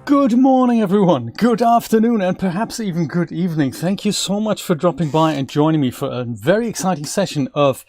Good morning, everyone. Good afternoon, and perhaps even good evening. Thank you so much for dropping by and joining me for a very exciting session of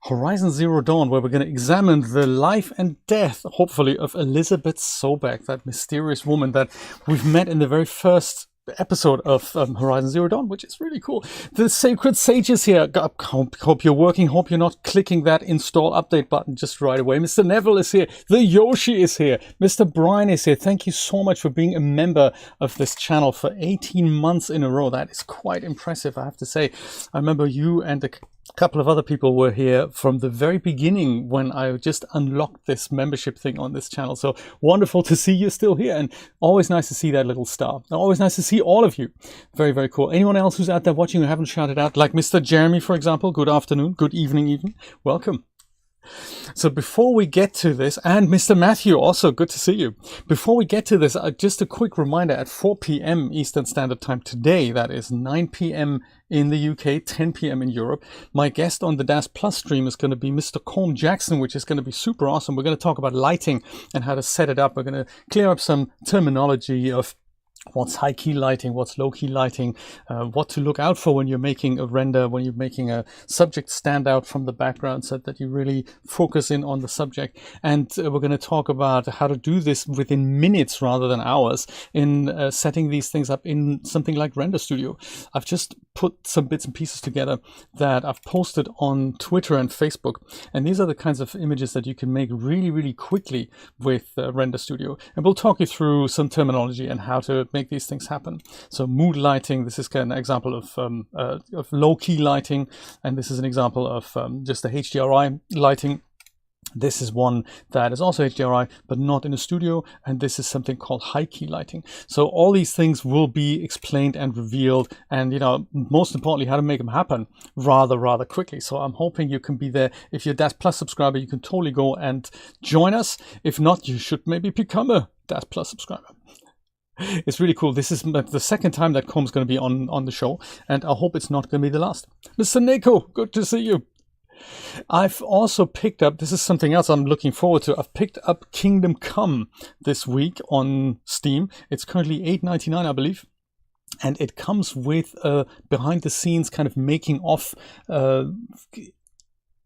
Horizon Zero Dawn, where we're going to examine the life and death, hopefully, of Elisabet Sobeck, that mysterious woman that we've met in the very first episode of Horizon Zero Dawn, which is really cool. The Sacred Sages here. Hope you're working. Hope you're not clicking that install update button just right away. Mr. Neville is here. The Yoshi is here. Mr. Brian is here. Thank you so much for being a member of this channel for 18 months in a row. That is quite impressive, I have to say. I remember you and a couple of other people were here from the very beginning when I just unlocked this membership thing on this channel. So wonderful to see you still here, and always nice to see that little star. Always nice to see all of you. Very, very cool. Anyone else who's out there watching who haven't shouted out, like Mr. Jeremy, for example, good afternoon, good evening even, welcome. So before we get to this, and Mr. Matthew, also good to see you. Before we get to this, just a quick reminder, at 4 p.m. Eastern Standard Time today, that is 9 p.m. in the UK, 10 p.m. in Europe, my guest on the DAS Plus stream is going to be Mr. Colm Jackson, which is going to be super awesome. We're going to talk about lighting and how to set it up. We're going to clear up some terminology of what's high key lighting, what's low key lighting, what to look out for when you're making a render, when you're making a subject stand out from the background so that you really focus in on the subject. And we're going to talk about how to do this within minutes rather than hours in setting these things up in something like Render Studio. I've just put some bits and pieces together that I've posted on Twitter and Facebook. And these are the kinds of images that you can make really, really quickly with Render Studio. And we'll talk you through some terminology and how to make these things happen. So mood lighting, this is kind of an example of low-key lighting, and this is an example of just the HDRI lighting. This is one that is also HDRI, but not in a studio, and this is something called high-key lighting. So all these things will be explained and revealed, and most importantly, how to make them happen rather quickly. So I'm hoping you can be there. If you're a DAS Plus subscriber, you can totally go and join us. If not, you should maybe become a DAS Plus subscriber. It's really cool. This is the second time that Colm's going to be on the show, and I hope it's not going to be the last. Mr. Neko, good to see you. I've also picked up, this is something else I'm looking forward to, I've picked up Kingdom Come this week on Steam. It's currently $8.99, I believe. And it comes with a behind the scenes kind of making of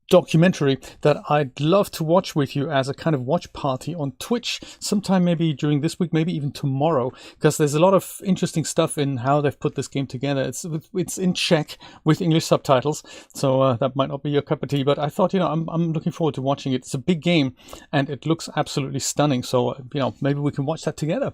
documentary that I'd love to watch with you as a kind of watch party on Twitch sometime, maybe during this week, maybe even tomorrow, because there's a lot of interesting stuff in how they've put this game together. It's in Czech with English subtitles, so that might not be your cup of tea, but I thought, I'm looking forward to watching it. It's a big game and it looks absolutely stunning, so maybe we can watch that together.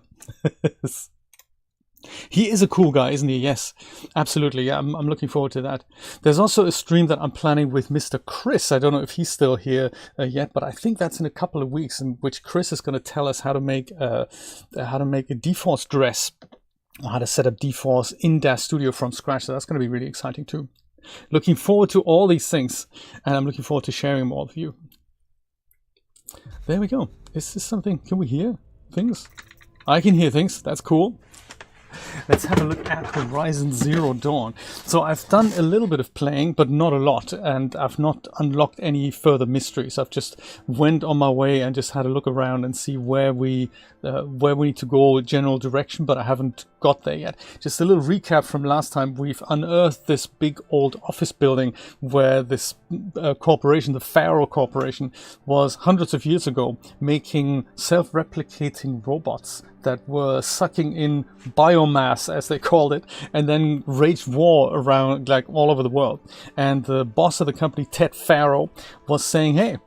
He is a cool guy, isn't he? Yes, absolutely. Yeah, I'm looking forward to that. There's also a stream that I'm planning with Mr. Chris. I don't know if he's still here yet, but I think that's in a couple of weeks, in which Chris is going to tell us how to make a D-Force dress, or how to set up D-Force in DAS Studio from scratch. So that's going to be really exciting too. Looking forward to all these things, and I'm looking forward to sharing them all with you. There we go. Is this something? Can we hear things? I can hear things. That's cool. Let's have a look at Horizon Zero Dawn. So I've done a little bit of playing, but not a lot, and I've not unlocked any further mysteries. I've just went on my way and just had a look around and see where we need to go, general direction, but I haven't got there yet. Just a little recap from last time. We've unearthed this big old office building where this corporation, the Pharaoh Corporation, was hundreds of years ago making self-replicating robots that were sucking in biomass, as they called it, and then waged war around, like, all over the world. And the boss of the company, Ted Pharaoh, was saying, hey,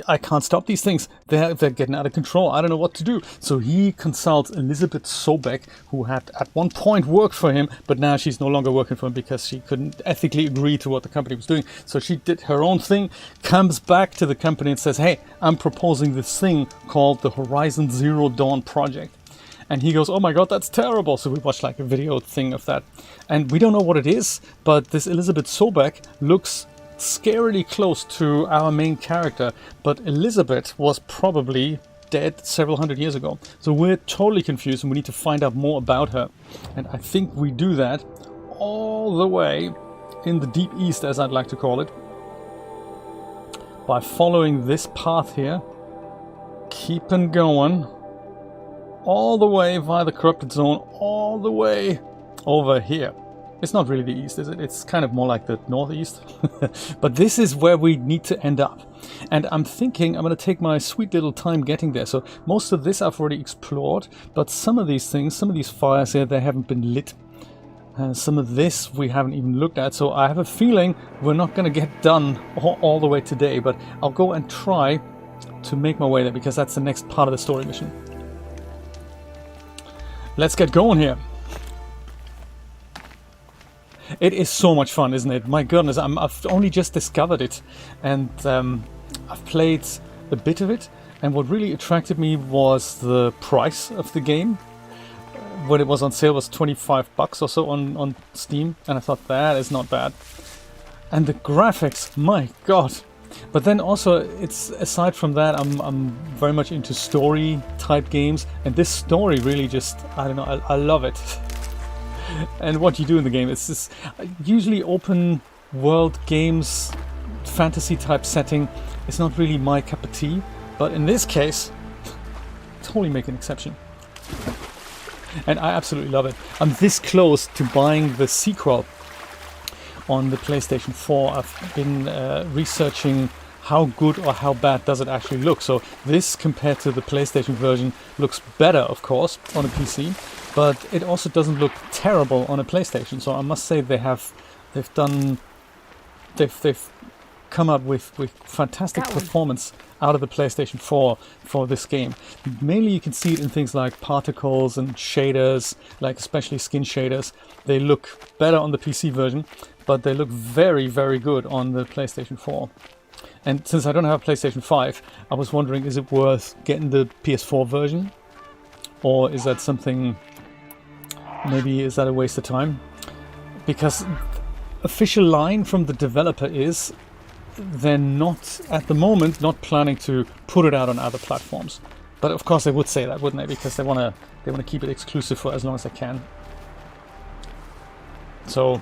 I can't stop these things. They're getting out of control. I don't know what to do. So he consults Elisabet Sobeck, who had at one point worked for him, but now she's no longer working for him because she couldn't ethically agree to what the company was doing. So she did her own thing, comes back to the company and says, hey, I'm proposing this thing called the Horizon Zero Dawn project. And he goes, oh my god, that's terrible. So we watched like a video thing of that. And we don't know what it is, but this Elisabet Sobeck looks scarily close to our main character, but Elisabet was probably dead several hundred years ago. So we're totally confused and we need to find out more about her. And I think we do that all the way in the Deep East, as I'd like to call it, by following this path here, keeping going, all the way via the corrupted zone, all the way over here. It's not really the east, is it? It's kind of more like the northeast. But this is where we need to end up. And I'm thinking I'm going to take my sweet little time getting there. So most of this I've already explored, but some of these things, some of these fires here, they haven't been lit. Some of this we haven't even looked at. So I have a feeling we're not going to get done all the way today, but I'll go and try to make my way there because that's the next part of the story mission. Let's get going here. It is so much fun, isn't it? My goodness, I've only just discovered it, and I've played a bit of it, and what really attracted me was the price of the game. When it was on sale, it was 25 bucks or so on Steam, and I thought that is not bad. And the graphics, my god. But then also, it's aside from that, I'm very much into story type games, and this story really just, I don't know, I love it. And what you do in the game, it's this usually open world games, fantasy type setting. It's not really my cup of tea, but in this case, totally make an exception. And I absolutely love it. I'm this close to buying the sequel on the PlayStation 4. I've been researching how good or how bad does it actually look. So this, compared to the PlayStation version, looks better, of course, on a PC, but it also doesn't look terrible on a PlayStation. So I must say they've come up with fantastic performance out of the PlayStation 4 for this game. Mainly you can see it in things like particles and shaders, like especially skin shaders. They look better on the PC version, but they look very, very good on the PlayStation 4. And since I don't have a PlayStation 5, I was wondering, is it worth getting the PS4 version? Or is that something, maybe is that a waste of time? Because official line from the developer is they're not, at the moment, not planning to put it out on other platforms. But of course they would say that, wouldn't they? Because they want to keep it exclusive for as long as they can. So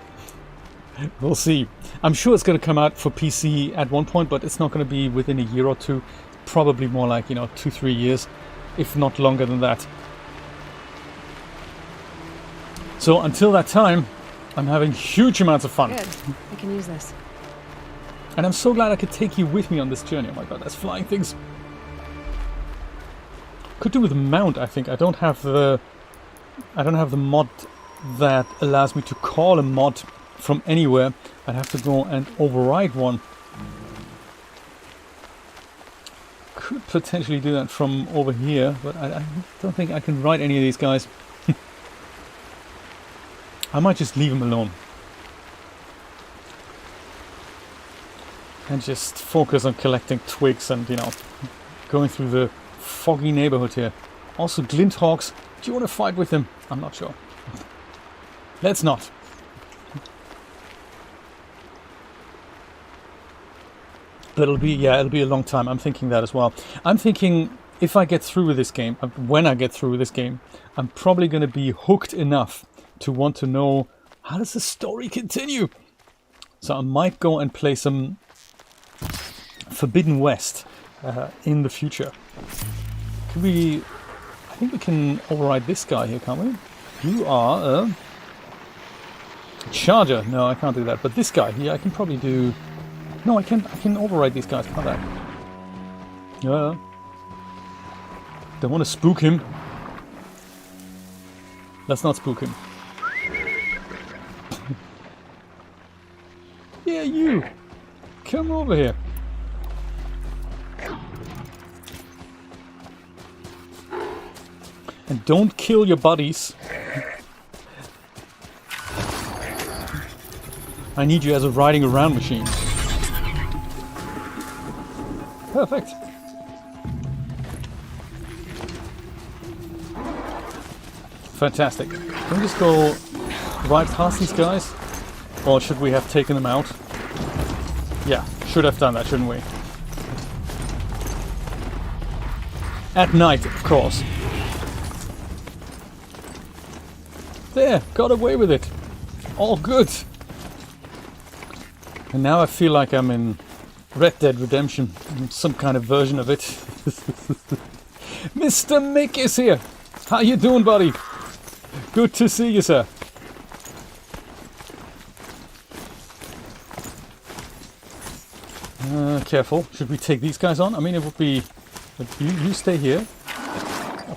we'll see. I'm sure it's going to come out for PC at one point, but it's not going to be within a year or two. Probably more like, 2-3 years, if not longer than that. So until that time, I'm having huge amounts of fun. Good. I can use this. And I'm so glad I could take you with me on this journey. Oh my god, there's flying things. Could do with a mount, I think. I don't have the mod that allows me to call a mod from anywhere. I'd have to go and override one. Could potentially do that from over here, but I don't think I can ride any of these guys. I might just leave them alone. And just focus on collecting twigs and, going through the foggy neighborhood here. Also, Glinthawks. Do you want to fight with them? I'm not sure. Let's not. But it'll be a long time. I'm thinking that as well. I'm thinking if I get through with this game, when I get through with this game, I'm probably going to be hooked enough to want to know, how does the story continue? So I might go and play some Forbidden West in the future. I think we can override this guy here, can't we? You are a charger. No, I can't do that. But this guy here, I can probably do. No, I can override these guys, can't I? Yeah. Don't want to spook him. Let's not spook him. Yeah, you. Come over here. And don't kill your buddies. I need you as a riding around machine. Perfect. Fantastic. Can we just go right past these guys? Or should we have taken them out? Yeah, should have done that, shouldn't we? At night, of course. There, got away with it. All good. And now I feel like I'm in Red Dead Redemption, some kind of version of it. Mr. Mick is here. How you doing, buddy? Good to see you, sir. Careful. Should we take these guys on? I mean, it would be... You stay here.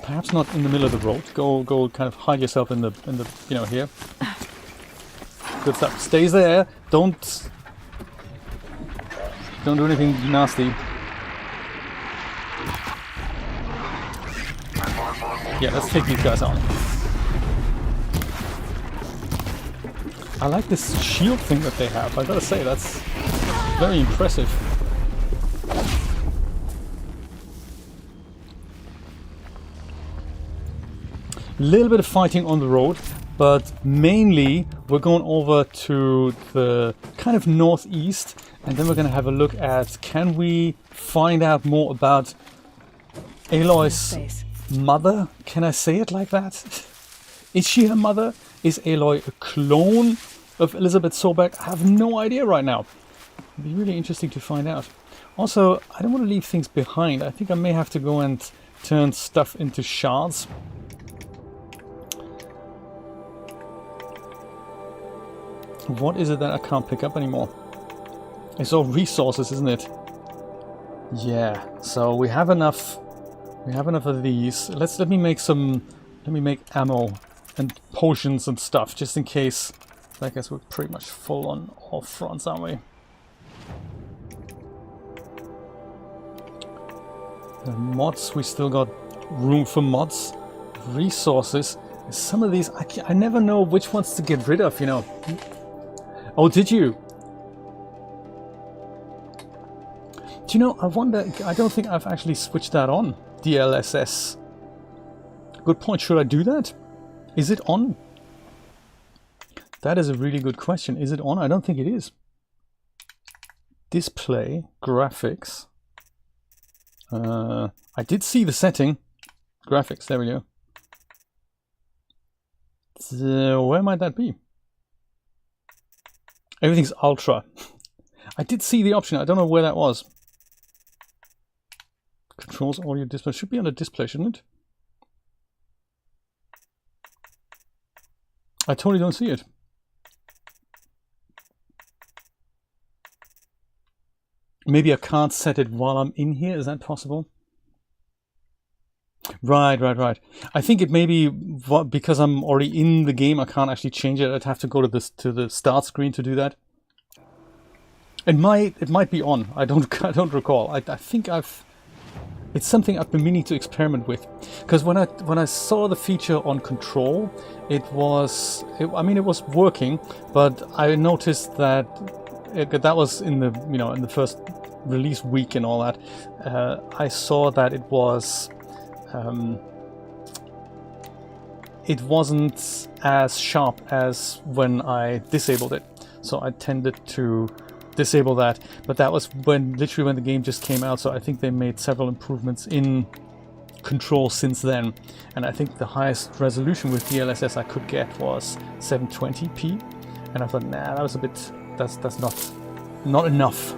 Perhaps not in the middle of the road. Go kind of hide yourself in the you know, here. Good stuff. Stays there. Don't do anything nasty. Yeah, let's take these guys on. I like this shield thing that they have. I gotta say, that's very impressive. A little bit of fighting on the road, but mainly we're going over to the kind of northeast, and then we're going to have a look at, can we find out more about Aloy's mother? Can I say it like that? Is she her mother? Is Aloy a clone of Elisabet Sobeck? I have no idea right now. It'd be really interesting to find out. Also, I don't want to leave things behind. I think I may have to go and turn stuff into shards. What is it that I can't pick up anymore? It's all resources, isn't it? Yeah. So we have enough. We have enough of these. Let me make some. Let me make ammo and potions and stuff just in case. I guess we're pretty much full on all fronts, aren't we? The mods, we still got room for mods. Resources. Some of these, I never know which ones to get rid of, you know. Oh, did you? Do you know, I wonder, I don't think I've actually switched that on. DLSS. Good point, should I do that? Is it on? That is a really good question. Is it on? I don't think it is. Display, graphics. I did see the setting. Graphics, there we go. So where might that be? Everything's ultra. I did see the option. I don't know where that was. Controls audio display. Should be on the display, shouldn't it? I totally don't see it. Maybe I can't set it while I'm in here. Is that possible? Right. I think it may be because I'm already in the game. I can't actually change it. I'd have to go to the start screen to do that. It might be on. I don't recall. I think it's something I've been meaning to experiment with, because when I saw the feature on Control, it was working, but I noticed that that was in the first release week and all that. I saw that it was. It wasn't as sharp as when I disabled it, so I tended to disable that. But that was literally when the game just came out, so I think they made several improvements in Control since then. And I think the highest resolution with DLSS I could get was 720p, and I thought, nah, that was a bit. That's not enough.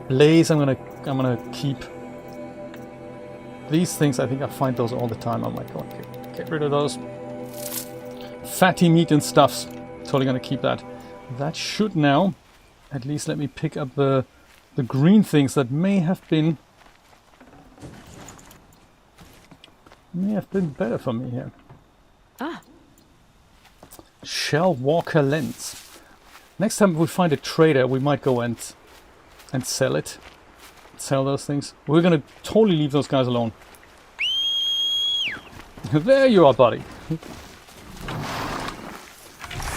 Blaze, I'm gonna keep. These things, I think I find those all the time. I'm like, oh, get rid of those. Fatty meat and stuffs. Totally gonna keep that. That should now at least let me pick up the green things that may have been better for me here. Ah. Shell Walker lens. Next time we find a trader, we might go and sell it. Sell those things. We're gonna totally leave those guys alone. There you are, buddy.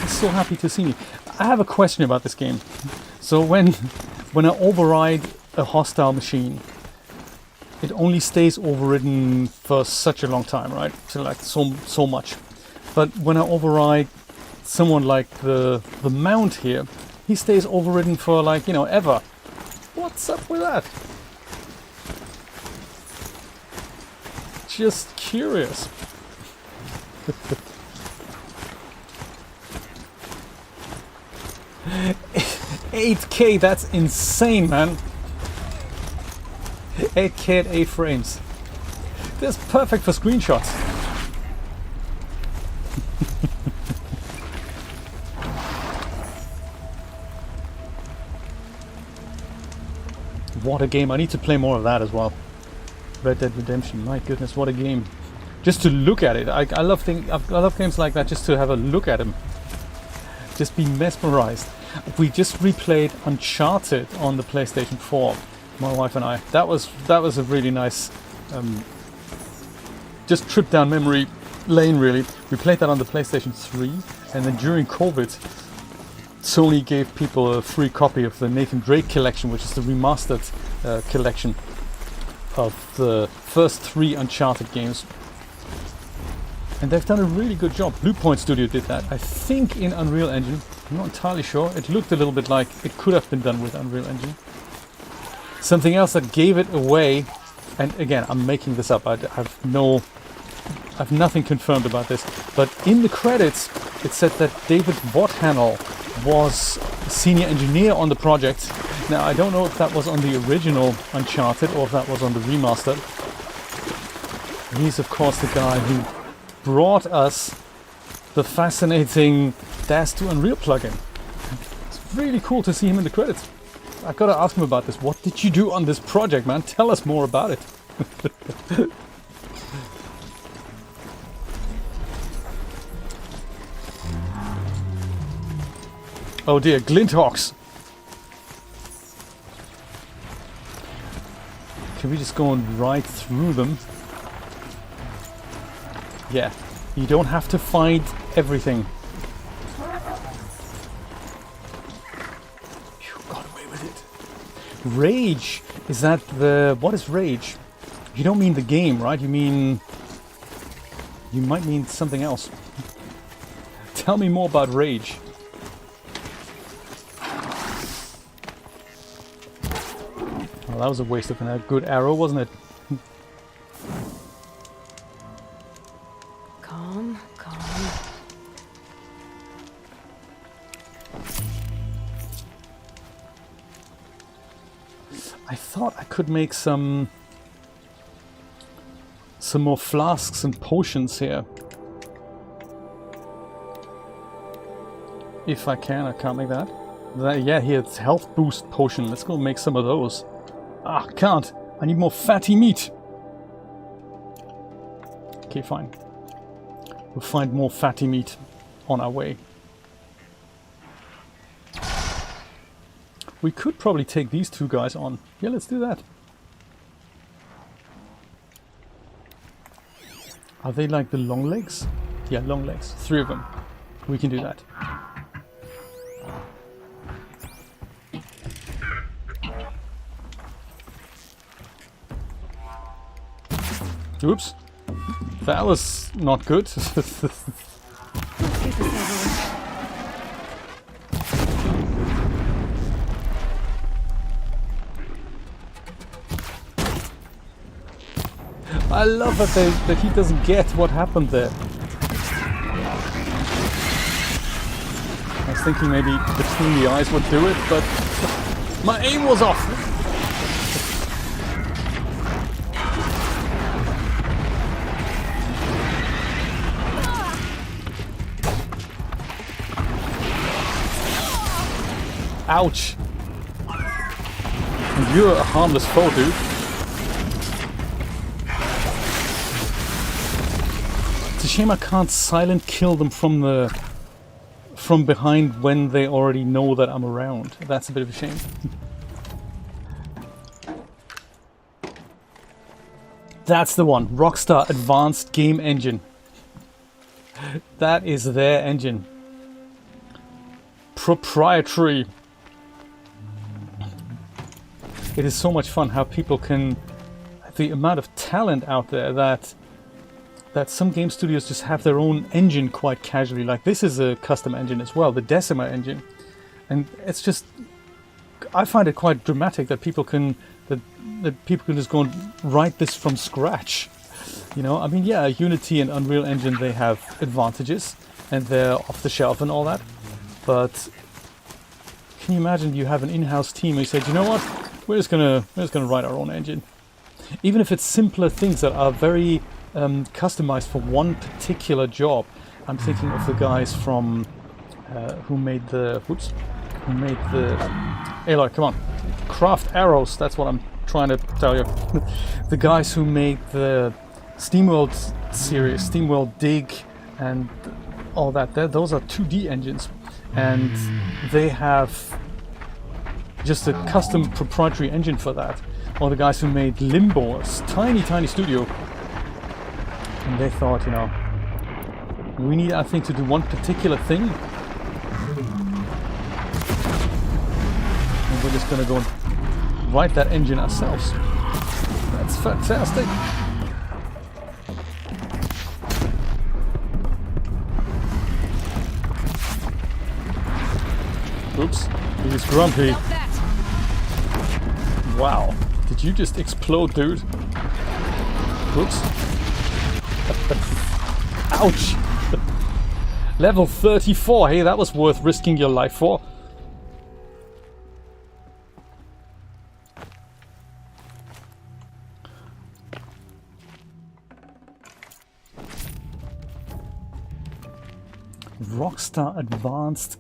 He's so happy to see me. I have a question about this game. So when I override a hostile machine, it only stays overridden for such a long time, right? So like so much. But when I override someone like the Mount here, he stays overridden for like, ever. What's up with that? Just curious. 8K, that's insane, man. 8K at 8 frames. That's perfect for screenshots. what a game. I need to play more of that as well. Red Dead Redemption, my goodness, what a game. Just to look at it. I love games like that, just to have a look at them. Just be mesmerized. We just replayed Uncharted on the PlayStation 4, my wife and I. That was a really nice just trip down memory lane, really. We played that on the PlayStation 3, and then during COVID, Sony gave people a free copy of the Nathan Drake collection, which is the remastered collection of the first 3 Uncharted games. And they've done a really good job. Blue Point Studio did that, I think, in Unreal Engine. I'm not entirely sure. It looked a little bit like it could have been done with Unreal Engine. Something else that gave it away, and again, I'm making this up. I have nothing confirmed about this, but in the credits it said that David Botthanel was a senior engineer on the project. Now I don't know if that was on the original Uncharted or if that was on the remaster. He's of course the guy who brought us the fascinating Dash to Unreal plugin. It's really cool to see him in the credits. I gotta ask him about this. What did you do on this project, man? Tell us more about it. Oh dear, Glinthawks. Can we just go on right through them? Yeah, you don't have to fight everything. You got away with it. Rage, is that the... what is rage? You don't mean the game, right? You mean... you might mean something else. Tell me more about rage. Well, that was a waste of a good arrow, wasn't it? Calm, calm. I thought I could make some more flasks and potions here. If I can, I can't make that. Yeah, here it's health boost potion. Let's go make some of those. Ah, can't. I need more fatty meat. Okay, fine. We'll find more fatty meat on our way. We could probably take these 2 guys on. Yeah, let's do that. Are they like the long legs? Yeah, long legs. 3 of them. We can do that. Oops. That was not good. Let's get this over with. I love that he doesn't get what happened there. I was thinking maybe between the eyes would do it, but my aim was off. Ouch! And you're a harmless foe, dude. It's a shame I can't silent kill them from behind when they already know that I'm around. That's a bit of a shame. That's the one. Rockstar Advanced Game Engine. That is their engine. Proprietary. It is so much fun how people can... the amount of talent out there that some game studios just have their own engine quite casually. Like this is a custom engine as well, the Decima engine. And it's just... I find it quite dramatic that people can... that people can just go and write this from scratch. You know, I mean, yeah, Unity and Unreal Engine, they have advantages. And they're off the shelf and all that. But... can you imagine you have an in-house team who said, you know what? We're just gonna write our own engine, even if it's simpler things that are very customized for one particular job. I'm thinking of the guys from who made the who made the... Aloy, come on. Craft arrows, that's what I'm trying to tell you. The guys who made the SteamWorld series, SteamWorld Dig and all that, those are 2D engines. And they have just a custom proprietary engine for that. Or the guys who made Limbo, a tiny studio. And they thought, you know, we need, I think, to do one particular thing. And we're just gonna go and write that engine ourselves. That's fantastic. Oops, he's grumpy. Wow, did you just explode, dude? Oops. Ouch! Level 34, hey, that was worth risking your life for. Rockstar Advanced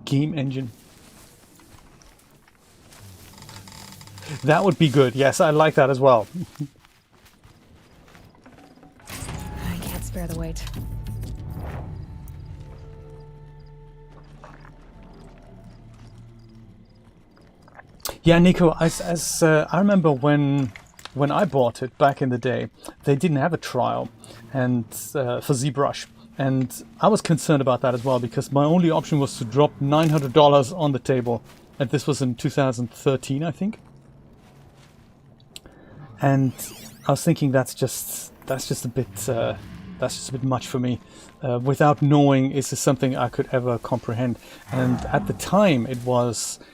Game Engine. That would be good. Yes, I like that as well. I can't spare the weight. Yeah, Nico, as I remember when I bought it back in the day, they didn't have a trial and for ZBrush. And I was concerned about that as well, because my only option was to drop $900 on the table. And this was in 2013, I think. And I was thinking that's just a bit much for me. Without knowing, is this something I could ever comprehend? And at the time, it wasn't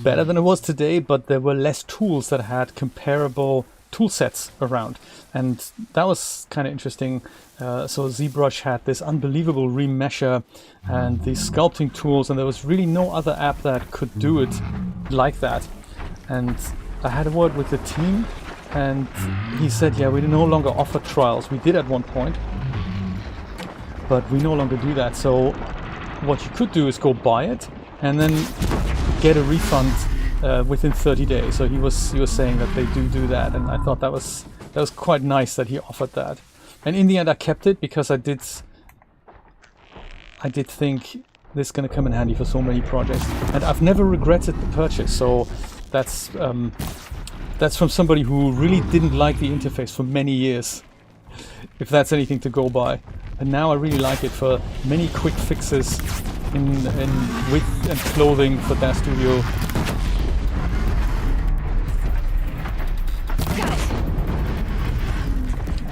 better than it was today, but there were less tools that had comparable tool sets around, and that was kind of interesting. So ZBrush had this unbelievable remesher and these sculpting tools, and there was really no other app that could do it like that. And I had a word with the team, and he said, yeah, we no longer offer trials. We did at one point, but we no longer do that. So what you could do is go buy it and then get a refund within 30 days. So he was saying that they do that, and I thought that was quite nice that he offered that. And in the end, I kept it because I did think this is going to come in handy for so many projects, and I've never regretted the purchase. So that's from somebody who really didn't like the interface for many years, if that's anything to go by. And now I really like it for many quick fixes in width and clothing for that studio.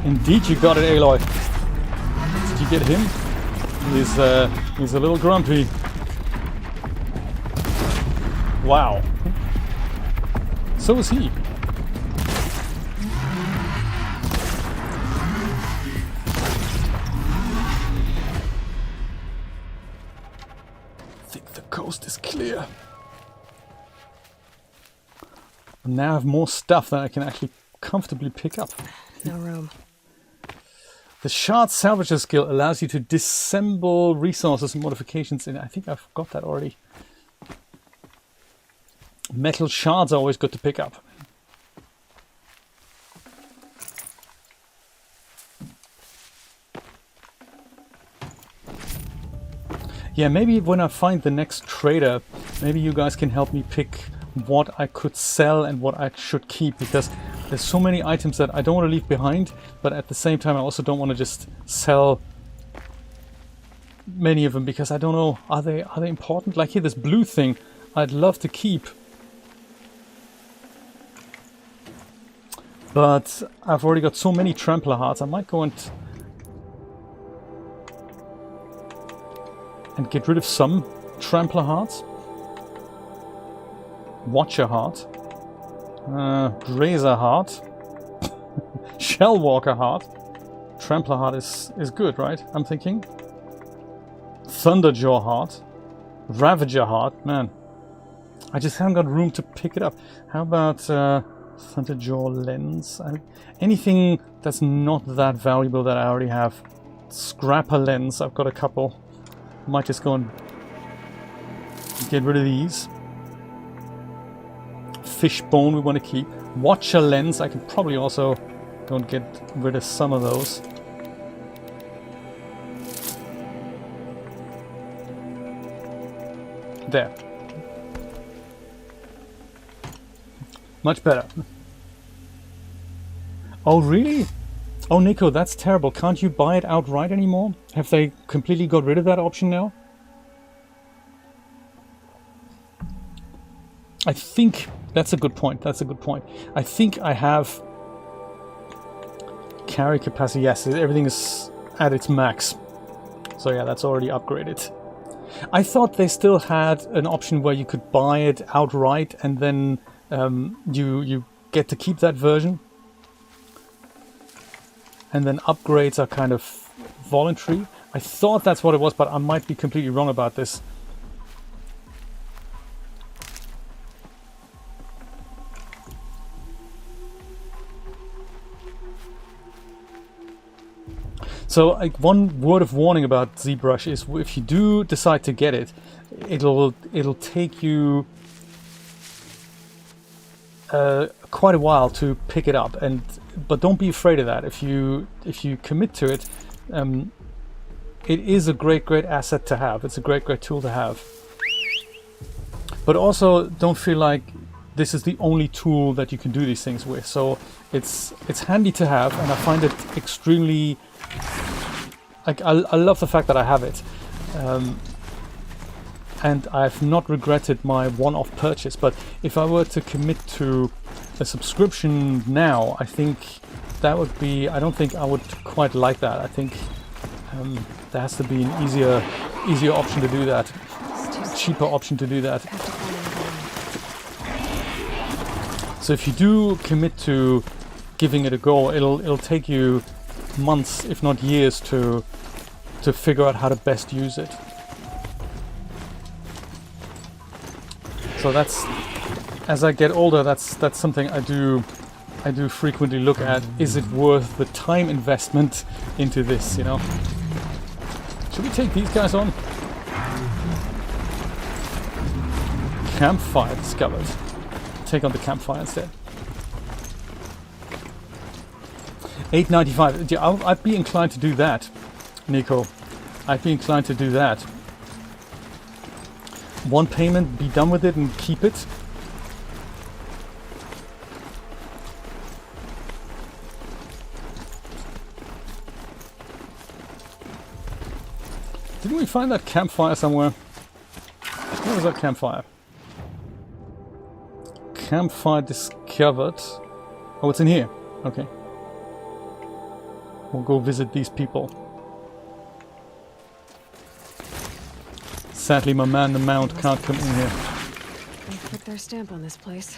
Indeed, you got it, Aloy. Did you get him? He's a little grumpy. Wow. So is he. I think the coast is clear. Now I have more stuff that I can actually comfortably pick up. No room. The shard salvager skill allows you to disassemble resources and modifications in... I think I've got that already. Metal shards are always good to pick up. Yeah, maybe when I find the next trader, maybe you guys can help me pick what I could sell and what I should keep, because there's so many items that I don't want to leave behind, but at the same time I also don't want to just sell many of them, because I don't know, are they important? Like here, this blue thing I'd love to keep, but I've already got so many trampler hearts. I might go and get rid of some trampler hearts. Watcher heart, Grazer heart, Shellwalker heart. Trampler heart is good, right? I'm thinking. Thunderjaw heart, Ravager heart. Man, I just haven't got room to pick it up. How about Thunderjaw lens? Anything that's not that valuable that I already have. Scrapper lens. I've got a couple. Might just go and Get rid of these. Fishbone we want to keep. Watcher lens, I can probably also go and get rid of some of those. There. Much better. Oh, really? Oh, Nico, that's terrible. Can't you buy it outright anymore? Have they completely got rid of that option now? I think that's a good point. That's a good point. I think I have carry capacity. Yes, everything is at its max. So yeah, that's already upgraded. I thought they still had an option where you could buy it outright and then you get to keep that version. And then upgrades are kind of voluntary. I thought that's what it was, but I might be completely wrong about this. So like, one word of warning about ZBrush is if you do decide to get it, it'll take you quite a while to pick it up, but don't be afraid of that. If you commit to it, it is a great asset to have. It's a great tool to have. But also don't feel like this is the only tool that you can do these things with. So it's handy to have, and I find it extremely. Like I love the fact that I have it, and I've not regretted my one-off purchase. But if I were to commit to a subscription now, I think that would be. I don't think I would quite like that. I think there has to be an easier option to do that, cheaper option to do that. So if you do commit to giving it a go, it'll take you months, if not years, to figure out how to best use it. So that's, as I get older, that's something I do frequently look at. Is it worth the time investment into this, you know? Should we take these guys on? Campfire discovered. Take on the campfire instead. $8.95. Yeah, I'd be inclined to do that, Nico. I'd be inclined to do that. One payment, be done with it and keep it. Didn't we find that campfire somewhere? Where was that campfire? Campfire discovered. Oh, it's in here. Okay. We'll go visit these people. Sadly, my man the Mount can't come in here. They've put their stamp on this place.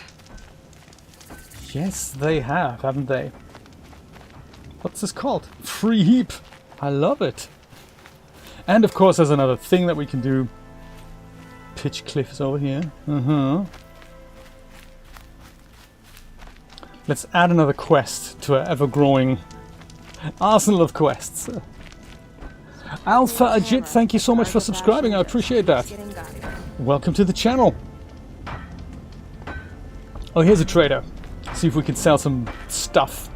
Yes, they have, haven't they? What's this called? Free heap. I love it. And of course, there's another thing that we can do. Pitch cliffs over here. Let's add another quest to our ever-growing arsenal of quests. Alpha Ajit, thank you so much for subscribing. I appreciate that. Welcome to the channel. Oh, here's a trader. See if we can sell some stuff.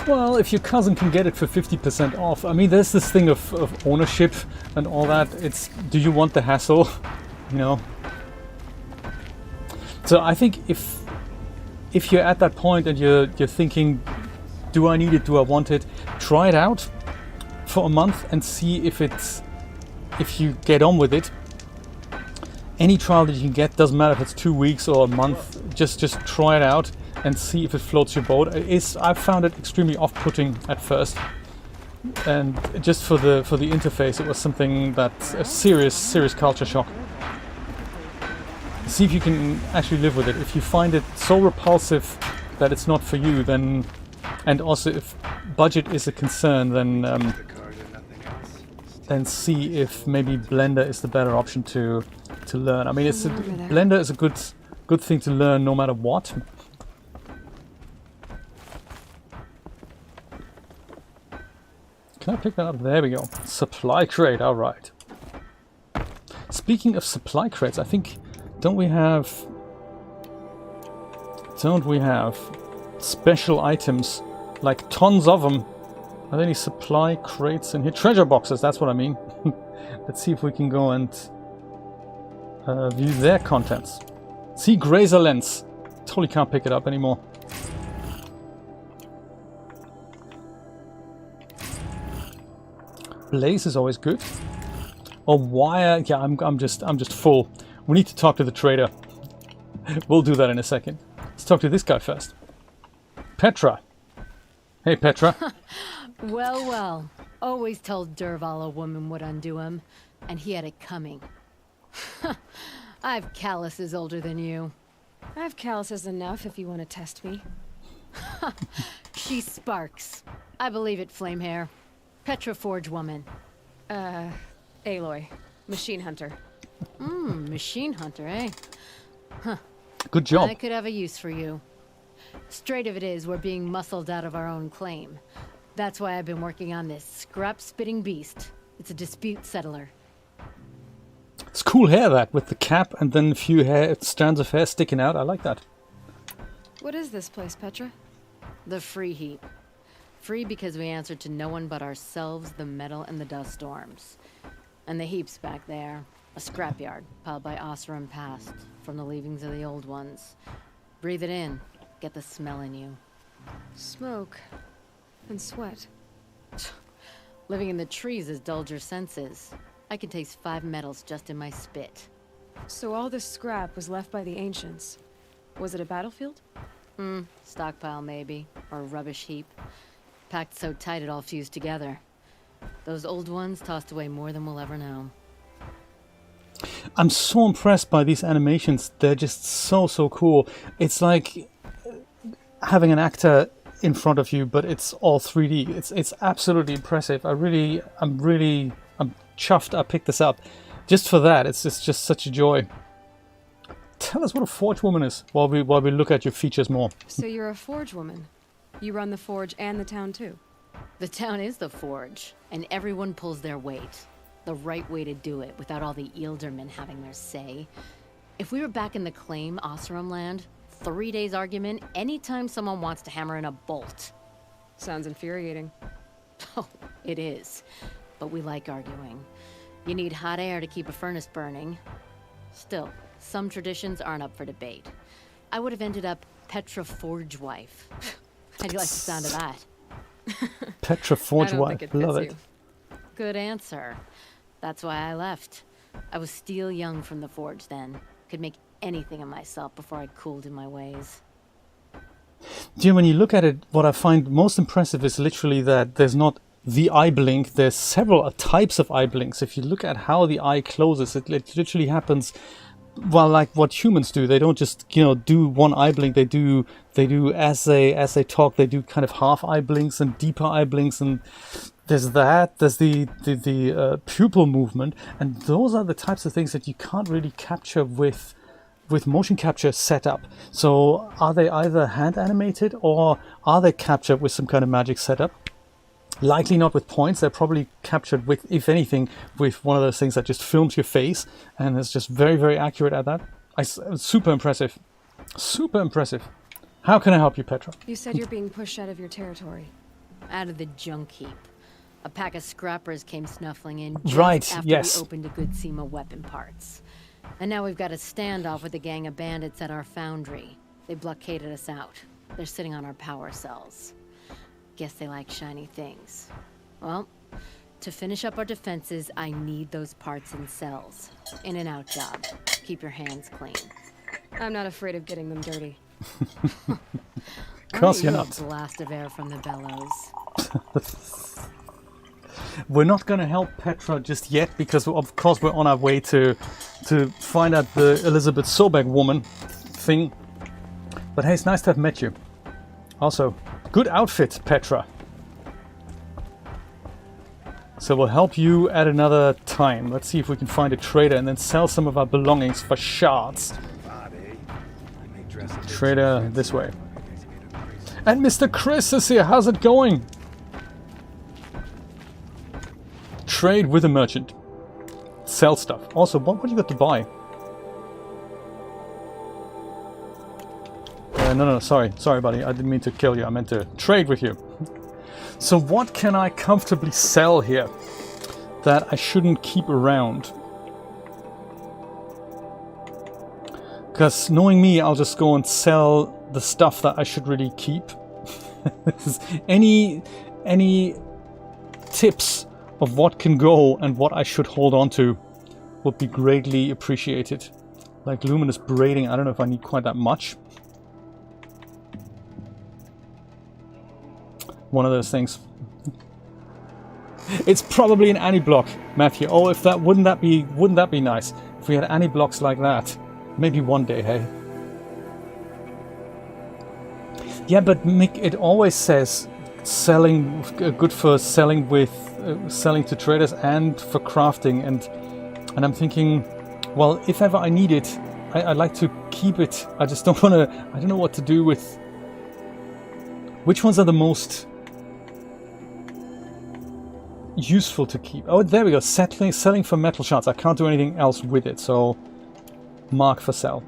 Well, if your cousin can get it for 50% off, I mean, there's this thing of ownership and all that. It's, do you want the hassle? You know? So I think if you're at that point and you're thinking, do I need it? Do I want it? Try it out for a month and see if you get on with it. Any trial that you can get, doesn't matter if it's 2 weeks or a month, just try it out and see if it floats your boat. I found it extremely off-putting at first, and just for the interface, it was something that's a serious culture shock. See if you can actually live with it. If you find it so repulsive that it's not for you, then, and also if budget is a concern, then see if maybe Blender is the better option to to learn. I mean, it's Some armor there. Blender is a good thing to learn no matter what. Can I pick that up? There we go. Supply crate. All right. Speaking of supply crates, I think don't we have special items, like tons of them? Are there any supply crates in here? Treasure boxes, that's what I mean. Let's see if we can go and view their contents. See, Grazer lens. Totally can't pick it up anymore. Blaze is always good. Or wire. Yeah, I'm just full. We need to talk to the trader. We'll do that in a second. Let's talk to this guy first. Petra. Hey, Petra. Well, well. Always told Derval a woman would undo him, and he had it coming. I've calluses older than you. I have calluses enough if you want to test me. She sparks. I believe it, flame hair. Petra Forge woman. Aloy. Machine hunter. Machine hunter, eh? Good job. I could have a use for you. Straight of it is, we're being muscled out of our own claim. That's why I've been working on this scrap-spitting beast. It's a dispute settler. It's cool hair, that, with the cap and then a few strands of hair sticking out. I like that. What is this place, Petra? The free heap. Free because we answer to no one but ourselves, the metal, and the dust storms. And the heap's back there. A scrapyard, piled by Oseram past, from the leavings of the old ones. Breathe it in. Get the smell in you. Smoke. And sweat. Living in the trees has dulled your senses. I can taste 5 metals just in my spit. So all this scrap was left by the ancients. Was it a battlefield? Stockpile maybe, or a rubbish heap. Packed so tight it all fused together. Those old ones tossed away more than we'll ever know. I'm so impressed by these animations. They're just so cool. It's like having an actor in front of you, but it's all 3D. It's absolutely impressive. I'm chuffed I picked this up. Just for that, it's just such a joy. Tell us what a forge woman is while we look at your features more. So you're a forge woman. You run the forge and the town too. The town is the forge, and everyone pulls their weight. The right way to do it, without all the Eildermen having their say. If we were back in the claim, Oseram land, 3 days argument anytime someone wants to hammer in a bolt. Sounds infuriating. Oh, it is. But we like arguing. You need hot air to keep a furnace burning. Still, some traditions aren't up for debate. I would have ended up Petra Forge wife. How do you like the sound of that? Petra Forge I don't wife. think it fits Love you. it. Good answer. That's why I left. I was steel young from the forge then. Could make anything of myself before I cooled in my ways. Jim, when you look at it, what I find most impressive is literally that there's not the eye blink. There's several types of eye blinks. If you look at how the eye closes, it literally happens. Well, like what humans do, they don't just do one eye blink. They do as they talk. They do kind of half eye blinks and deeper eye blinks, and there's the pupil movement, and those are the types of things that you can't really capture with motion capture setup. So are they either hand animated or are they captured with some kind of magic setup? Likely not with points. They're probably captured with, if anything, with one of those things that just films your face and is just very accurate at that. Super impressive. Super impressive. How can I help you, Petra? You said you're being pushed out of your territory. Out of the junk heap. A pack of scrappers came snuffling in Right, just after yes. we opened a good seam of weapon parts. And now we've got a standoff with a gang of bandits at our foundry. They blockaded us out. They're sitting on our power cells. Guess they like shiny things. Well, to finish up our defenses, I need those parts in cells. In and out job. Keep your hands clean. I'm not afraid of getting them dirty. Of course you're A not. blast of air from the bellows. We're not going to help Petra just yet because, of course, we're on our way to find out the Elisabet Sobeck woman thing. But hey, it's nice to have met you. Also, good outfit, Petra. So we'll help you at another time. Let's see if we can find a trader and then sell some of our belongings for shards. Trader this way. And Mr. Chris is here. How's it going? Trade with a merchant. Sell stuff. Also, what you got to buy? No, sorry, buddy. I didn't mean to kill you. I meant to trade with you. So what can I comfortably sell here that I shouldn't keep around? Because knowing me, I'll just go and sell the stuff that I should really keep. any tips of what can go and what I should hold on to would be greatly appreciated. Like luminous braiding, I don't know if I need quite that much. One of those things. It's probably an anti-block, Matthew. Oh, if that wouldn't that be nice? If we had anti-blocks like that, maybe one day, hey. Yeah, but Mick, it always says selling good for selling with selling to traders and for crafting, and I'm thinking, well, if ever I need it, I'd like to keep it. I just don't want to. I don't know what to do with. Which ones are the most useful to keep? Oh, there we go. Selling for metal shards. I can't do anything else with it, so mark for sell.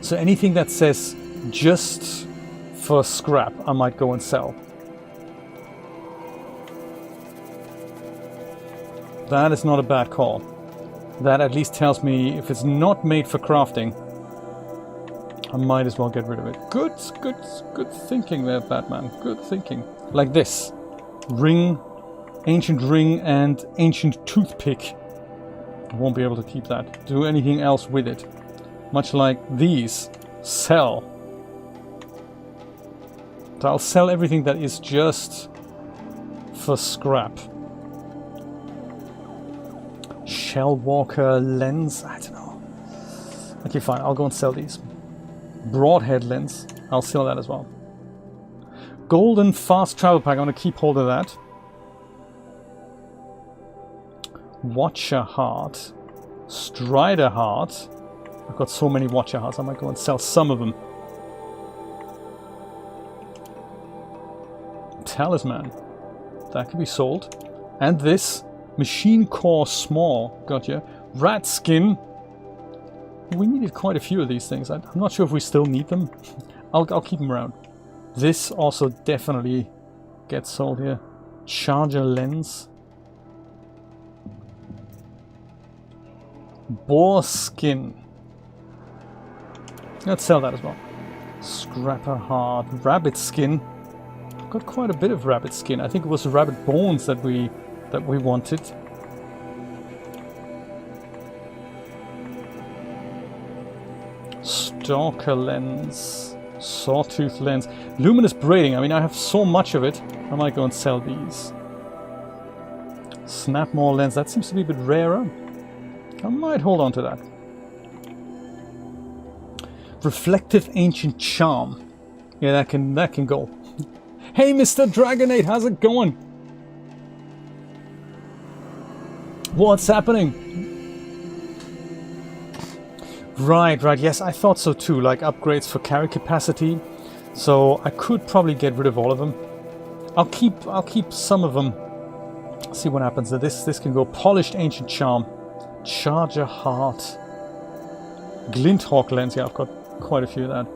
So anything that says just for scrap, I might go and sell. That is not a bad call. That at least tells me if it's not made for crafting, I might as well get rid of it. Good thinking there, Batman. Good thinking. Like this. Ring, ancient ring, and ancient toothpick. I won't be able to keep that. Do anything else with it. Much like these. Sell. So I'll sell everything that is just for scrap. Shellwalker lens? I don't know. Okay, fine. I'll go and sell these. Broadhead lens. I'll sell that as well. Golden fast travel pack. I'm going to keep hold of that. Watcher heart. Strider heart. I've got so many Watcher hearts. I might go and sell some of them. Talisman. That could be sold. And this. Machine core small. Gotcha. Rat skin. We needed quite a few of these things. I'm not sure if we still need them. I'll keep them around. This also definitely gets sold here. Charger lens. Boar skin. Let's sell that as well. Scrapper heart. Rabbit skin. I've got quite a bit of rabbit skin. I think it was rabbit bones that we wanted. Stalker lens. Sawtooth lens. Luminous braiding. I mean, I have so much of it. I might go and sell these. Snapmore lens. That seems to be a bit rarer. I might hold on to that. Reflective ancient charm. Yeah, that can go. Hey, Mr. Dragonate, how's it going? What's happening? Right, yes, I thought so too. Like upgrades for carry capacity. So I could probably get rid of all of them. I'll keep some of them. See what happens. This can go. Polished ancient charm. Charger heart. Glinthawk lens. Yeah, I've got quite a few of that.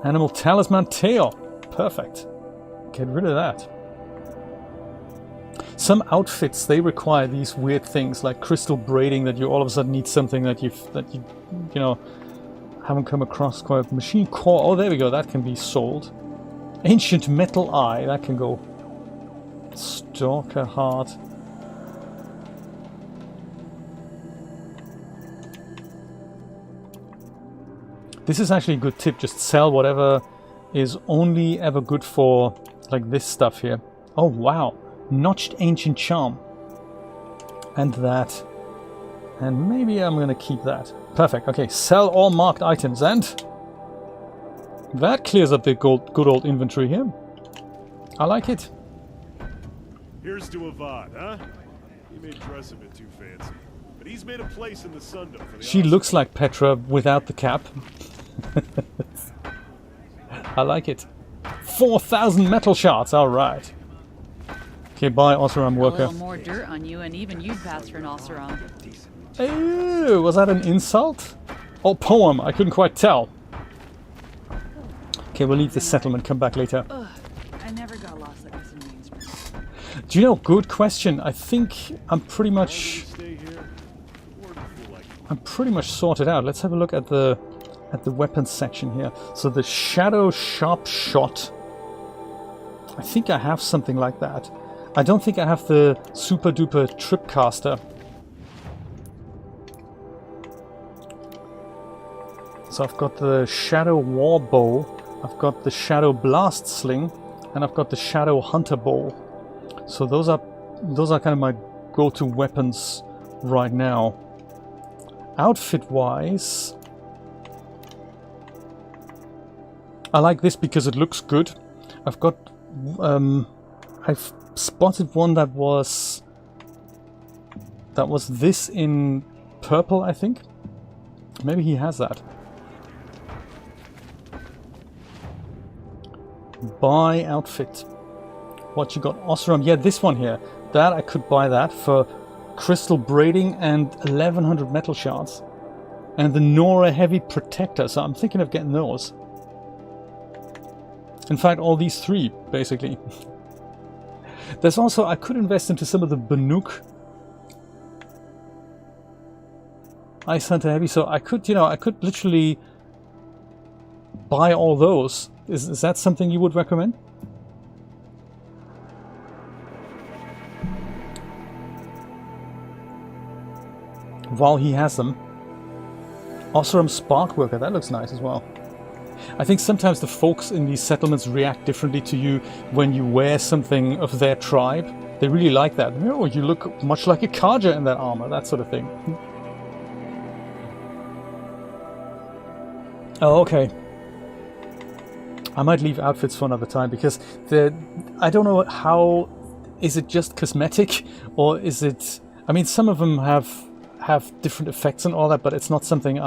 Animal talisman tail. Perfect. Get rid of that. Some outfits, they require these weird things like crystal braiding that you all of a sudden need something that you know haven't come across quite. Machine core. Oh, there we go. That can be sold. Ancient metal eye. That can go. Stalker heart. This is actually a good tip. Just sell whatever is only ever good for like this stuff here. Oh wow. Notched ancient charm. And that. And maybe I'm gonna keep that. Perfect. Okay, sell all marked items, and that clears up the good old inventory here. I like it. Here's to Avad, huh? He may dress a bit too fancy, but he's made a place in the Sundom for the She looks like Petra without the cap. I like it. 4,000 metal shards, alright. Okay, bye, Oseram A worker. little more dirt on you, and even you'd pass for an Oseram. Ew, was that an insult? Or poem? I couldn't quite tell. Okay, we'll leave the settlement, come back later. Ugh, I never got lost like this in Mainspring. Do you know, good question. I think I'm pretty much... stay here. Or do you feel like I'm pretty much sorted out. Let's have a look at the weapons section here. So the Shadow Sharp Shot. I think I have something like that. I don't think I have the Super Duper Tripcaster. So I've got the Shadow War Bow, I've got the Shadow Blast Sling, and I've got the Shadow Hunter Bow. So those are kind of my go-to weapons right now. Outfit-wise, I like this because it looks good. I've got I've spotted one that was this in purple, I think. Maybe he has that. Buy outfit. What you got? Oseram. Yeah, this one here. That I could buy that for crystal braiding and 1100 metal shards. And the Nora Heavy Protector. So I'm thinking of getting those. In fact, all these three, basically. There's also, I could invest into some of the Banuk Ice Hunter Heavy. So I could, I could literally buy all those. Is that something you would recommend? While he has them. Oseram Spark Worker, that looks nice as well. I think sometimes the folks in these settlements react differently to you when you wear something of their tribe. They really like that. Oh, you look much like a Kaja in that armor, that sort of thing. Oh, okay. I might leave outfits for another time because I don't know how... Is it just cosmetic or is it... I mean, some of them have different effects and all that, but it's not something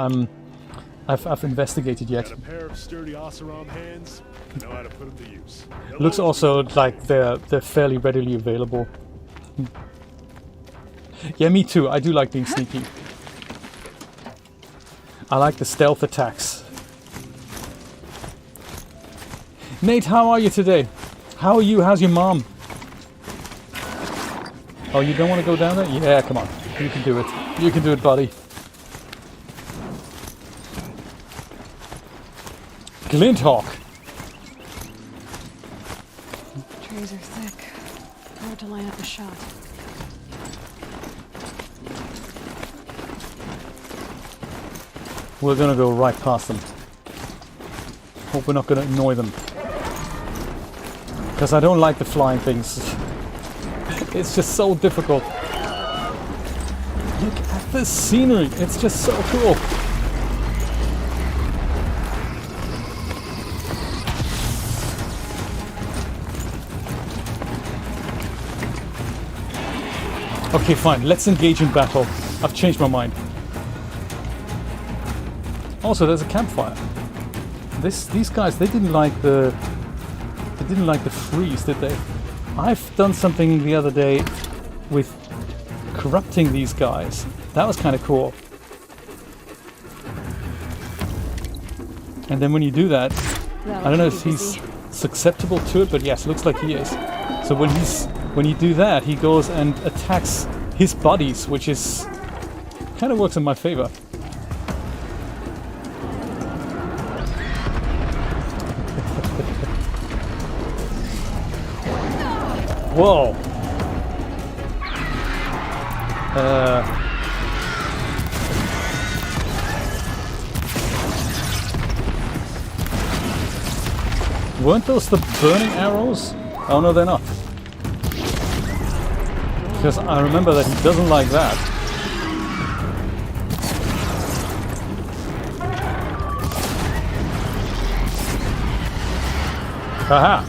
I've investigated yet. got a pair of sturdy Oseram hands? Know how to put them to use. Looks also like they're fairly readily available. Yeah, me too. I do like being sneaky. I like the stealth attacks. Nate, how are you today? How are you? How's your mom? Oh, you don't want to go down there? Yeah, come on. You can do it. You can do it, buddy. Glinthawk. Trees are thick. Hard to line up a shot. We're gonna go right past them. Hope we're not gonna annoy them. Because I don't like the flying things. It's just so difficult. Look at this scenery. It's just so cool. Okay, fine. Let's engage in battle. I've changed my mind. Also, there's a campfire. These guys, they didn't like the freeze, did they? I've done something the other day with corrupting these guys. That was kind of cool. And then when you do that, I don't know if he's susceptible to it, but yes, looks like he is. So when you do that, he goes and attacks his buddies, which is kind of works in my favor. Whoa. Weren't those the burning arrows? Oh no, they're not. Because I remember that he doesn't like that. Haha.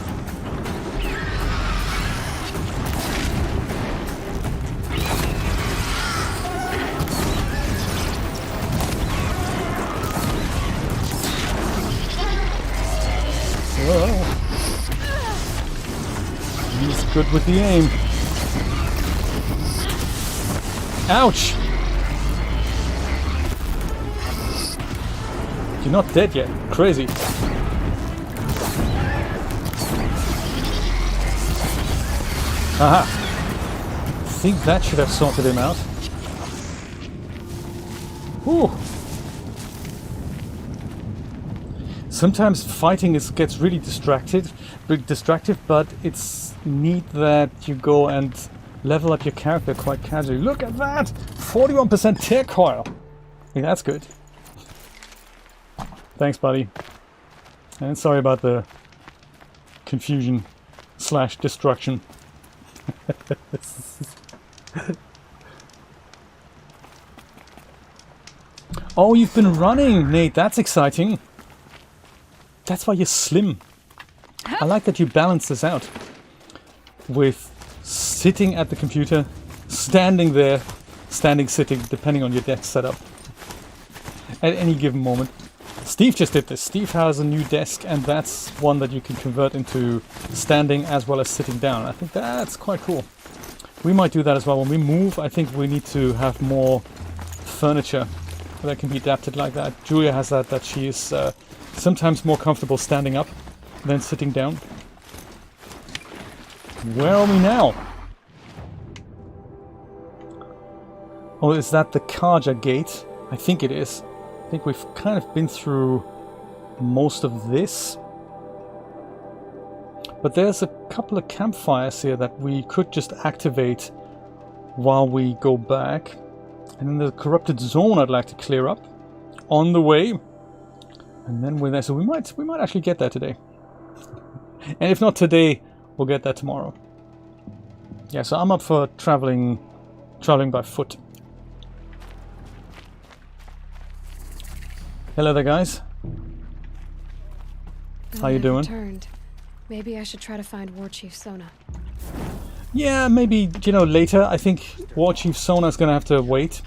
Whoa. He's good with the aim. Ouch! You're not dead yet. Crazy. Aha! I think that should have sorted him out. Whew. Sometimes fighting gets really distractive, but it's neat that you go and level up your character quite casually. Look at that! 41% tear coil! Hey, that's good. Thanks, buddy. And sorry about the confusion / destruction. Oh, you've been running, Nate. That's exciting. That's why you're slim. I like that you balance this out with sitting at the computer, standing there, standing, sitting, depending on your desk setup at any given moment. Steve just did this. Steve has a new desk, and that's one that you can convert into standing as well as sitting down. I think that's quite cool. We might do that as well. When we move, I think we need to have more furniture that can be adapted like that. Julia has that she is sometimes more comfortable standing up than sitting down. Where are we now? Oh, is that the Karja gate? I think it is. I think we've kind of been through most of this. But there's a couple of campfires here that we could just activate while we go back. And then the corrupted zone I'd like to clear up on the way. And then we're there. So we might actually get there today. And if not today, we'll get there tomorrow. Yeah, so I'm up for traveling by foot. Hello there, guys. How you doing? Returned. Maybe I should try to find War Chief Sona. Yeah, maybe, later. I think War Chief Sona's gonna have to wait.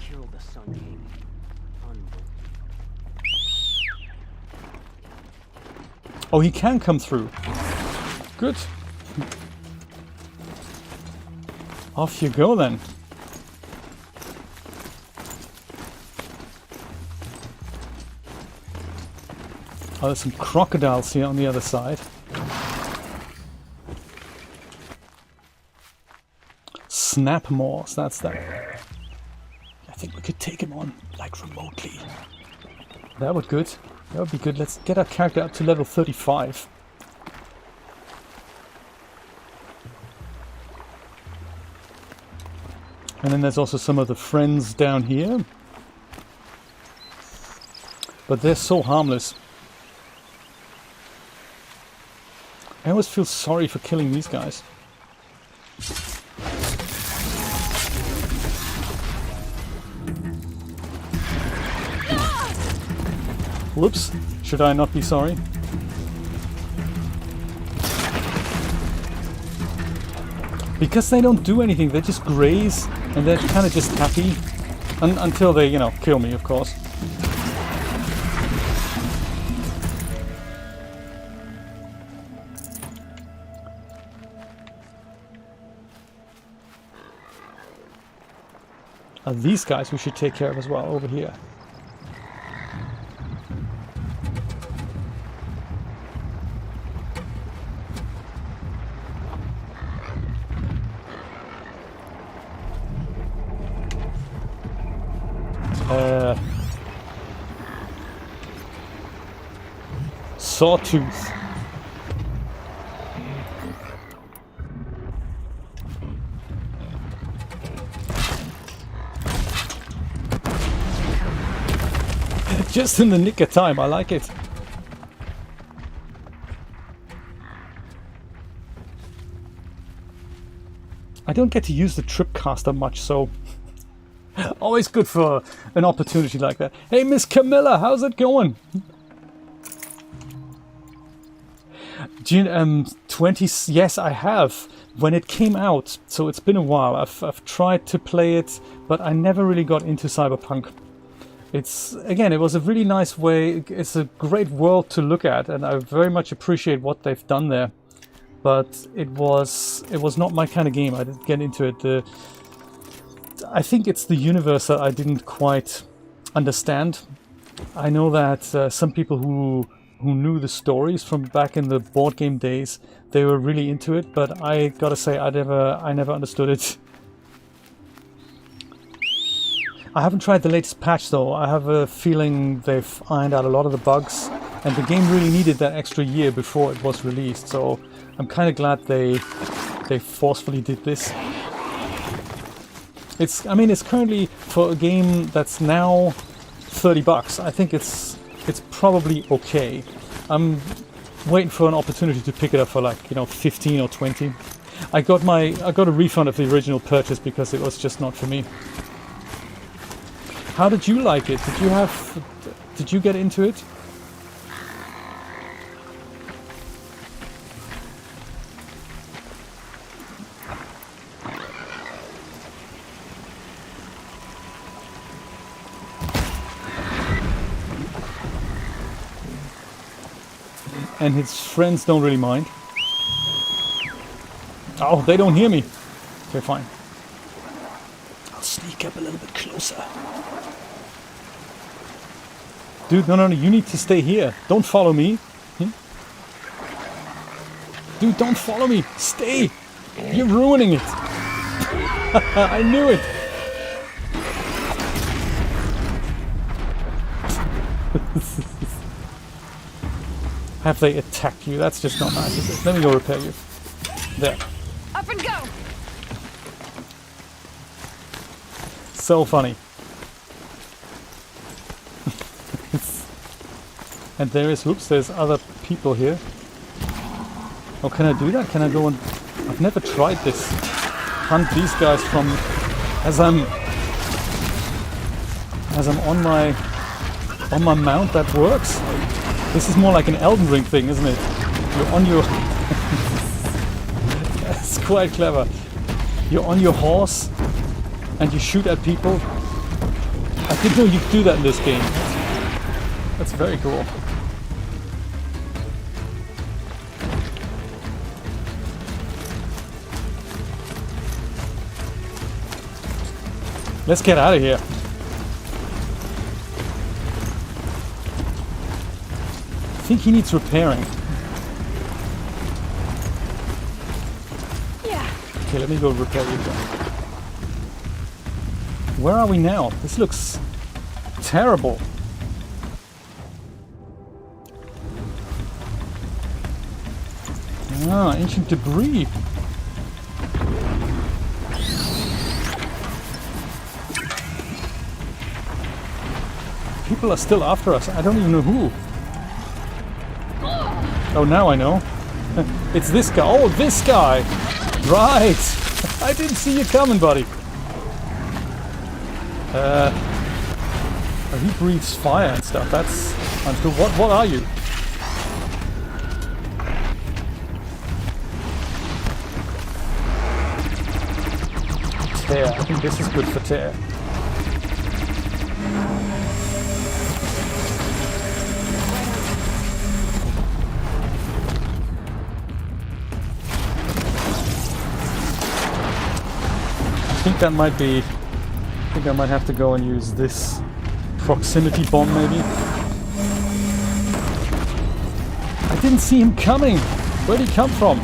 Oh, he can come through. Good. Off you go then. Oh, there's some crocodiles here on the other side. Snapmaws, that's that. I think we could take him on, like, remotely. That would be good. Let's get our character up to level 35. And then there's also some of the friends down here. But they're so harmless. I always feel sorry for killing these guys. Whoops, should I not be sorry? Because they don't do anything, they just graze and they're kind of just happy until they, kill me, of course. These guys we should take care of as well over here. Sawtooth. Just in the nick of time, I like it. I don't get to use the tripcaster much, so always good for an opportunity like that. Hey, Miss Camilla, how's it going? 20, yes, I have. When it came out, so it's been a while. I've tried to play it, but I never really got into Cyberpunk. It's, again, it was a really nice way. It's a great world to look at, and I very much appreciate what they've done there. But it was not my kind of game. I didn't get into it. I think it's the universe that I didn't quite understand. I know that some people who knew the stories from back in the board game days, they were really into it, but I gotta say I never understood it. I haven't tried the latest patch though. I have a feeling they've ironed out a lot of the bugs, and the game really needed that extra year before it was released, so I'm kind of glad they forcefully did this. I mean, it's currently, for a game that's now $30, I think it's probably okay. I'm waiting for an opportunity to pick it up for, like, 15 or 20. I got a refund of the original purchase because it was just not for me. How did you like it? Did you get into it? And his friends don't really mind. Oh, they don't hear me. Okay, fine. I'll sneak up a little bit closer. Dude, no, you need to stay here. Don't follow me. Dude, don't follow me. Stay. You're ruining it. I knew it. Have they attacked you? That's just not nice, is it? Let me go repair you. There. Up and go! So funny. And there's other people here. Oh, can I do that? Can I go and... I've never tried this. Hunt these guys from... As I'm on my mount, that works. This is more like an Elden Ring thing, isn't it? You're on your... That's quite clever. You're on your horse and you shoot at people. I didn't know you could do that in this game. That's very cool. Let's get out of here. I think he needs repairing. Yeah. Okay, let me go repair you again. Where are we now? This looks terrible. Ah, ancient debris. People are still after us. I don't even know who. Oh, now I know. It's this guy. Oh, this guy! Right! I didn't see you coming, buddy. Oh, he breathes fire and stuff. That's... I'm cool. What are you? Tear. I think this is good for tear. I think that might be... I think I might have to go and use this proximity bomb, maybe. I didn't see him coming! Where'd he come from?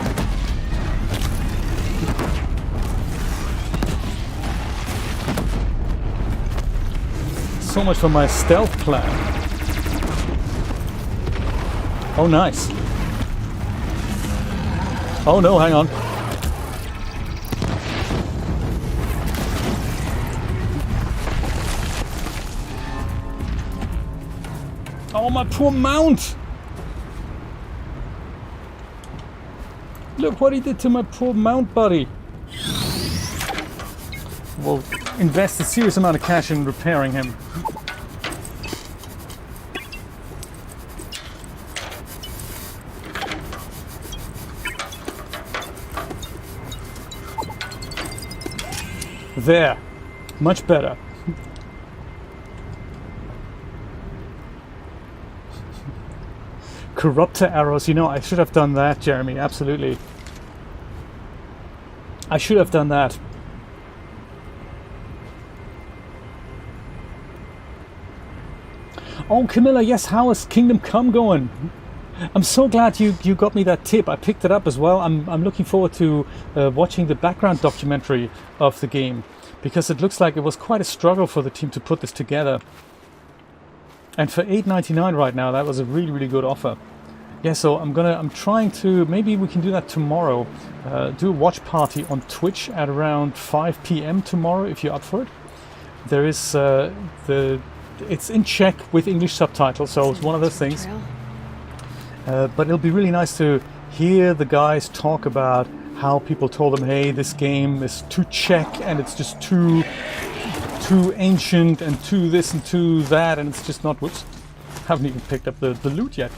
So much for my stealth plan. Oh, nice. Oh no, hang on. Oh, my poor mount! Look what he did to my poor mount, buddy. We'll invest a serious amount of cash in repairing him. There. Much better. corruptor arrows. You know, I should have done that, Jeremy. Absolutely. I should have done that. Oh, Camilla, yes, how is Kingdom Come going? I'm so glad you got me that tip. I picked it up as well. I'm looking forward to watching the background documentary of the game, because it looks like it was quite a struggle for the team to put this together. And for $8.99 right now, that was a really, really good offer. Yeah, so I'm trying to, maybe we can do that tomorrow. Do a watch party on Twitch at around 5 p.m. tomorrow, if you're up for it. There is it's in Czech with English subtitles, so it's one of those things. But it'll be really nice to hear the guys talk about how people told them, hey, this game is too Czech and it's just too ancient and too this and too that, and it's just not, whoops, haven't even picked up the loot yet.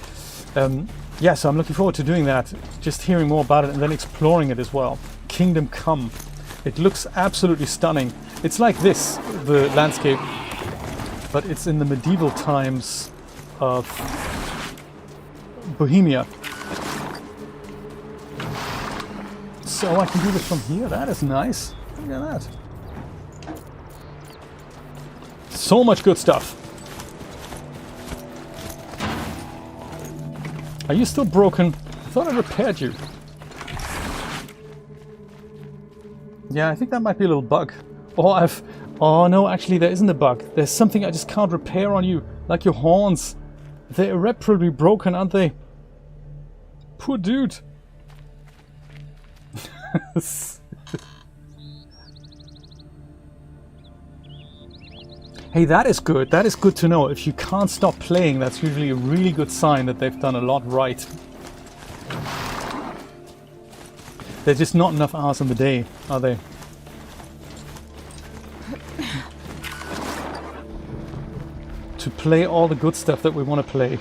Yeah, so I'm looking forward to doing that, just hearing more about it and then exploring it as well. Kingdom Come. It looks absolutely stunning. It's like this, the landscape, but it's in the medieval times of Bohemia. So I can do this from here. That is nice. Look at that. So much good stuff. Are you still broken? I thought I repaired you. Yeah, I think that might be a little bug. Oh no, actually there isn't a bug. There's something I just can't repair on you. Like your horns. They're irreparably broken, aren't they? Poor dude. Hey, that is good. That is good to know. If you can't stop playing, that's usually a really good sign that they've done a lot right. There's just not enough hours in the day, are they? To play all the good stuff that we want to play.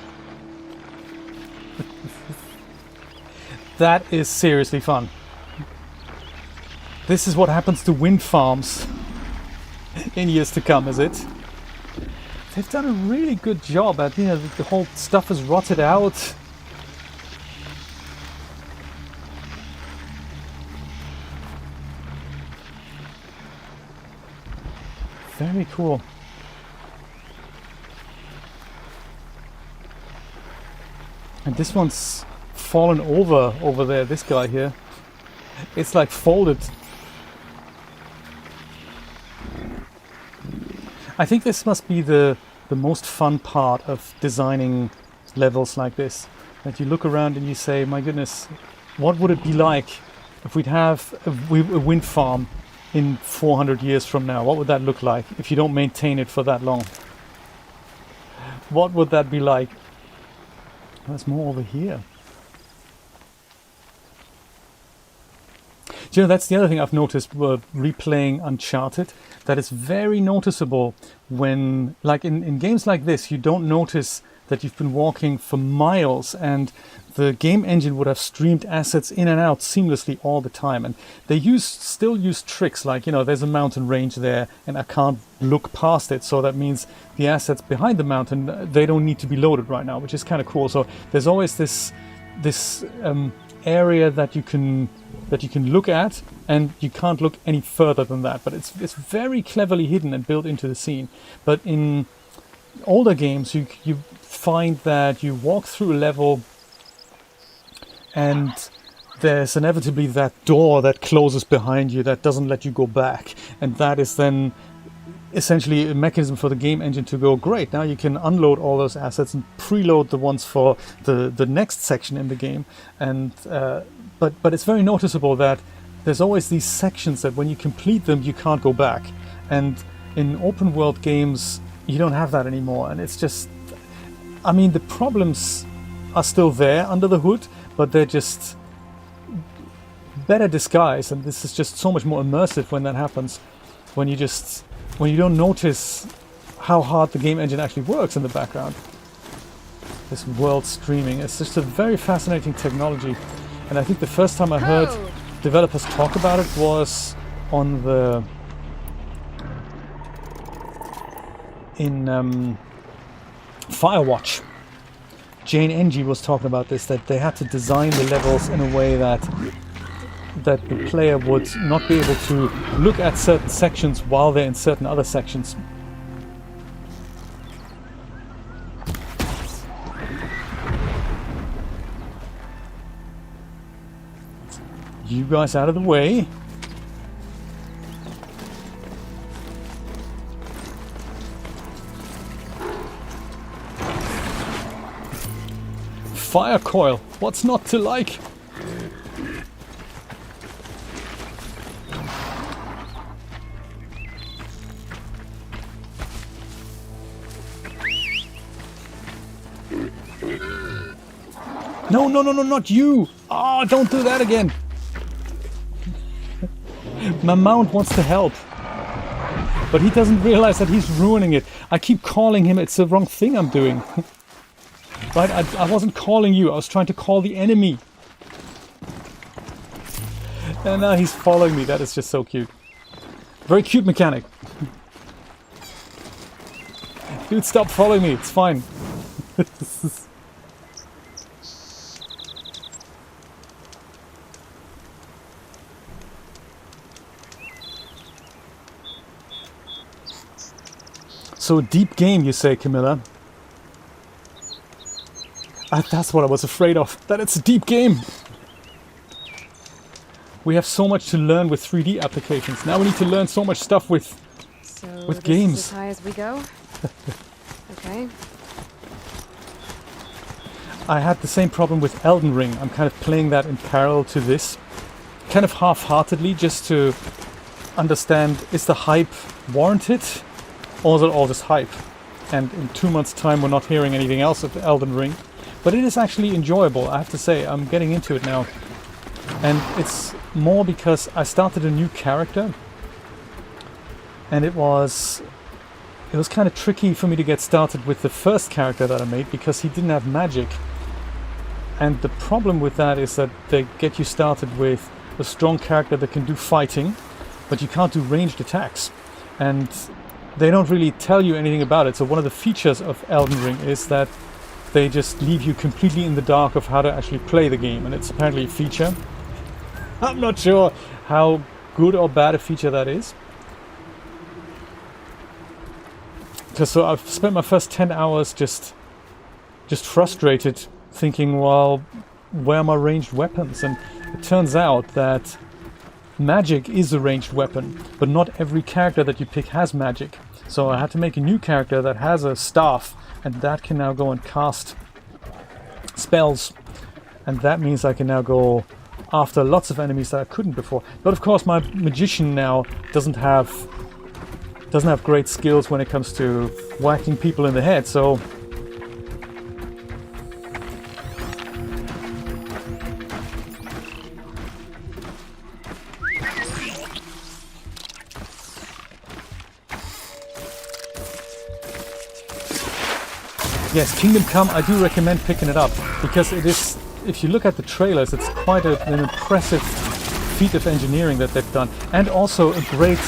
That is seriously fun. This is what happens to wind farms in years to come, is it? They've done a really good job at, you know, the whole stuff is rotted out. Very cool. And this one's fallen over there, this guy here. It's like folded. I think this must be the most fun part of designing levels like this. That you look around and you say, my goodness, what would it be like if we'd have a wind farm in 400 years from now? What would that look like if you don't maintain it for that long? What would that be like? There's more over here. Do you know, that's the other thing I've noticed replaying Uncharted, that it's very noticeable when, like in games like this, you don't notice that you've been walking for miles and the game engine would have streamed assets in and out seamlessly all the time. And they still use tricks like, you know, there's a mountain range there and I can't look past it. So that means the assets behind the mountain, they don't need to be loaded right now, which is kind of cool. So there's always this area that you can look at, and you can't look any further than that. But it's very cleverly hidden and built into the scene. But in older games, you find that you walk through a level and there's inevitably that door that closes behind you that doesn't let you go back, and that is then essentially a mechanism for the game engine to go, great, now you can unload all those assets and preload the ones for the next section in the game. And but it's very noticeable that there's always these sections that when you complete them you can't go back, and in open world games you don't have that anymore. And it's just, I mean, the problems are still there under the hood, but they're just better disguised, and this is just so much more immersive when that happens, when you don't notice how hard the game engine actually works in the background. This world streaming, it's just a very fascinating technology. And I think the first time I heard developers talk about it was in Firewatch. Jane Ng was talking about this, that they had to design the levels in a way that the player would not be able to look at certain sections while they're in certain other sections. You guys out of the way. Fire coil, what's not to like? No, no, no, no, not you! Oh, don't do that again! My mount wants to help. But he doesn't realize that he's ruining it. I keep calling him, it's the wrong thing I'm doing. Right, I wasn't calling you, I was trying to call the enemy. And now he's following me, that is just so cute. Very cute mechanic. Dude, stop following me, it's fine. So a deep game, you say, Camilla? That's what I was afraid of, that it's a deep game. We have so much to learn with 3D applications. Now we need to learn so much stuff with games. Is as high as we go? Okay. I had the same problem with Elden Ring. I'm kind of playing that in parallel to this. Kind of half-heartedly, just to understand, is the hype warranted? Or is it all just hype? And in 2 months' time we're not hearing anything else of Elden Ring. But it is actually enjoyable, I have to say. I'm getting into it now. And it's more because I started a new character. And it was kind of tricky for me to get started with the first character that I made because he didn't have magic. And the problem with that is that they get you started with a strong character that can do fighting, but you can't do ranged attacks. And they don't really tell you anything about it. So one of the features of Elden Ring is that they just leave you completely in the dark of how to actually play the game. And it's apparently a feature. I'm not sure how good or bad a feature that is. So I've spent my first 10 hours just frustrated, thinking, well, where are my ranged weapons? And it turns out that magic is a ranged weapon, but not every character that you pick has magic. So I had to make a new character that has a staff, and that can now go and cast spells. And that means I can now go after lots of enemies that I couldn't before. But of course my magician now doesn't have great skills when it comes to whacking people in the head, so yes, Kingdom Come, I do recommend picking it up, because it is, if you look at the trailers, it's quite an impressive feat of engineering that they've done, and also a great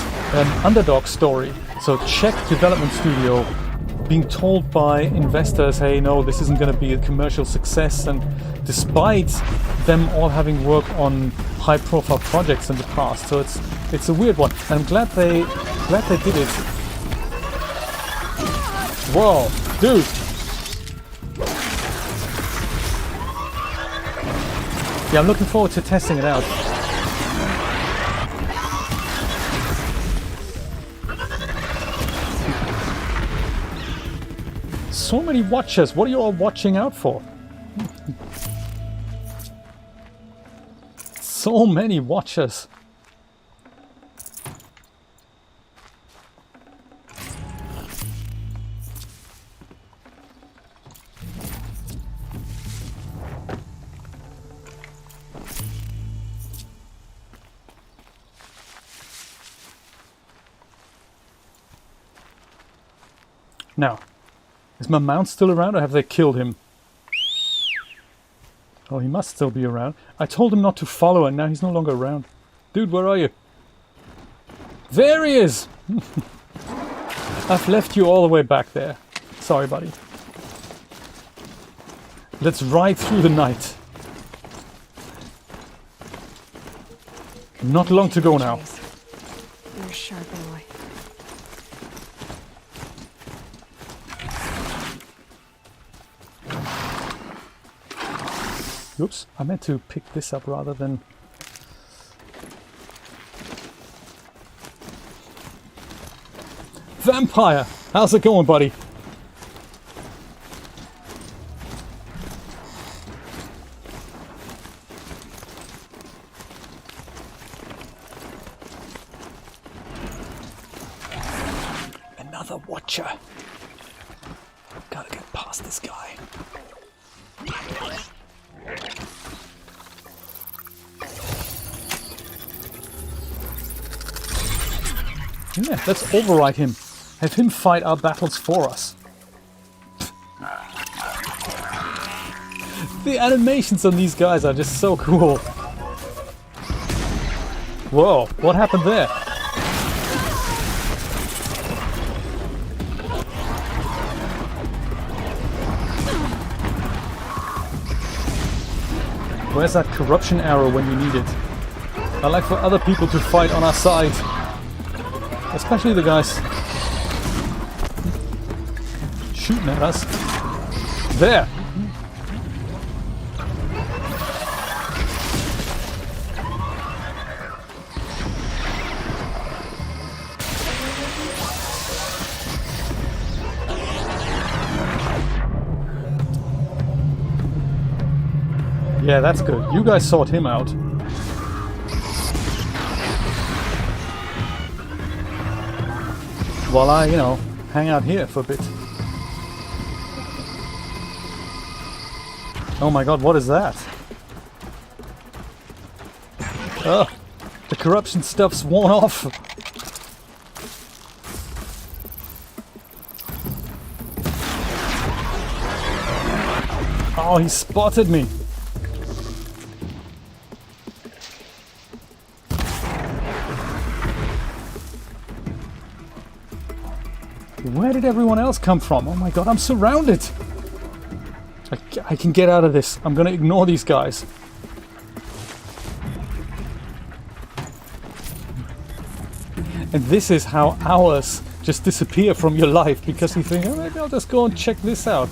underdog story. So Czech development studio being told by investors, hey, no, this isn't going to be a commercial success, and despite them all having worked on high-profile projects in the past, so it's a weird one. And I'm glad they did it. Whoa, dude! Yeah, I'm looking forward to testing it out. So many watchers, what are you all watching out for? So many watchers. Now, is my mount still around, or have they killed him? Oh, he must still be around. I told him not to follow, and now he's no longer around. Dude, where are you? There he is! I've left you all the way back there. Sorry, buddy. Let's ride through the night. Not long to go now. You're sharp, Aloy. Oops, I meant to pick this up rather than... Vampire! How's it going, buddy? Another watcher. Gotta get past this guy. Yeah, let's override him. Have him fight our battles for us. The animations on these guys are just so cool. Whoa, what happened there? Where's that corruption arrow when you need it? I like for other people to fight on our side. Especially the guys shooting at us. There! Yeah, that's good. You guys sought him out. While I, hang out here for a bit. Oh my god, what is that? Oh, the corruption stuff's worn off. Oh, he spotted me. Where did everyone else come from? Oh my god, I'm surrounded! I can get out of this. I'm gonna ignore these guys. And this is how hours just disappear from your life because you think, oh, maybe I'll just go and check this out.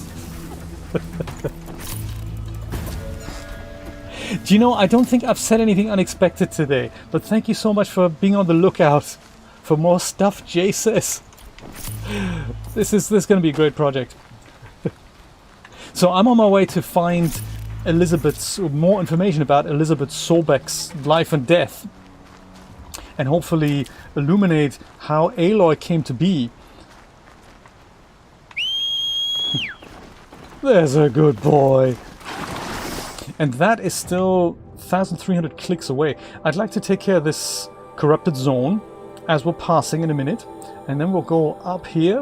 Do you know, I don't think I've said anything unexpected today, but thank you so much for being on the lookout for more stuff, Jay says. This is going to be a great project. So I'm on my way to find more information about Elisabet Sobeck's life and death, and hopefully illuminate how Aloy came to be. There's a good boy. And that is still 1,300 clicks away. I'd like to take care of this corrupted zone as we're passing in a minute, and then we'll go up here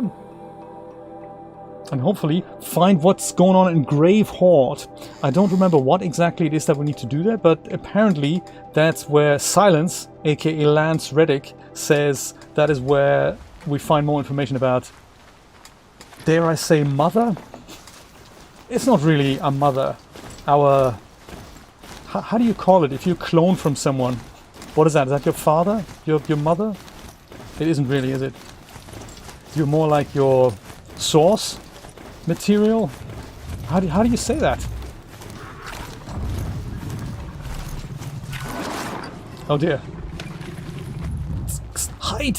and hopefully find what's going on in Grave Horde. I don't remember what exactly it is that we need to do there, but apparently that's where Silence, aka Lance Reddick, says that is where we find more information about, dare I say, mother? It's not really a mother. Our... How do you call it if you clone from someone? What is that? Is that your father? Your mother? It isn't really, is it? You're more like your source material? How do you say that? Oh dear. Hide!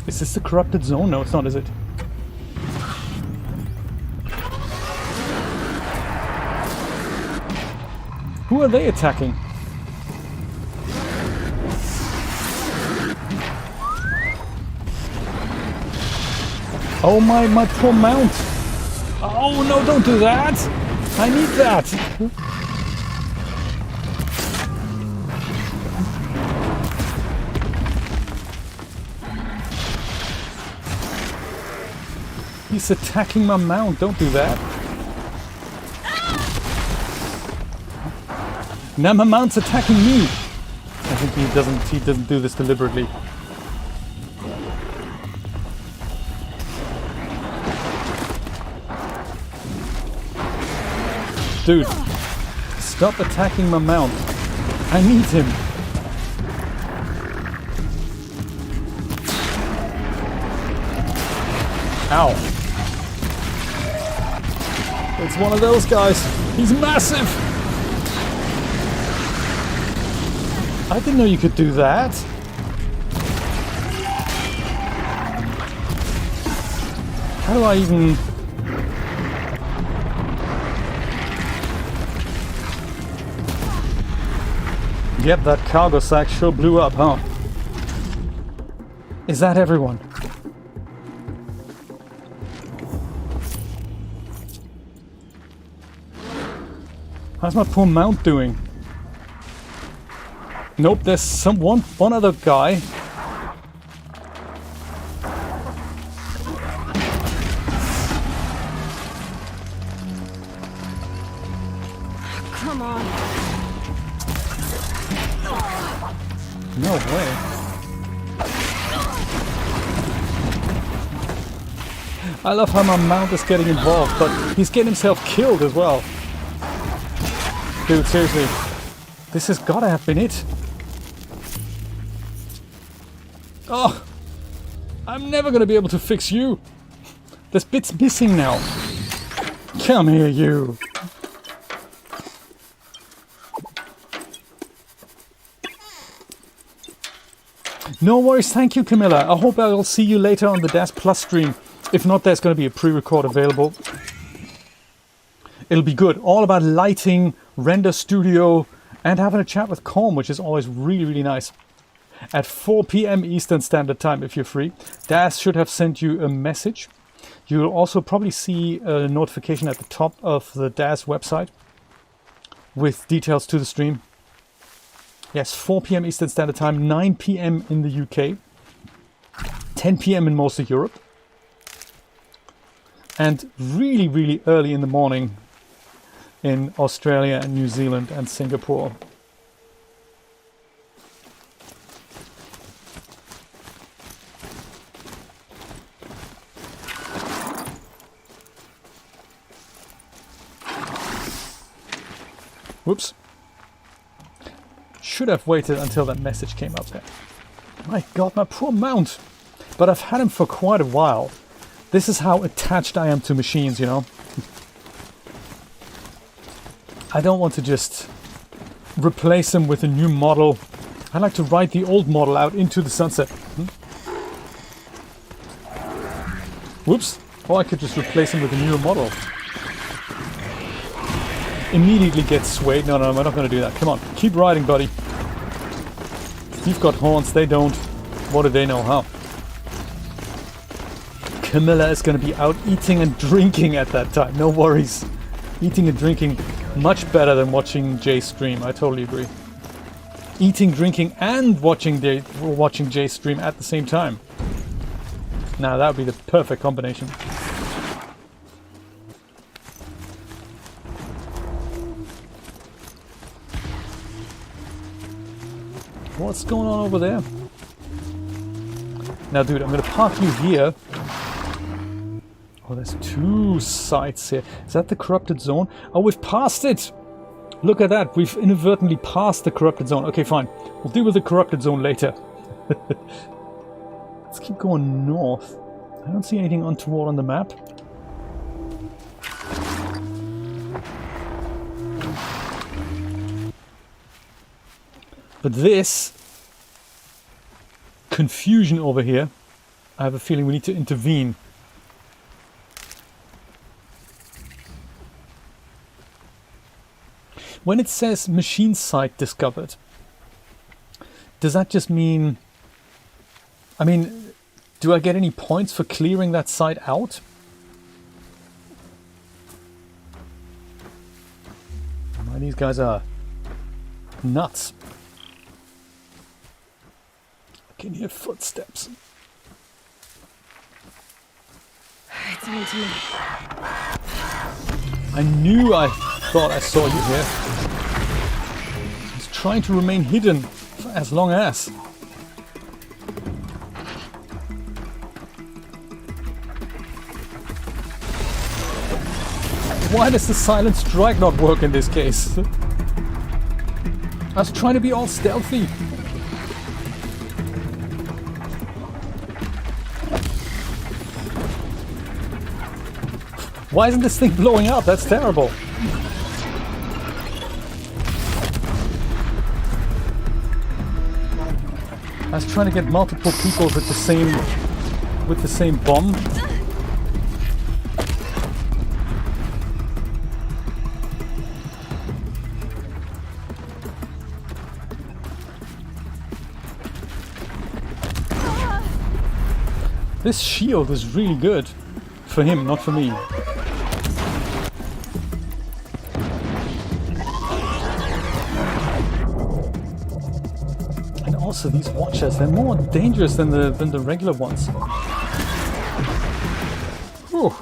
Is this the corrupted zone? No, it's not, is it? Who are they attacking? Oh my poor mount! Oh no, don't do that! I need that! He's attacking my mount, don't do that. Now my mount's attacking me! I think he doesn't do this deliberately. Dude, stop attacking my mount. I need him. Ow. It's one of those guys. He's massive. I didn't know you could do that. How do I even... Yep, that cargo sack sure blew up, huh? Is that everyone? How's my poor mount doing? Nope, there's one other guy. Come on. No way. I love how my mount is getting involved, but he's getting himself killed as well. Dude, seriously. This has gotta have been it. Oh! I'm never gonna be able to fix you. This bit's missing now. Come here, you. No worries, thank you, Camilla. I hope I'll see you later on the DAS Plus stream. If not, there's going to be a pre-record available. It'll be good. All about lighting, render studio, and having a chat with Calm, which is always really, really nice. At 4 p.m. Eastern Standard Time, if you're free. DAS should have sent you a message. You'll also probably see a notification at the top of the DAS website with details to the stream. Yes, 4 p.m. Eastern Standard Time, 9 p.m. in the UK, 10 p.m. in most of Europe, and really, really early in the morning in Australia and New Zealand and Singapore. Whoops. Should have waited until that message came up there. My god, my poor mount. But I've had him for quite a while. This is how attached I am to machines, you know. I don't want to just replace him with a new model. I like to ride the old model out into the sunset. Whoops. Or I could just replace him with a newer model. Immediately gets swayed. No, we're not going to do that. Come on, keep riding, buddy. You've got horns, they don't. What do they know, huh? Camilla is going to be out eating and drinking at that time. No worries. Eating and drinking much better than watching Jay stream. I totally agree. Eating, drinking, and watching Jay stream at the same time. Now that would be the perfect combination. What's going on over there? Now, dude, I'm going to park you here. Oh, there's two sites here. Is that the corrupted zone? Oh, we've passed it! Look at that. We've inadvertently passed the corrupted zone. Okay, fine. We'll deal with the corrupted zone later. Let's keep going north. I don't see anything untoward on the map. But this confusion over here, I have a feeling we need to intervene. When it says machine site discovered, does that just mean... I mean, do I get any points for clearing that site out? Man, these guys are nuts. I can hear footsteps. It's on to me. I thought I saw you here. I was trying to remain hidden for as long as. Why does the silent strike not work in this case? I was trying to be all stealthy. Why isn't this thing blowing up? That's terrible. I was trying to get multiple people with the same bomb. This shield is really good for him, not for me. And also these watchers, they're more dangerous than the regular ones. Whew.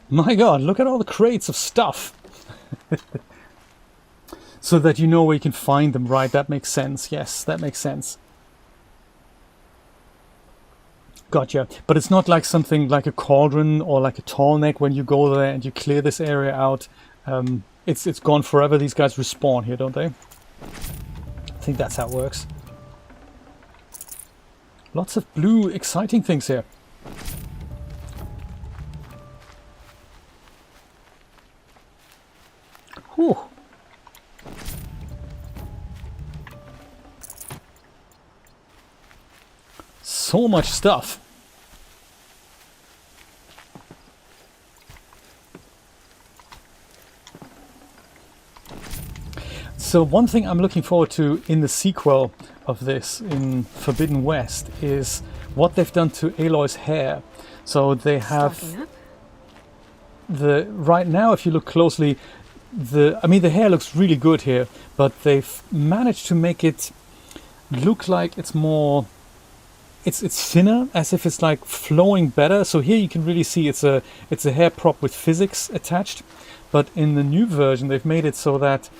My god, look at all the crates of stuff. So that you know where you can find them, right? That makes sense. Yes, that makes sense. Gotcha. But it's not like something like a cauldron or like a tall neck when you go there and you clear this area out. It's gone forever. These guys respawn here, don't they? I think that's how it works. Lots of blue, exciting things here. Whew. So much stuff. So one thing I'm looking forward to in the sequel of this, in Forbidden West, is what they've done to Aloy's hair. So they have right now, if you look closely, the hair looks really good here, but they've managed to make it look like it's more. It's thinner, as if it's like flowing better. So here you can really see it's a hair prop with physics attached. But in the new version, they've made it so that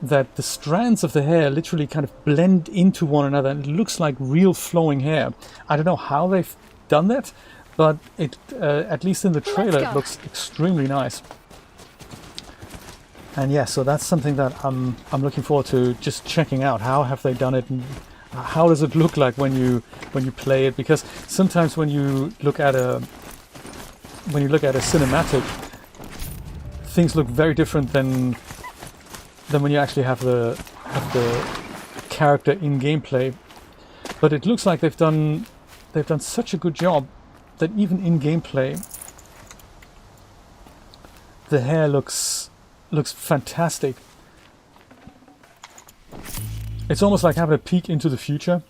the strands of the hair literally kind of blend into one another, and it looks like real flowing hair. I don't know how they've done that, but it at least in the trailer it looks extremely nice. And yeah, so that's something that I'm looking forward to just checking out. How have they done it? And how does it look like when you play it? Because sometimes when you look at a cinematic, things look very different than when you actually have the character in gameplay. But it looks like they've done such a good job that even in gameplay, the hair looks fantastic. It's almost like having a peek into the future.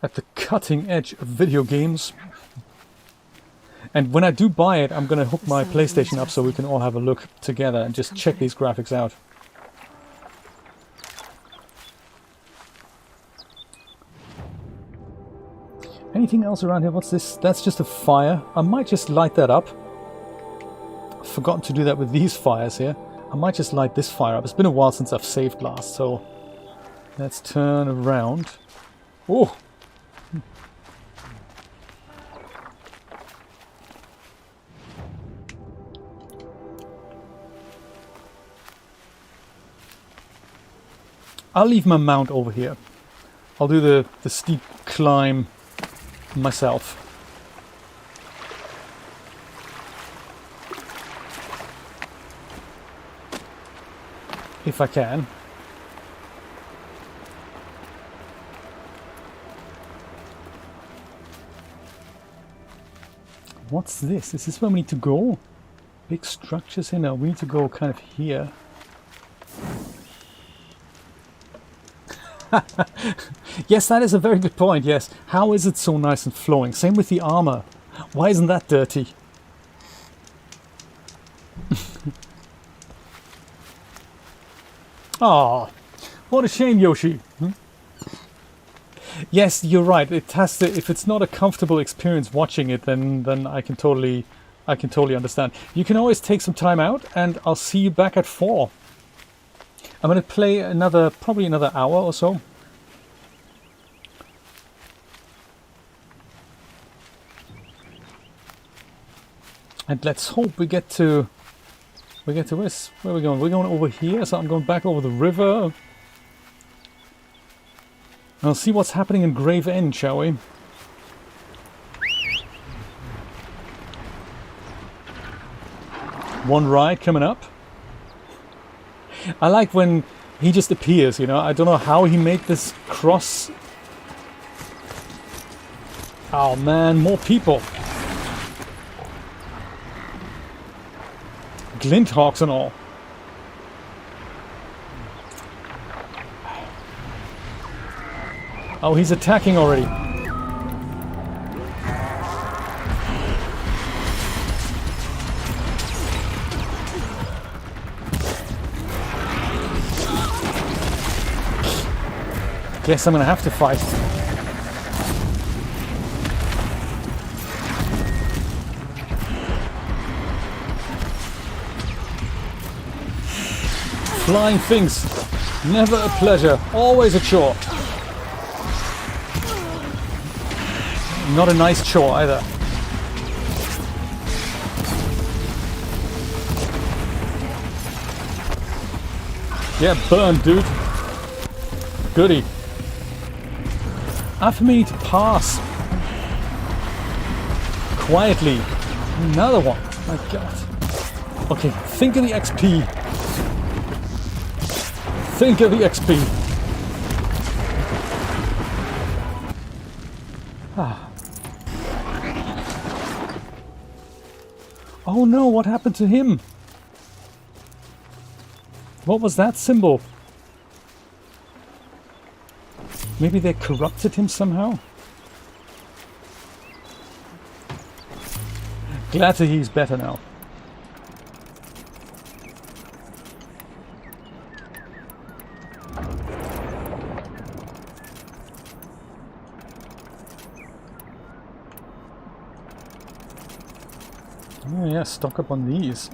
At the cutting edge of video games. And when I do buy it, I'm going to hook my PlayStation up so we can all have a look together and just check these graphics out. Anything else around here? What's this? That's just a fire. I might just light that up. I've forgotten to do that with these fires here. I might just light this fire up. It's been a while since I've saved last, so let's turn around. Oh! I'll leave my mount over here. I'll do the steep climb myself. If I can. What's this? Is this where we need to go? Big structures here? No, we need to go kind of here. Yes, that is a very good point, yes. How is it so nice and flowing? Same with the armor. Why isn't that dirty? Ah, what a shame, Yoshi. Yes, you're right. It has to. If it's not a comfortable experience watching it, then I can totally I can totally understand. You can always take some time out, and I'll see you back at 4. I'm going to play probably another hour or so. And let's hope we get to this. Where are we going? We're going over here, so I'm going back over the river. I'll see what's happening in Grave End, shall we? One ride coming up. I like when he just appears, you know. I don't know how he made this cross. Oh man, more people. Glint hawks and all. Oh, he's attacking already. Guess I'm gonna have to fight. Flying things. Never a pleasure, always a chore. Not a nice chore either. Yeah, burn, dude. Goody. After me to pass. Quietly. Another one. My god. Okay, think of the XP. Think of the XP. Ah. Oh no, what happened to him? What was that symbol? Maybe they corrupted him somehow? Glad that he's better now. Oh yeah, stock up on these.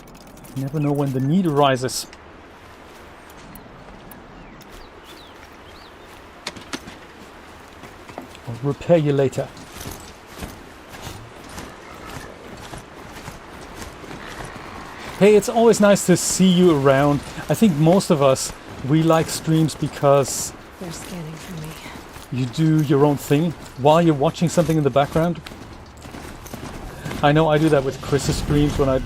You never know when the need arises. I'll repair you later. Hey, it's always nice to see you around. I think most of us, we like streams because They're scanning for me. you do your own thing while you're watching something in the background. I know I do that with Chris's streams. When I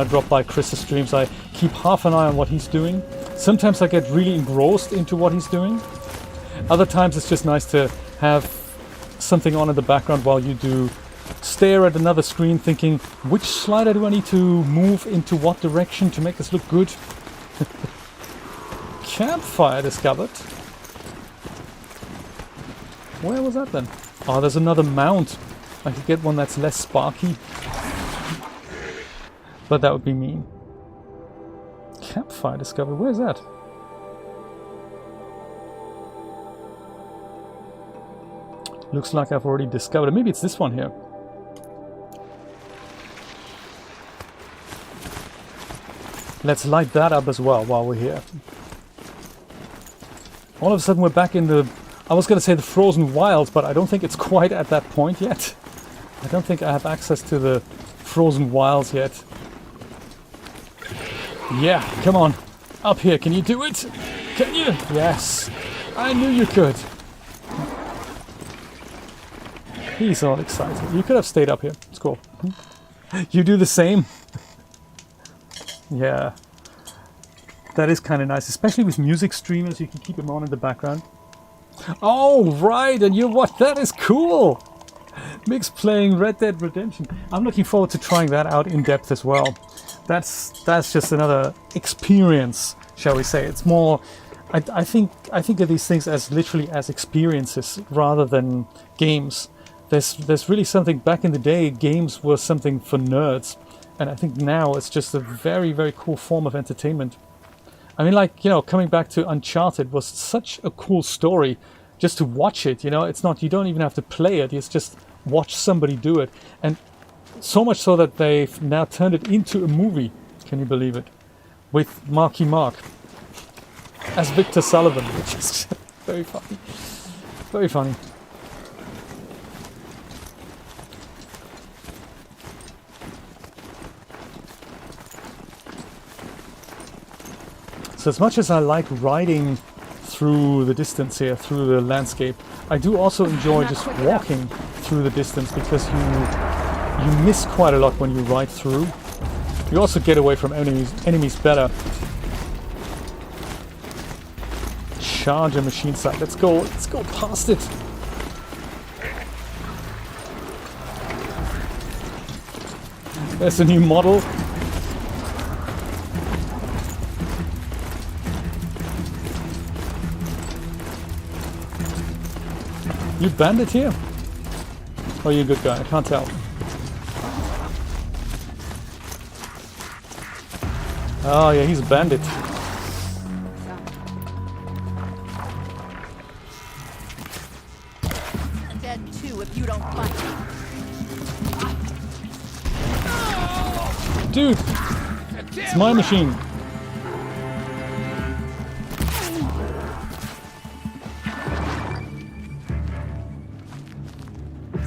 drop by Chris's streams, I keep half an eye on what he's doing. Sometimes I get really engrossed into what he's doing. Other times it's just nice to have something on in the background while you do stare at another screen thinking, which slider do I need to move into what direction to make this look good? Campfire discovered. Where was that then? Oh, there's another mount. I could get one that's less sparky. But that would be mean. Campfire discovered. Where's that? Looks like I've already discovered it. Maybe it's this one here. Let's light that up as well while we're here. All of a sudden we're back in the... I was going to say the frozen wilds, but I don't think it's quite at that point yet. I don't think I have access to the frozen wilds yet. Yeah, come on. Up here, can you do it? Can you? Yes. I knew you could. He's all excited. You could have stayed up here. It's cool. You do the same? Yeah. That is kind of nice, especially with music streamers. You can keep them on in the background. Oh, right. And you what? That is cool. Mix playing Red Dead Redemption. I'm looking forward to trying that out in depth as well. That's just another experience, shall we say. It's more... I think of these things as literally as experiences rather than games. There's really something... Back in the day, games were something for nerds. And I think now it's just a very, very cool form of entertainment. I mean, like, you know, coming back to Uncharted was such a cool story just to watch it, you know. It's not... You don't even have to play it. It's just watch somebody do it. And So much so that they've now turned it into a movie. Can you believe it? With Marky Mark as Victor Sullivan, which is very funny. Very funny. So as much as I like riding through the distance here, through the landscape, I do also enjoy just walking through the distance, because you miss quite a lot when you ride through. You also get away from enemies better. Charger machine site. Let's go past it. There's a new model. You bandit here? Or are you a good guy? I can't tell. Oh yeah, he's a bandit. Dead too if you don't fight. Dude! It's my machine.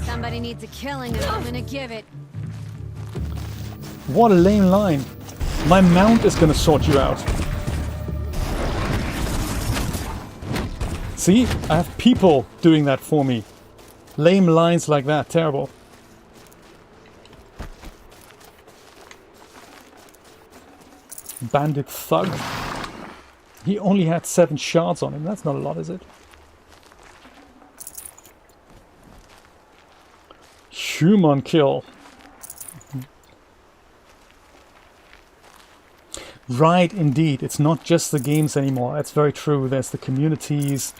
Somebody needs a killing and I'm gonna give it. What a lame line. My mount is gonna sort you out. See? I have people doing that for me. Lame lines like that. Terrible. Bandit thug. He only had 7 shards on him. That's not a lot, is it? Human kill. Right, indeed. It's not just the games anymore. That's very true. There's the communities.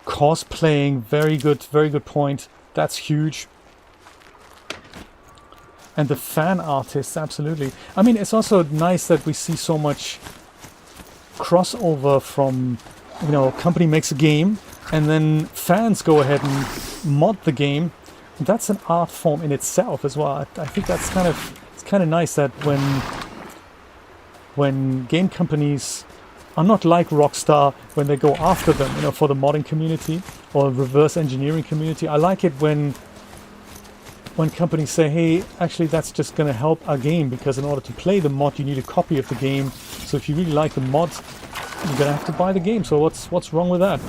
Cosplaying, very good point. That's huge. And the fan artists, absolutely. I mean, it's also nice that we see so much crossover from, you know, a company makes a game and then fans go ahead and mod the game. That's an art form in itself as well. I think that's kind of nice that when game companies are not like Rockstar when they go after them, you know, for the modding community or reverse engineering community. I like it when companies say, hey, actually that's just going to help our game, because in order to play the mod you need a copy of the game. So if you really like the mod, you're going to have to buy the game. So what's wrong with that?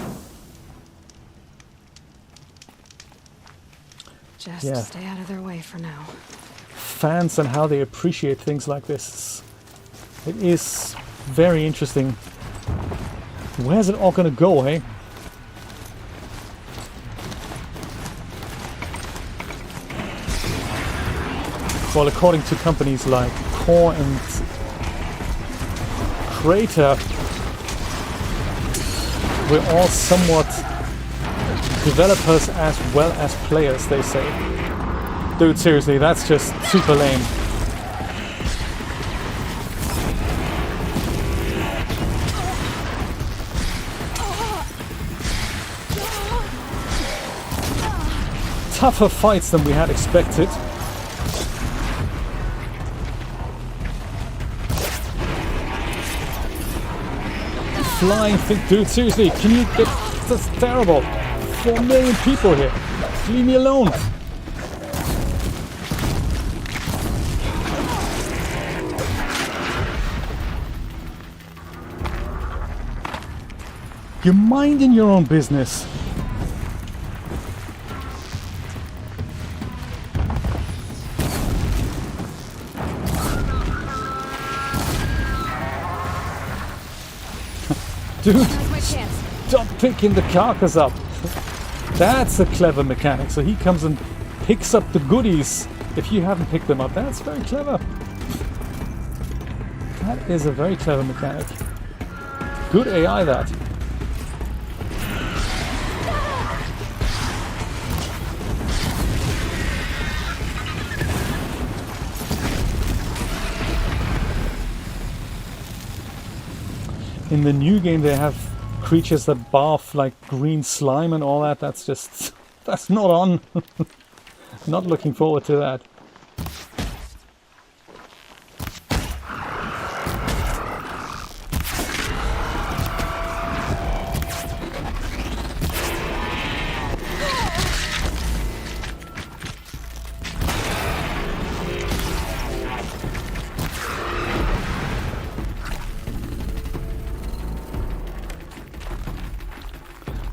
Just stay out of their way for now. Fans and how they appreciate things like this. It is very interesting. Where's it all going to go, hey? Well, according to companies like Core and Crater, we're all somewhat developers as well as players, they say. Dude, seriously, that's just super lame. Tougher fights than we had expected. Flying thing, dude, seriously, can you get... That's terrible. 4 million people here. Leave me alone. You're minding your own business. Dude, stop picking the carcass up. That's a clever mechanic. So he comes and picks up the goodies if you haven't picked them up. That's very clever. That is a very clever mechanic. Good AI, that. In the new game they have creatures that barf like green slime and all that. That's not on. Not looking forward to that.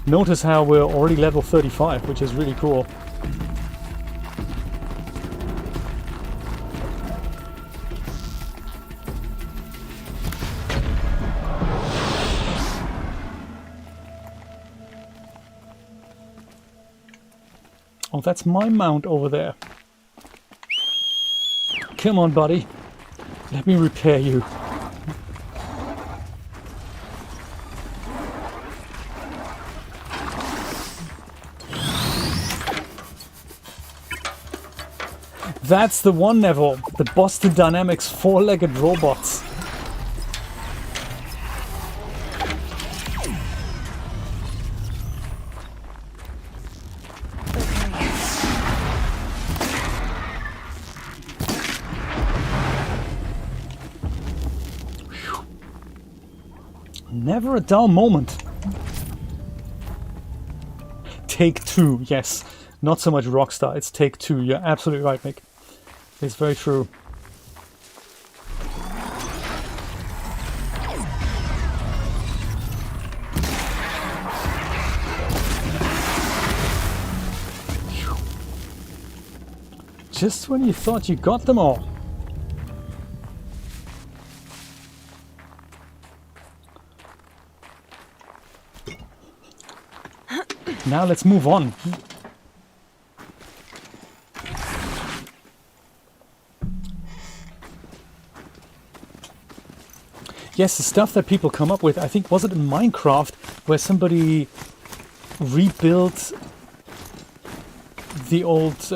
Notice how we're already level 35, which is really cool. Oh, that's my mount over there. Come on, buddy. Let me repair you. That's the one, Neville. The Boston Dynamics four-legged robots. Never a dull moment. Take two, yes. Not so much Rockstar, it's take two. You're absolutely right, Mick. It's very true. Just when you thought you got them all. Now let's move on. Yes, the stuff that people come up with, I think, was it in Minecraft where somebody rebuilt the old,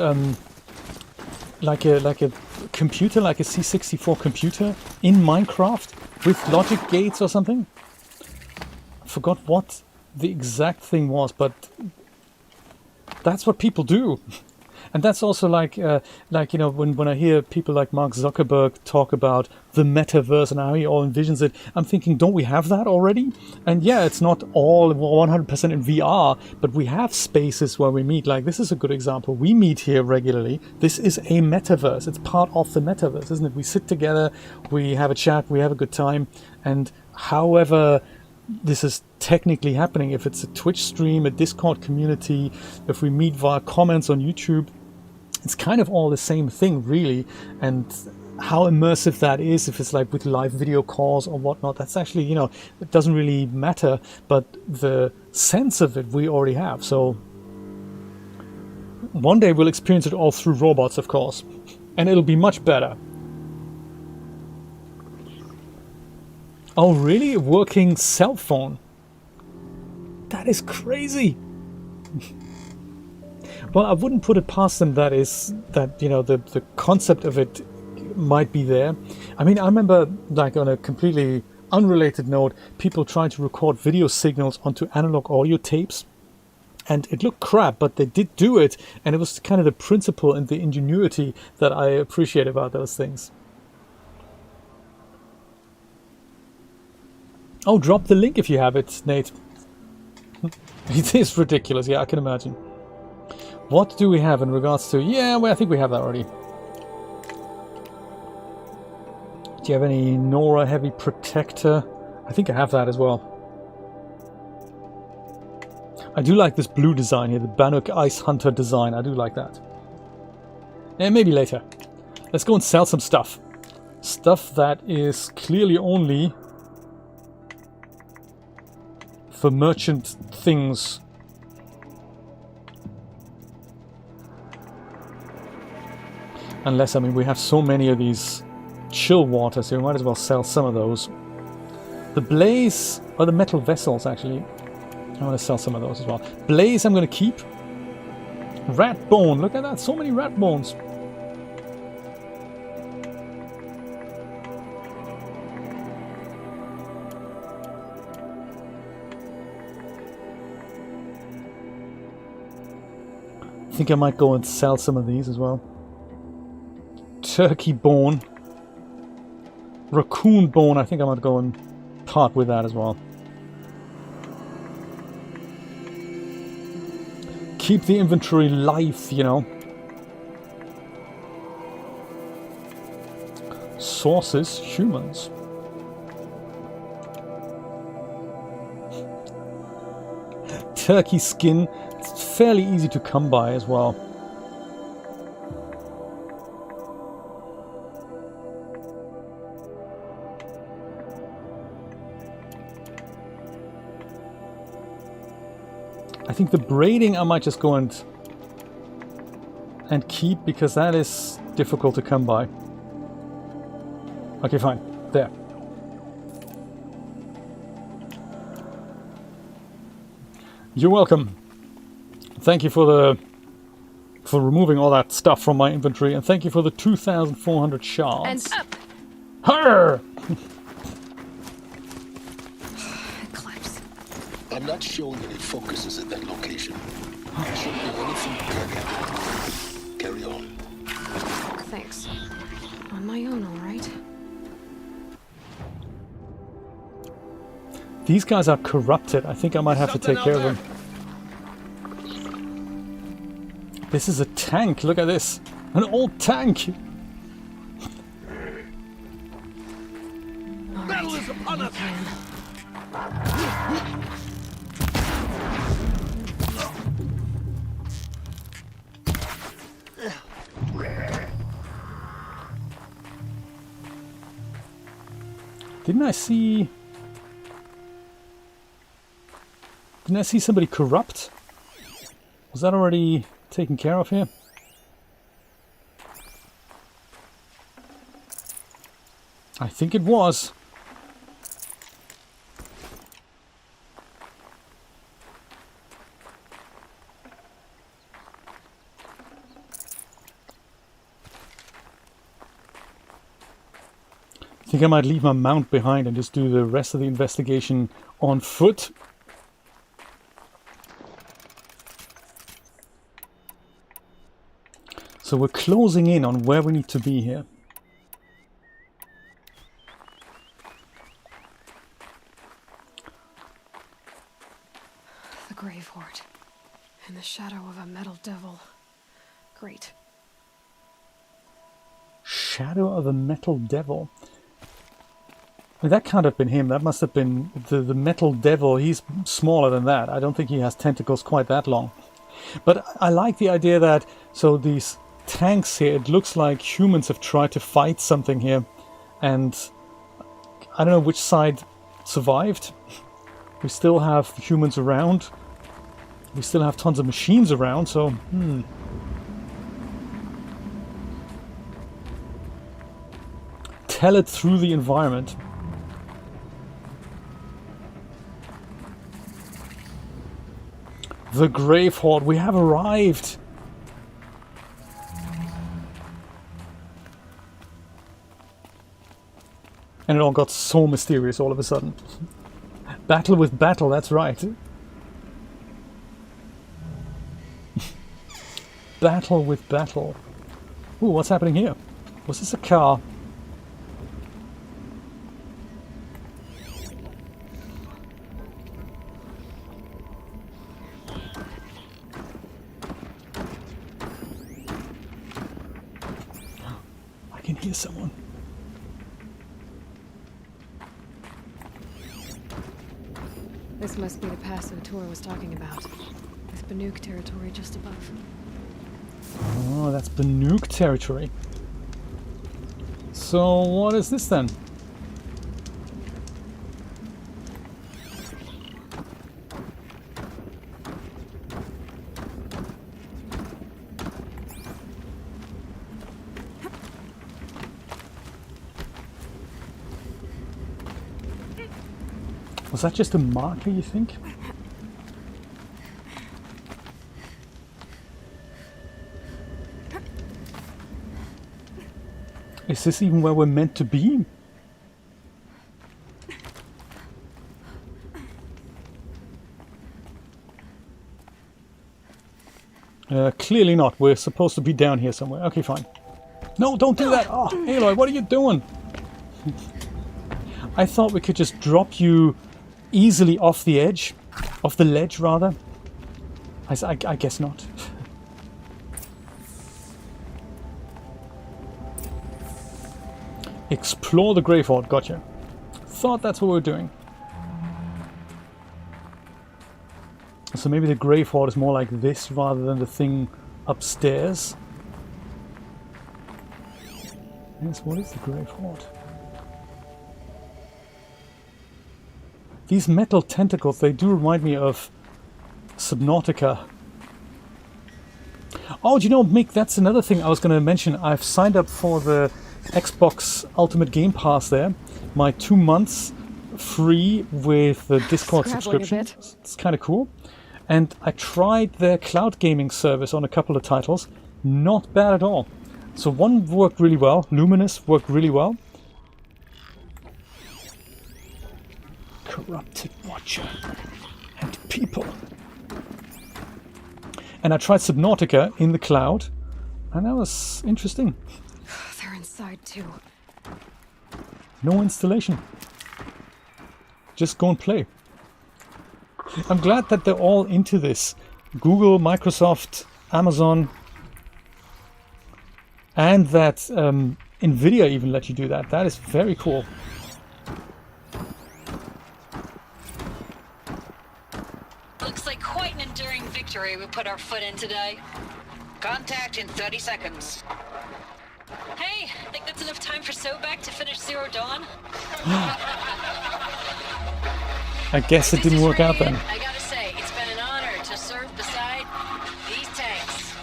like a computer, like a C64 computer in Minecraft with logic gates or something? I forgot what the exact thing was, but that's what people do. And that's also like you know, when I hear people like Mark Zuckerberg talk about the metaverse and how he all envisions it, I'm thinking, don't we have that already? And yeah, it's not all 100% in VR, but we have spaces where we meet. Like, this is a good example. We meet here regularly. This is a metaverse. It's part of the metaverse, isn't it? We sit together, we have a chat, we have a good time, and however this is technically happening, if it's a Twitch stream, a Discord community, if we meet via comments on YouTube, it's kind of all the same thing, really. And how immersive that is, if it's like with live video calls or whatnot, that's actually, you know, it doesn't really matter, but the sense of it we already have. So one day we'll experience it all through robots, of course, and it'll be much better. Oh, really? A working cell phone? That is crazy. Well, I wouldn't put it past them that you know, the concept of it might be there. I mean, I remember, like, on a completely unrelated note, people trying to record video signals onto analog audio tapes, and it looked crap, but they did do it, and it was kind of the principle and the ingenuity that I appreciate about those things. Oh, drop the link if you have it, Nate. It is ridiculous, yeah, I can imagine. What do we have in regards to... Yeah, well, I think we have that already. Do you have any Nora Heavy Protector? I think I have that as well. I do like this blue design here, the Bannock Ice Hunter design. I do like that. Yeah, maybe later. Let's go and sell some stuff. Stuff that is clearly only for merchant things. Unless, I mean, we have so many of these chill water, so we might as well sell some of those. The blaze, or the metal vessels, actually. I want to sell some of those as well. Blaze I'm going to keep. Rat bone, look at that, so many rat bones. I think I might go and sell some of these as well. Turkey bone. Raccoon bone, I think I might go and part with that as well. Keep the inventory live, you know. Sources, humans. Turkey skin, it's fairly easy to come by as well. I think the braiding I might just go and keep, because that is difficult to come by. Okay, fine. There. You're welcome. Thank you for removing all that stuff from my inventory, and thank you for the 2,400 shards. And up! Her! Eclipse. I'm not showing any focuses at that location. Shouldn't be anything you can't handle. Carry on. Thanks. On my own, all right. These guys are corrupted. I think I might have to take care of them. This is a tank. Look at this. An old tank. Battle is upon us. Didn't I see somebody corrupt? Was that already taken care of here? I think it was. I think I might leave my mount behind and just do the rest of the investigation on foot. So we're closing in on where we need to be here. The Grave Horde. In the shadow of a metal devil. Great. Shadow of a metal devil. I mean, that can't have been him. That must have been the metal devil. He's smaller than that. I don't think he has tentacles quite that long. But I like the idea that, so these tanks here, it looks like humans have tried to fight something here, and I don't know which side survived. We still have humans around, we still have tons of machines around, so tell it through the environment. The Grave Horde, we have arrived. And it all got so mysterious all of a sudden. Battle with battle, that's right. Battle with battle. Ooh, what's happening here? Was this a car? I can hear someone. This must be the pass O'Toole was talking about. With Banuk territory just above. Oh, that's Banuk territory. So what is this then? Was that just a marker, you think? Is this even where we're meant to be? Clearly not. We're supposed to be down here somewhere. Okay, fine. No, don't do that! Oh, Aloy, what are you doing? I thought we could just drop you easily off the edge. Off the ledge, rather. I guess not. Explore the Grey Fort. Gotcha. Thought that's what we were doing. So maybe the Grey Fort is more like this rather than the thing upstairs. Yes, what is the Grey Fort? These metal tentacles, they do remind me of Subnautica. Oh, do you know, Mick, that's another thing I was going to mention. I've signed up for the Xbox Ultimate Game Pass there. My 2 months free with the Discord Scrabbling a subscription. bit. It's kind of cool. And I tried their cloud gaming service on a couple of titles. Not bad at all. So one worked really well. Luminous worked really well. Corrupted Watcher and people. And I tried Subnautica in the cloud, and that was interesting. They're inside too. No installation. Just go and play. I'm glad that they're all into this. Google, Microsoft, Amazon, and that Nvidia even let you do that. That is very cool. Looks like quite an enduring victory we put our foot in today. Contact in 30 seconds. Hey, think that's enough time for Sobeck to finish Zero Dawn? I guess it didn't work out then. I gotta say, it's been an honor to serve beside these tanks.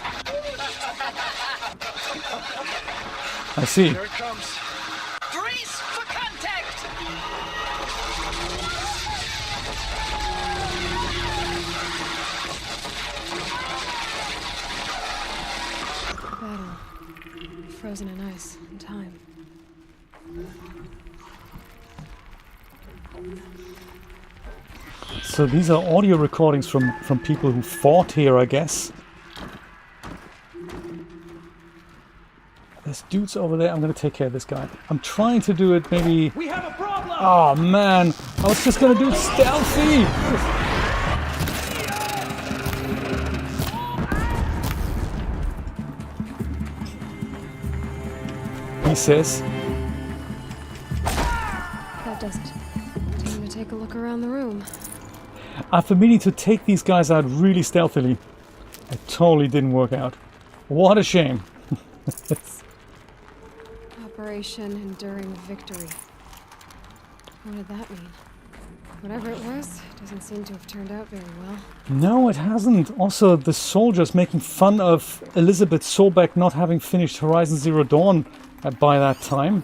I see. Here it comes. Brace for contact! Battle. Frozen in ice and time. So these are audio recordings from people who fought here, I guess. There's dudes over there. I'm gonna take care of this guy. I'm trying to do it maybe... We have a problem! Oh man, I was just gonna do it stealthy! He says. That does it. Time to take a look around the room. I've been meaning to take these guys out really stealthily. It totally didn't work out. What a shame. Operation Enduring Victory. What did that mean? Whatever it was, doesn't seem to have turned out very well. No, it hasn't. Also, the soldiers making fun of Elisabet Sobeck not having finished Horizon Zero Dawn by that time.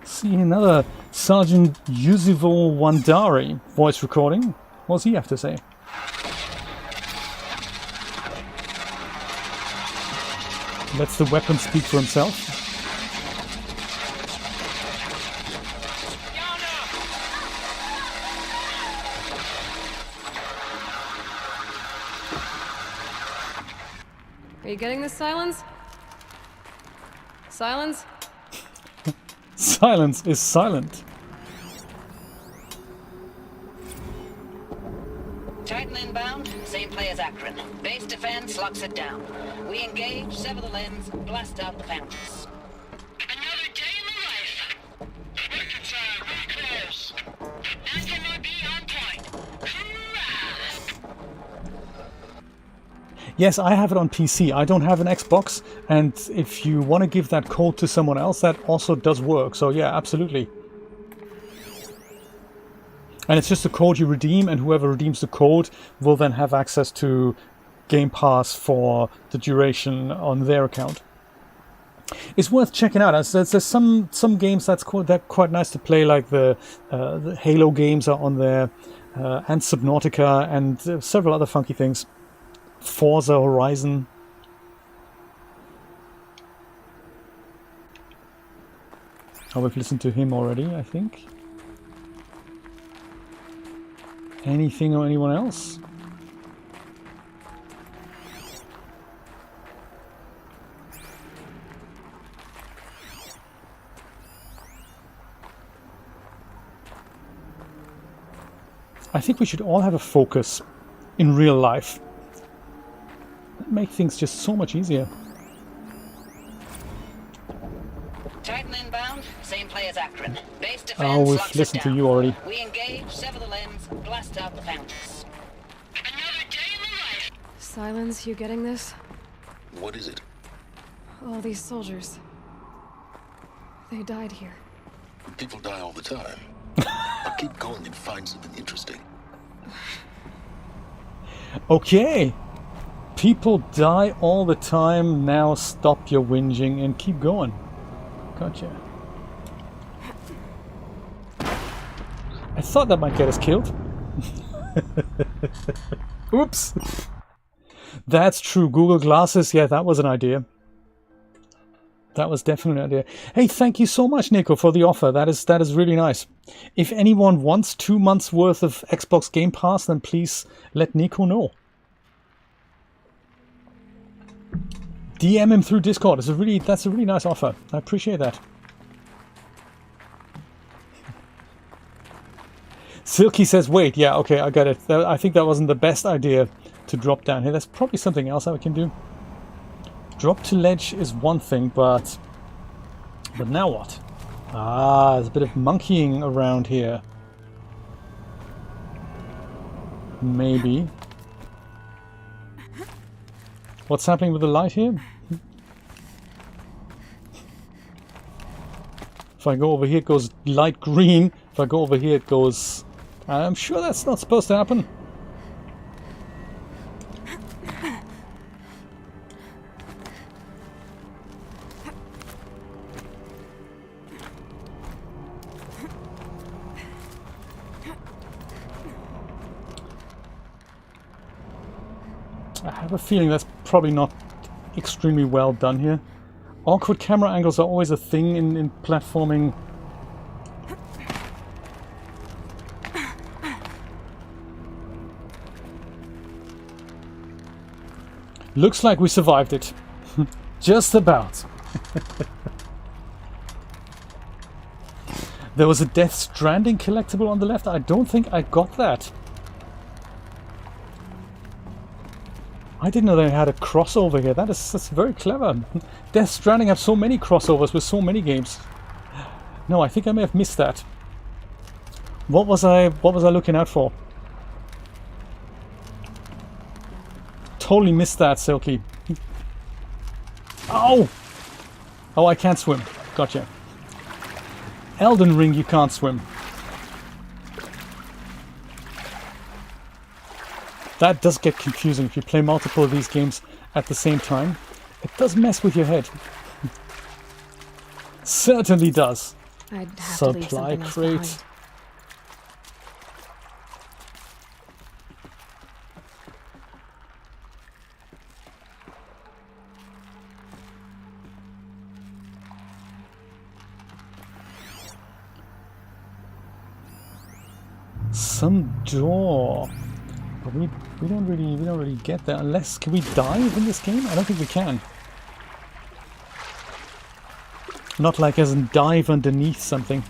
See another Sergeant Yusuvo Wandari voice recording. What does he have to say? Lets the weapon speak for himself. Are you getting this, Silence? Silence? Silence is silent. Titan inbound, same play as Akron. Base defense locks it down. We engage, sever the lens, blast out the fountains. Another day in the life. Reconcile, very close. SMRB on point. Yes, I have it on PC. I don't have an Xbox, and if you want to give that code to someone else, that also does work. So yeah, absolutely. And it's just a code you redeem, and whoever redeems the code will then have access to Game Pass for the duration on their account. It's worth checking out. There's some games that's quite nice to play, like the Halo games are on there, and Subnautica, and several other funky things. Forza Horizon. Oh, we've listened to him already, I think. Anything or anyone else? I think we should all have a focus in real life. That'd make things just so much easier. Titan inbound, same play as Akron. Base defense. Oh, we've locks it listened to down. you already. We engage, sever the lens, blast out the fountains. Another day in the life. Silence, you getting this? What is it? All these soldiers. They died here. People die all the time. I'll keep going and find something interesting. Okay. People die all the time. Now stop your whinging and keep going. Gotcha. I thought that might get us killed. Oops. That's true. Google Glasses. Yeah, that was an idea. That was definitely an idea. Hey, thank you so much, Nico, for the offer. That is really nice. If anyone wants 2 months worth of Xbox Game Pass, then please let Nico know. DM him through Discord. That's a really nice offer. I appreciate that. Silky says, wait, yeah, okay, I got it. I think that wasn't the best idea to drop down here. There's probably something else that we can do. Drop to ledge is one thing, but now what? Ah, there's a bit of monkeying around here. Maybe. What's happening with the light here? If I go over here, it goes light green. If I go over here, it goes... I'm sure that's not supposed to happen. I have a feeling that's probably not extremely well done here. Awkward camera angles are always a thing in platforming. Looks like we survived it. Just about. There was a Death Stranding collectible on the left. I don't think I got that. I didn't know they had a crossover here. That's very clever. Death Stranding have so many crossovers with so many games. No, I think I may have missed that. What was I looking out for? Totally missed that, Silky. Oh! Oh, I can't swim. Gotcha. Elden Ring, you can't swim. That does get confusing if you play multiple of these games at the same time. It does mess with your head. Certainly does. I'd have to leave Supply something else crate. behind. Some door. But we don't really get there unless, can we dive in this game? I don't think we can. Not like as in dive underneath something.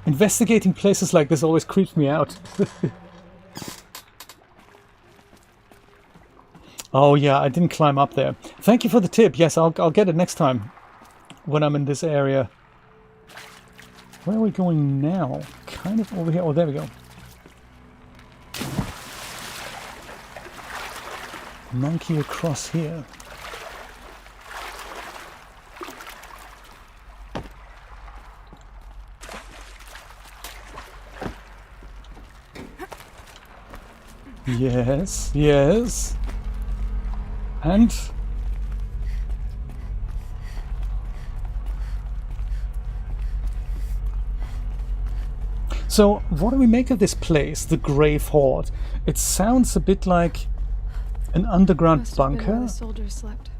Investigating places like this always creeps me out. Oh yeah, I didn't climb up there. Thank you for the tip. Yes, I'll get it next time when I'm in this area. Where are we going now? Kind of over here. Oh, there we go. Monkey across here. Yes, yes. And so what do we make of this place, the Grave Horde? It sounds a bit like an underground Must have been where bunker the soldiers slept.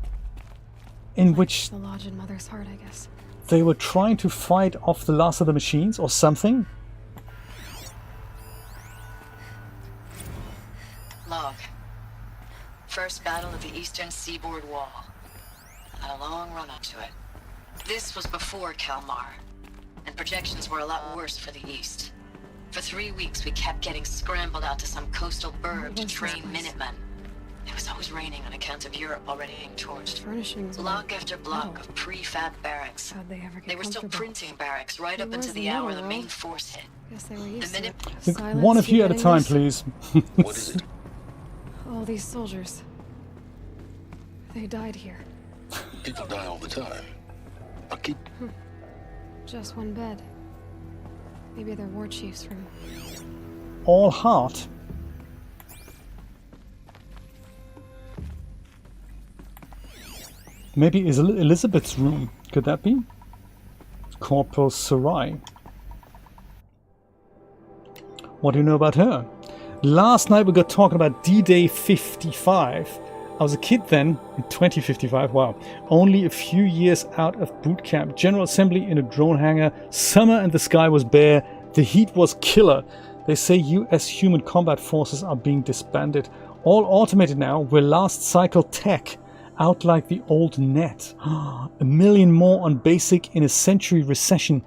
in which The lodge in Mother's Heart, I guess. they were trying to fight off the last of the machines or something. of the eastern seaboard wall. Had a long run up to it. This was before Kalmar, and projections were a lot worse for the east. For 3 weeks, we kept getting scrambled out to some coastal burg to train Minutemen. It was always raining on account of Europe already being torched. Furnishings. Block after block of prefab barracks. How'd they ever get They were still comfortable? printing barracks right It up into was the the hour middle the main world. force hit. Guess they were used to minute- it. I think Silence, one of you at a getting time, this? please. What is it? All these soldiers. They died here. People die all the time. I'll keep... Just one bed. Maybe they're war chiefs from... All heart. Maybe is Elisabet's room. Could that be? Corporal Sarai. What do you know about her? Last night we got talking about D-Day 55. I was a kid then, in 2055, wow. Only a few years out of boot camp. General assembly in a drone hangar. Summer and the sky was bare. The heat was killer. They say US human combat forces are being disbanded. All automated now. We're last cycle tech. Out like the old net. 1 million more on basic in a century recession.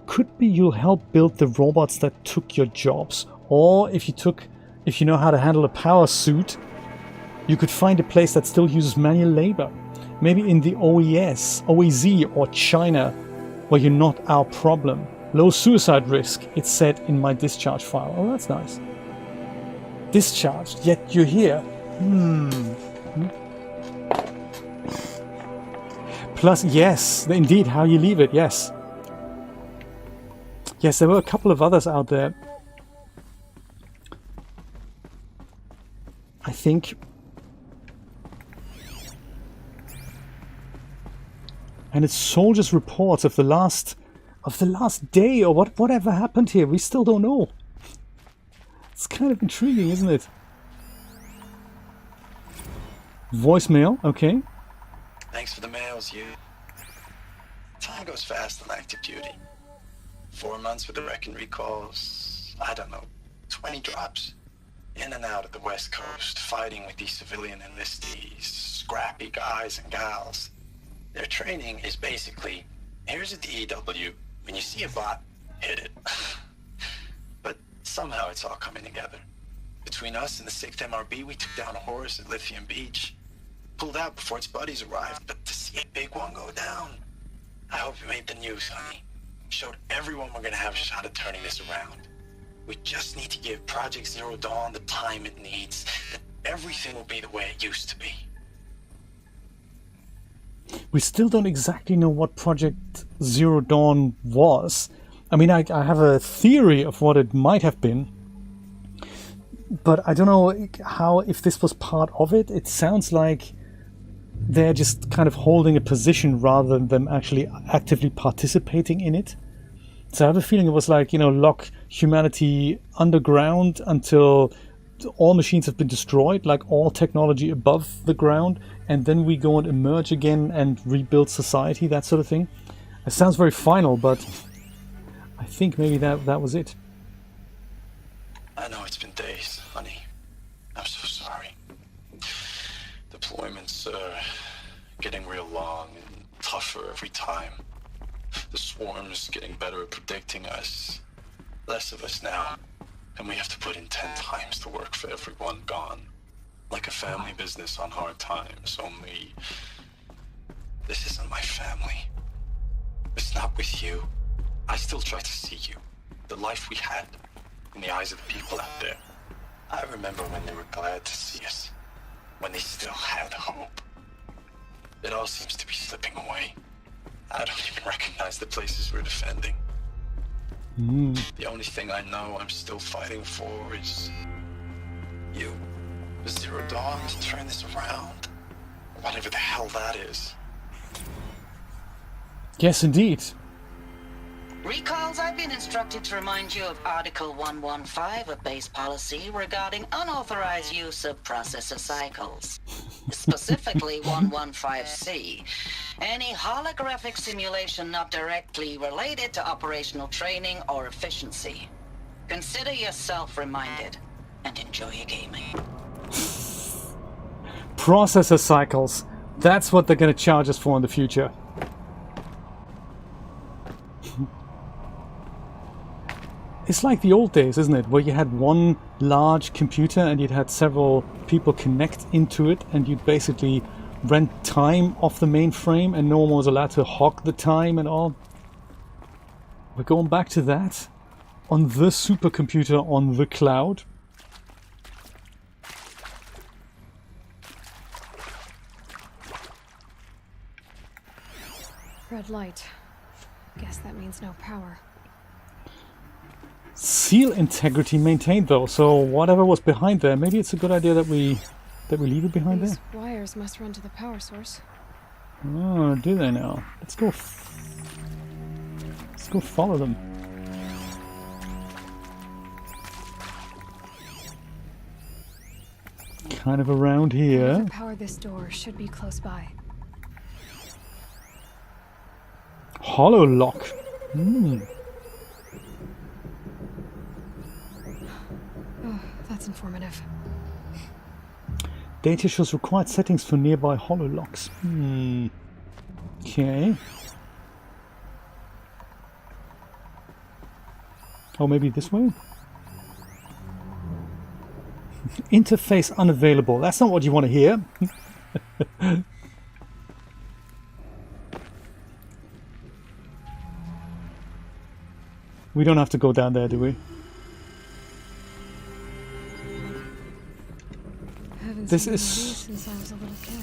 Could be you'll help build the robots that took your jobs. Or if you know how to handle a power suit, you could find a place that still uses manual labor. Maybe in the OEZ or China, where you're not our problem. Low suicide risk, it said in my discharge file. Oh, that's nice. Discharged, yet you're here. Plus, yes, indeed, how you leave it, yes. Yes, there were a couple of others out there. I think. And it's soldiers' reports of the last day or whatever happened here. We still don't know. It's kind of intriguing, isn't it? Voicemail, okay. Thanks for the mails, you. Time goes fast on active duty. 4 months with the wrecking recalls. I don't know, 20 drops. In and out of the West Coast, fighting with these civilian enlistees, scrappy guys and gals. Their training is basically, here's a DEW. When you see a bot, hit it. But somehow it's all coming together. Between us and the 6th MRB, we took down a horse at Lithium Beach. Pulled out before its buddies arrived, but to see a big one go down. I hope you made the news, honey. Showed everyone we're gonna have a shot at turning this around. We just need to give Project Zero Dawn the time it needs. Then everything will be the way it used to be. We still don't exactly know what Project Zero Dawn was. I mean, I have a theory of what it might have been. But I don't know if this was part of it. It sounds like they're just kind of holding a position rather than them actually actively participating in it. So I have a feeling it was like, lock humanity underground until all machines have been destroyed, like all technology above the ground, and then we go and emerge again and rebuild society, that sort of thing. It sounds very final, but I think maybe that was it. I know it's been days, honey. I'm so sorry. Deployments are getting real long and tougher every time. The swarm's getting better at predicting us. Less of us now. And we have to put in 10 times the work for everyone gone. Like a family business on hard times, only... This isn't my family. It's not with you. I still try to see you. The life we had. In the eyes of the people out there. I remember when they were glad to see us. When they still had hope. It all seems to be slipping away. I don't even recognize the places we're defending. The only thing I know I'm still fighting for is you. The Zero Dawn to turn this around. Whatever the hell that is. Yes, indeed. Recalls, I've been instructed to remind you of Article 115 of base policy regarding unauthorized use of processor cycles. Specifically 115C. Any holographic simulation not directly related to operational training or efficiency. Consider yourself reminded and enjoy your gaming. Processor cycles. That's what they're going to charge us for in the future. It's like the old days, isn't it? Where you had one large computer and you'd had several people connect into it, and you'd basically rent time off the mainframe and no one was allowed to hog the time and all. We're going back to that on the supercomputer on the cloud. Red light. Guess that means no power. Seal integrity maintained though, so whatever was behind there, maybe it's a good idea that we leave it behind These there. wires must run to the power source. Oh, do they now? Let's go follow them. Kind of around here. Whatever power this door should be close by. Hollow lock. Oh, that's informative. Data shows required settings for nearby hollow locks. Okay. Oh, maybe this way? Interface unavailable. That's not what you want to hear. We don't have to go down there, do we? This is since I was a little kid.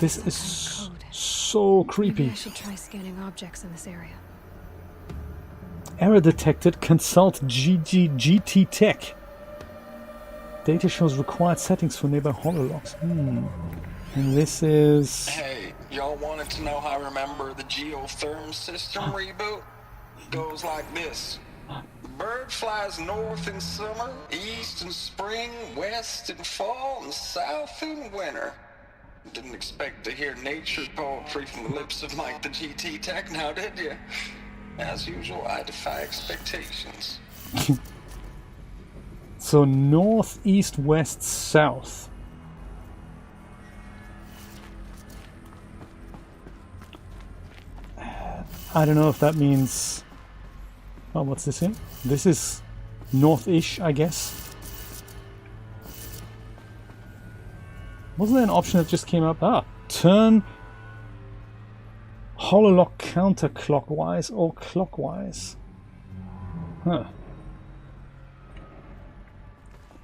this is so creepy. Maybe I should try scanning objects in this area. Error detected. Consult GT Tech. Data shows required settings for nearby hololocks. And this is... Hey, y'all wanted to know how I remember the geotherm system reboot? Goes like this. Bird flies north in summer, east in spring, west in fall, and south in winter. Didn't expect to hear nature poetry from the lips of Mike the GT Tech now, did you? As usual, I defy expectations. So north, east, west, south. I don't know if that means... Oh, what's this here? This is north-ish, I guess. Wasn't there an option that just came up? Ah, turn hololock counterclockwise or clockwise. Huh.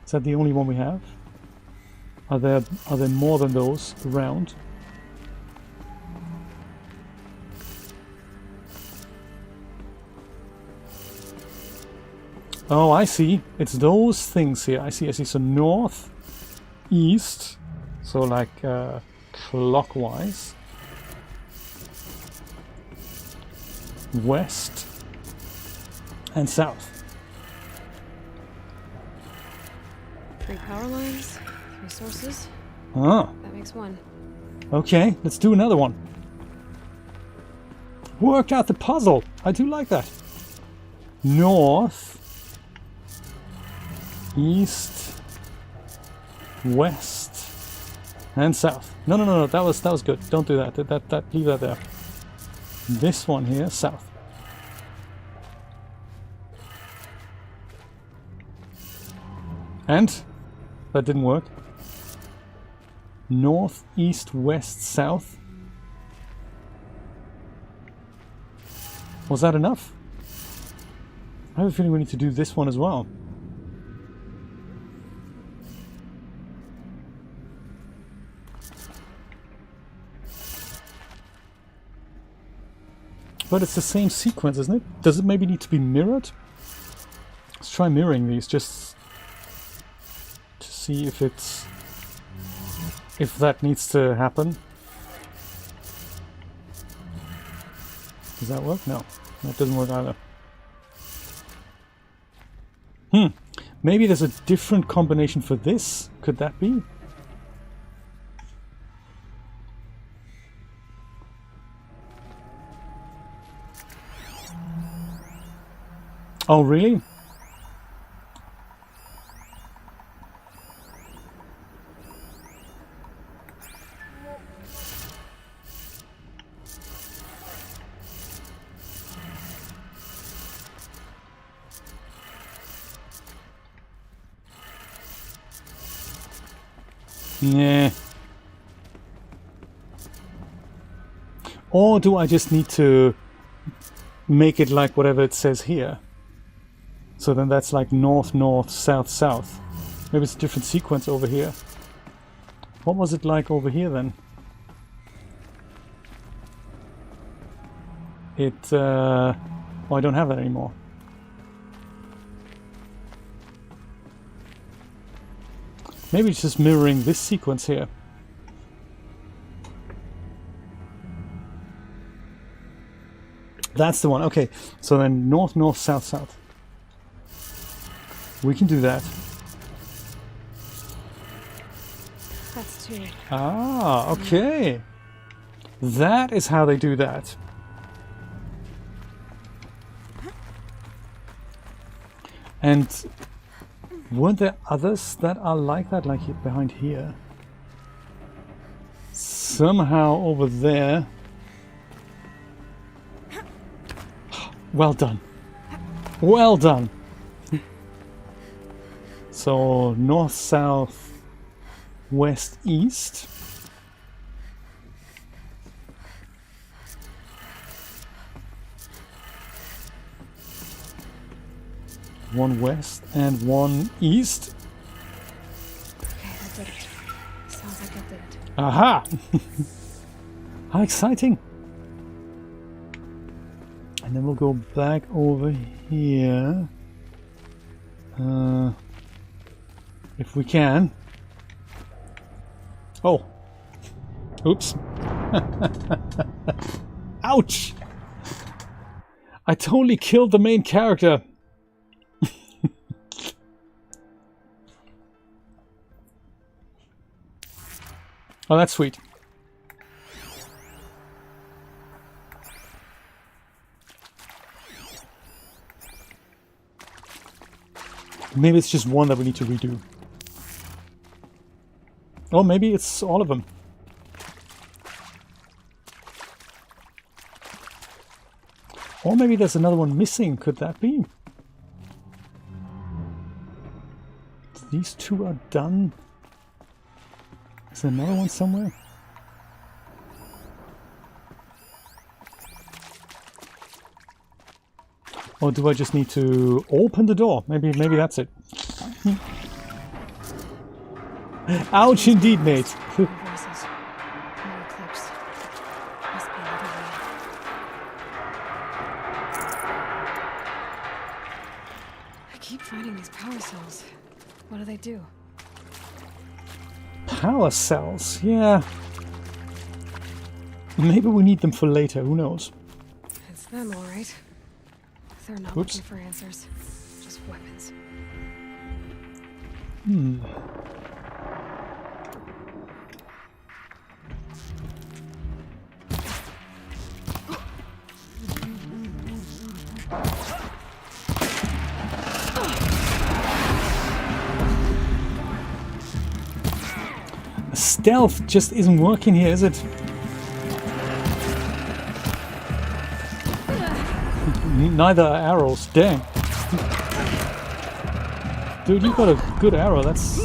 Is that the only one we have? Are there more than those around? Oh, I see. It's those things here. I see. So north, east, so like clockwise. West and south. 3 power lines, 3 sources. Ah. That makes 1. Okay, let's do another one. Worked out the puzzle. I do like that. North, east, west, and south. No. That was good. Don't do that. Leave that there. This one here, south. And that didn't work. North, east, west, south. Was that enough? I have a feeling we need to do this one as well. But it's the same sequence, isn't it? Does it maybe need to be mirrored? Let's try mirroring these just to see if that needs to happen. Does that work? No, that doesn't work either. Maybe there's a different combination for this. Could that be? Oh, really? Yeah. Or do I just need to make it like whatever it says here? So then that's like north, north, south, south. Maybe it's a different sequence over here. What was it like over here then? Oh, I don't have that anymore. Maybe it's just mirroring this sequence here. That's the one. Okay, so then north, north, south, south. We can do that. That's 2. Ah, okay. That is how they do that. And weren't there others that are like that, like behind here? Somehow over there. Well done. Well done. So north, south, west, east. One west and one east. Okay, I did it. Sounds like I did it. Aha! How exciting! And then we'll go back over here. If we can. Oh! Oops! Ouch! I totally killed the main character! Oh, that's sweet. Maybe it's just one that we need to redo. Oh, maybe it's all of them. Or maybe there's another one missing. Could that be? These two are done. Is there another one somewhere? Or do I just need to open the door? Maybe that's it. Ouch indeed, mate. Voices. No eclipse. Must be another way. I keep finding these power cells. What do they do? Power cells, yeah. Maybe we need them for later, who knows? It's them, all right. They're not Oops. looking for answers. Just weapons. Stealth just isn't working here, is it? Neither are arrows. Dang. Dude, you got a good arrow. That's...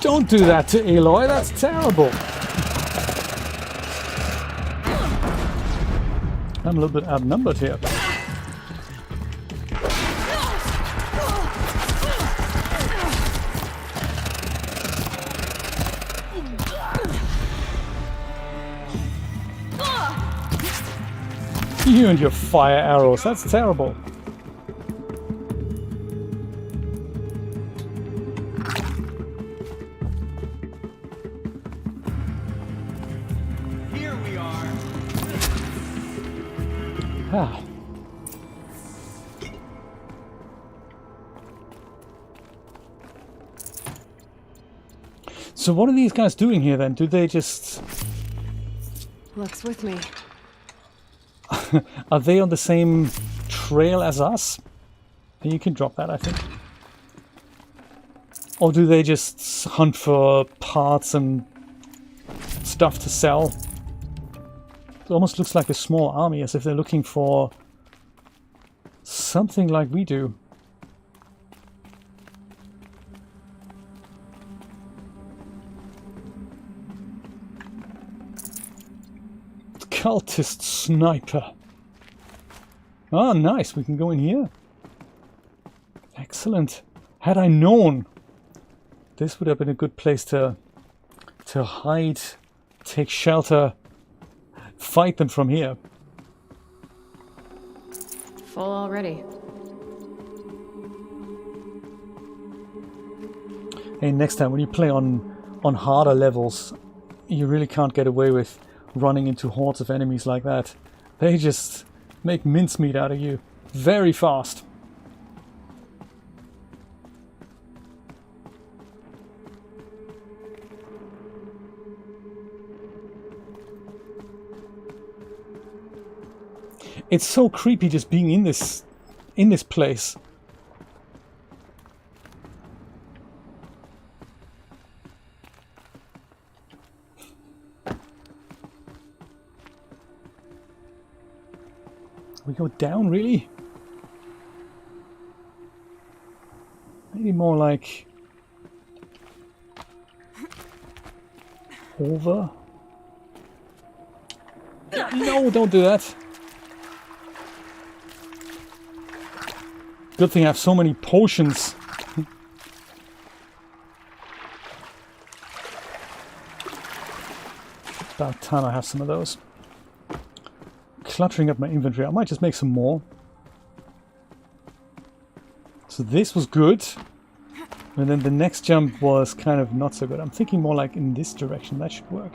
Don't do that to Aloy. That's terrible. I'm a little bit outnumbered here. You and your fire arrows, that's terrible. Here we are. Ah. So what are these guys doing here then? Do they just... Luck's with me. Are they on the same trail as us? You can drop that, I think. Or do they just hunt for parts and stuff to sell? It almost looks like a small army, as if they're looking for something like we do. cultist sniper. Ah, nice. We can go in here. Excellent. Had I known, this would have been a good place to hide, take shelter, fight them from here. Full already. Hey, next time when you play on harder levels, you really can't get away with running into hordes of enemies like that. They just make mincemeat out of you very fast. It's so creepy just being in this place. We go down, really? Maybe more like over. No, don't do that. Good thing I have so many potions. About time I have some of those. Cluttering up my inventory. I might just make some more. So this was good. And then the next jump was kind of not so good. I'm thinking more like in this direction. That should work.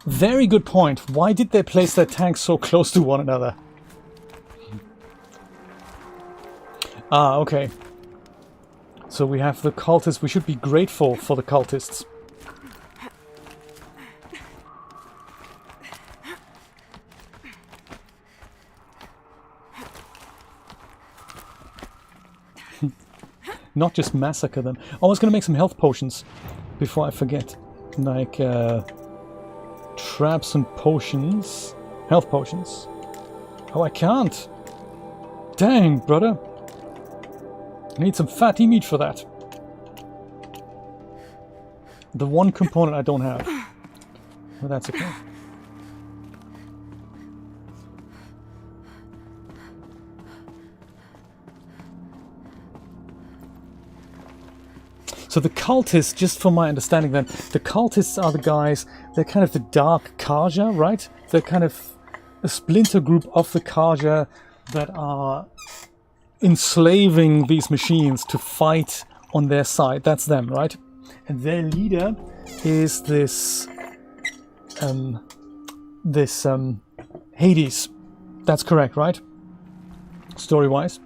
Very good point. Why did they place their tanks so close to one another? Ah, okay. So we have the cultists. We should be grateful for the cultists. Not just massacre them. I was going to make some health potions before I forget. Like traps and potions. Health potions. Oh, I can't. Dang, brother. I need some fatty meat for that. The one component I don't have. But that's okay. So the cultists, just from my understanding then, the cultists are the guys, they're kind of the dark Karja, right? They're kind of a splinter group of the Karja that are enslaving these machines to fight on their side. That's them, right? And their leader is this Hades. That's correct, right? Story-wise.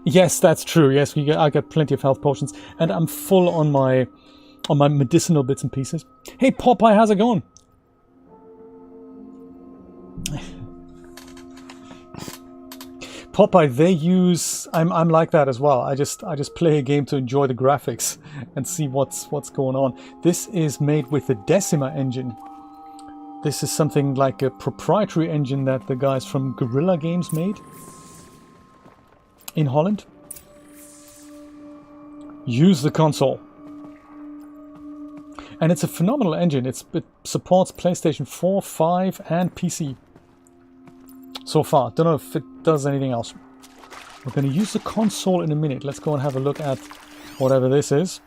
Yes, that's true. Yes, I got plenty of health potions, and I'm full on my medicinal bits and pieces. Hey, Popeye, how's it going? Popeye, they use. I'm like that as well. I just play a game to enjoy the graphics and see what's going on. This is made with the Decima engine. This is something like a proprietary engine that the guys from Guerrilla Games made. In Holland. Use the console. And it's a phenomenal engine. It supports PlayStation 4, 5 and PC. So far. Don't know if it does anything else. We're going to use the console in a minute. Let's go and have a look at whatever this is.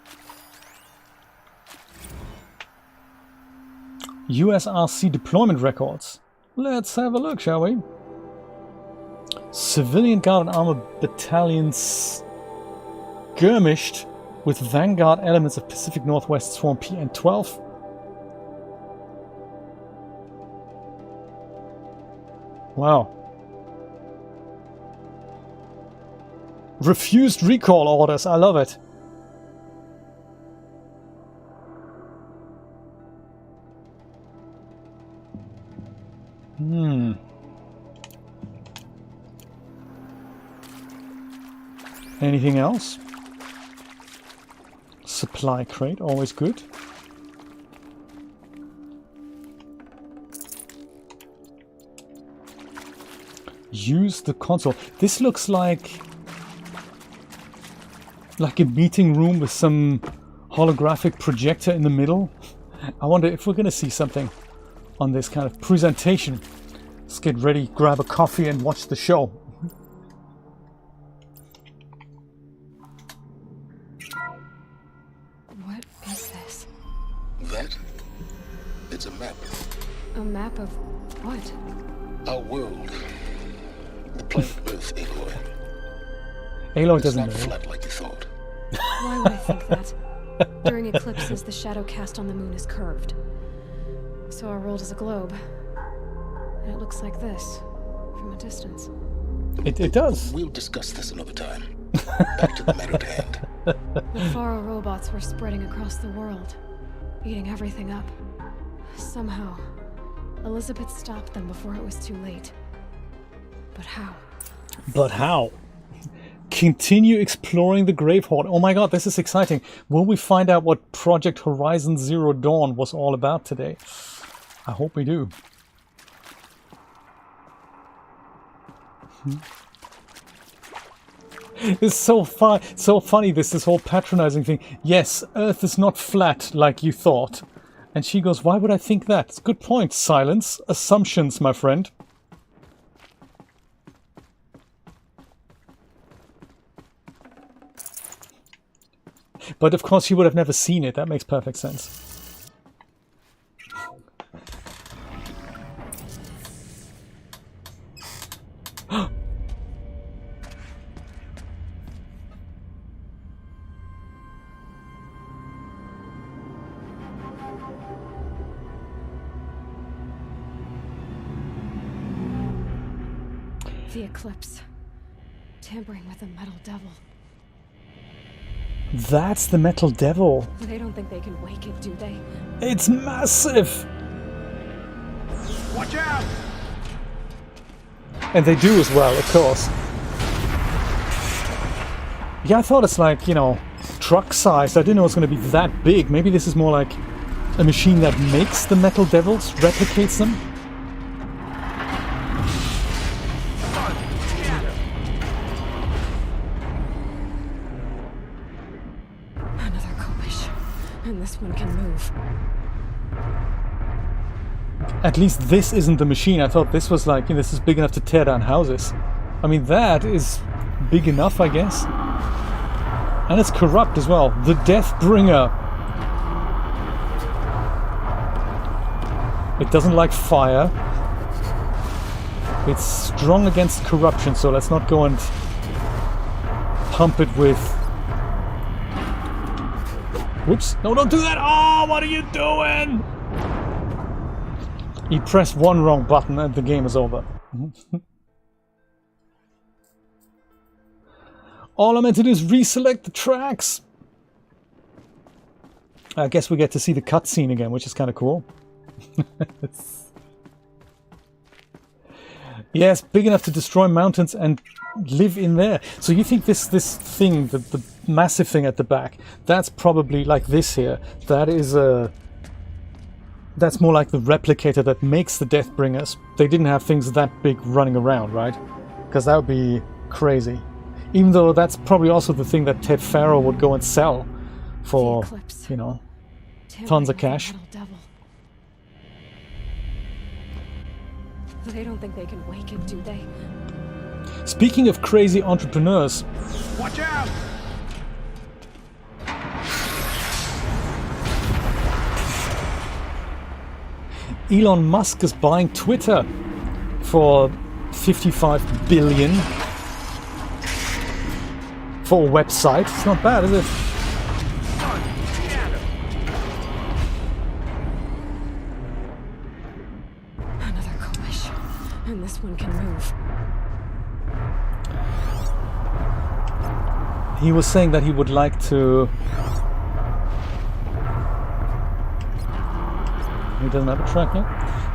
USRC deployment records. Let's have a look, shall we? Civilian Guard and Armor Battalions skirmished with Vanguard elements of Pacific Northwest Swarm PN-12. Wow. Refused recall orders. I love it. Anything else? Supply crate, always good. Use the console. This looks like a meeting room with some holographic projector in the middle. I wonder if we're going to see something on this kind of presentation. Let's get ready, grab a coffee and watch the show. What is this? That? It's a map. A map of what? Our world. The planet Earth, Aloy. Aloy It's doesn't not know. flat like you thought. Why would I think that? During eclipses, the shadow cast on the moon is curved. So our world is a globe. And it looks like this, from a distance. It does. We'll discuss this another time. Back to the matter at hand. The Faro robots were spreading across the world, eating everything up. Somehow, Elisabet stopped them before it was too late. But how? But how? Continue exploring the Grave Hoard. Oh my god, this is exciting. Will we find out what Project Horizon Zero Dawn was all about today? I hope we do. It's so funny, this whole patronizing thing. Yes, Earth is not flat like you thought. And she goes, why would I think that? It's a good point. Silence. Assumptions, my friend. But of course, she would have never seen it. That makes perfect sense. The eclipse. Tampering with the metal devil. That's the Metal Devil. They don't think they can wake it, do they? It's massive! Watch out! And they do as well, of course. Yeah, I thought it's like, you know, truck-sized. I didn't know it was going to be that big. Maybe this is more like a machine that makes the Metal Devils, replicates them. Another collision. And this one can move. At least this isn't the machine. I thought this was like, you know, this is big enough to tear down houses. I mean, that is big enough, I guess. And it's corrupt as well. The Deathbringer. It doesn't like fire. It's strong against corruption, so let's not go and pump it with... Whoops. No, don't do that! Oh, what are you doing? You press one wrong button and the game is over. All I meant to do is reselect the tracks. I guess we get to see the cutscene again, which is kind of cool. Yes, big enough to destroy mountains and live in there. So you think this thing, the massive thing at the back, that's probably like this here. That is a... That's more like the replicator that makes the Deathbringers. They didn't have things that big running around, right? Because that would be crazy. Even though that's probably also the thing that Ted Faro would go and sell for, you know, tons of cash. They don't think they can wake it, do they? Speaking of crazy entrepreneurs... Watch out! Elon Musk is buying Twitter for 55 billion for a website. It's not bad, is it? Another collision, and this one can move. He was saying that he would like to... He doesn't have a track yet.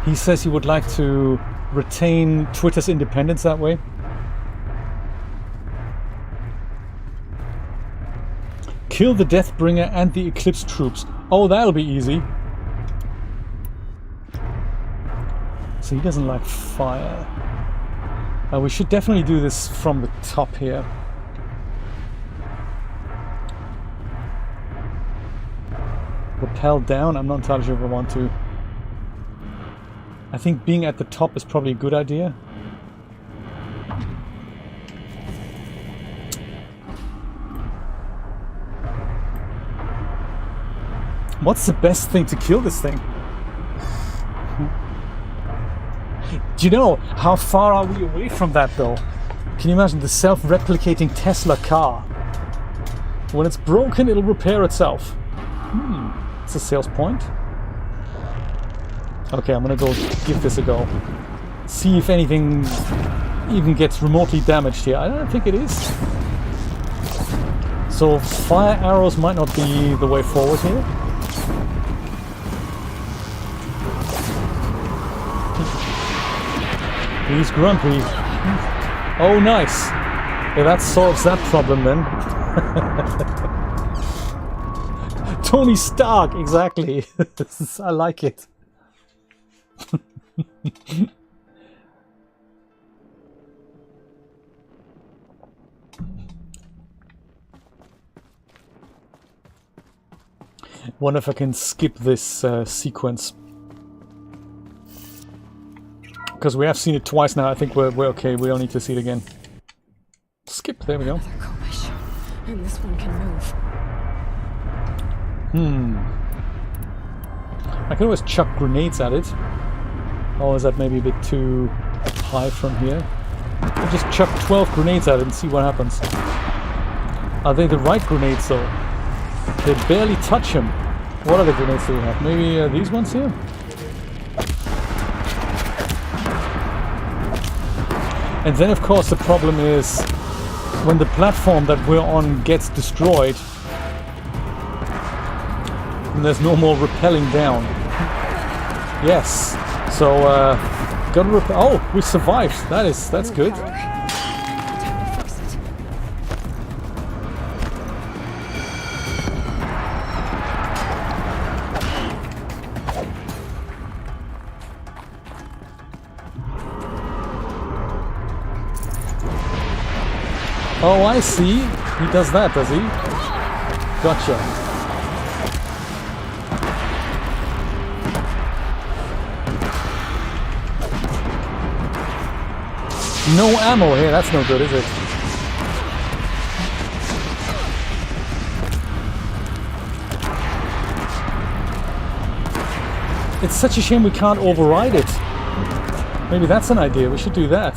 He says he would like to retain Twitter's independence that way. Kill the Deathbringer and the Eclipse troops. Oh, that'll be easy. So he doesn't like fire. We should definitely do this from the top here. rappel down. I'm not entirely sure if I want to. I think being at the top is probably a good idea. What's the best thing to kill this thing? Do you know, how far are we away from that though? Can you imagine the self-replicating Tesla car? When it's broken, it'll repair itself. It's a sales point. Okay, I'm gonna go give this a go. See if anything even gets remotely damaged here. I don't think it is. So fire arrows might not be the way forward here. He's grumpy. Oh, nice. Yeah, that solves that problem then. Tony Stark, exactly. I like it. Wonder if I can skip this sequence. Because we have seen it twice now, I think we're okay, we don't need to see it again. Skip, there we go. Another commission, and this one can move. I can always chuck grenades at it. Or is that maybe a bit too high from here? I'll just chuck 12 grenades at it and see what happens. Are they the right grenades though? They barely touch him. What other grenades do we have? Maybe these ones here? And then of course the problem is when the platform that we're on gets destroyed, and there's no more rappelling down. Yes. So gotta repel. Oh, we survived. That's good. Oh, I see. He does that, does he? Gotcha. No ammo here. That's no good, is it? It's such a shame we can't override it. Maybe that's an idea. We should do that.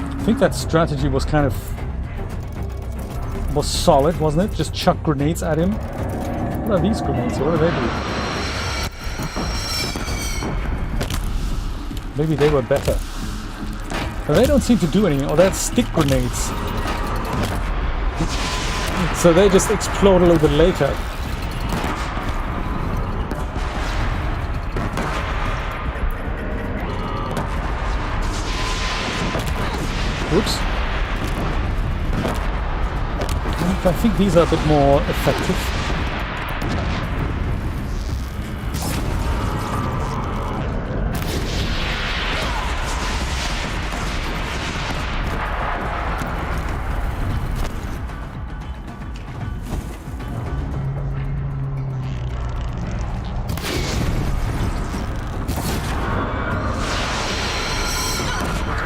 I think that strategy was kind of solid, wasn't it? Just chuck grenades at him. What are these grenades? What do they do? Maybe they were better. But they don't seem to do anything. Oh, that's stick grenades. So they just explode a little bit later. Oops. I think these are a bit more effective.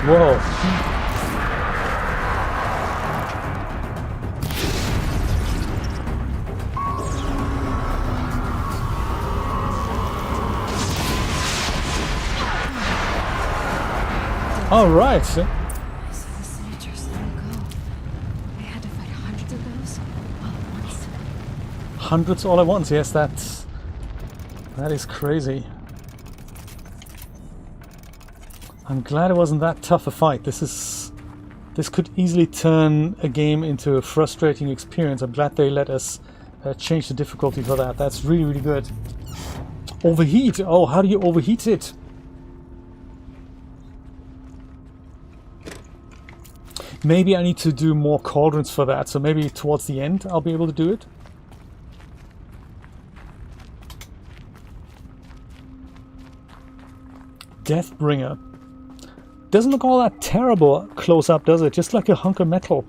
Whoa. All right. I saw the signatures long ago. I had to fight hundreds of those all at once. Hundreds all at once. Yes, that is crazy. I'm glad it wasn't that tough a fight. This could easily turn a game into a frustrating experience. I'm glad they let us change the difficulty for that. That's really, really good. Overheat. Oh, how do you overheat it? Maybe I need to do more cauldrons for that, so maybe towards the end I'll be able to do it. Deathbringer. Doesn't look all that terrible close up, does it? Just like a hunk of metal.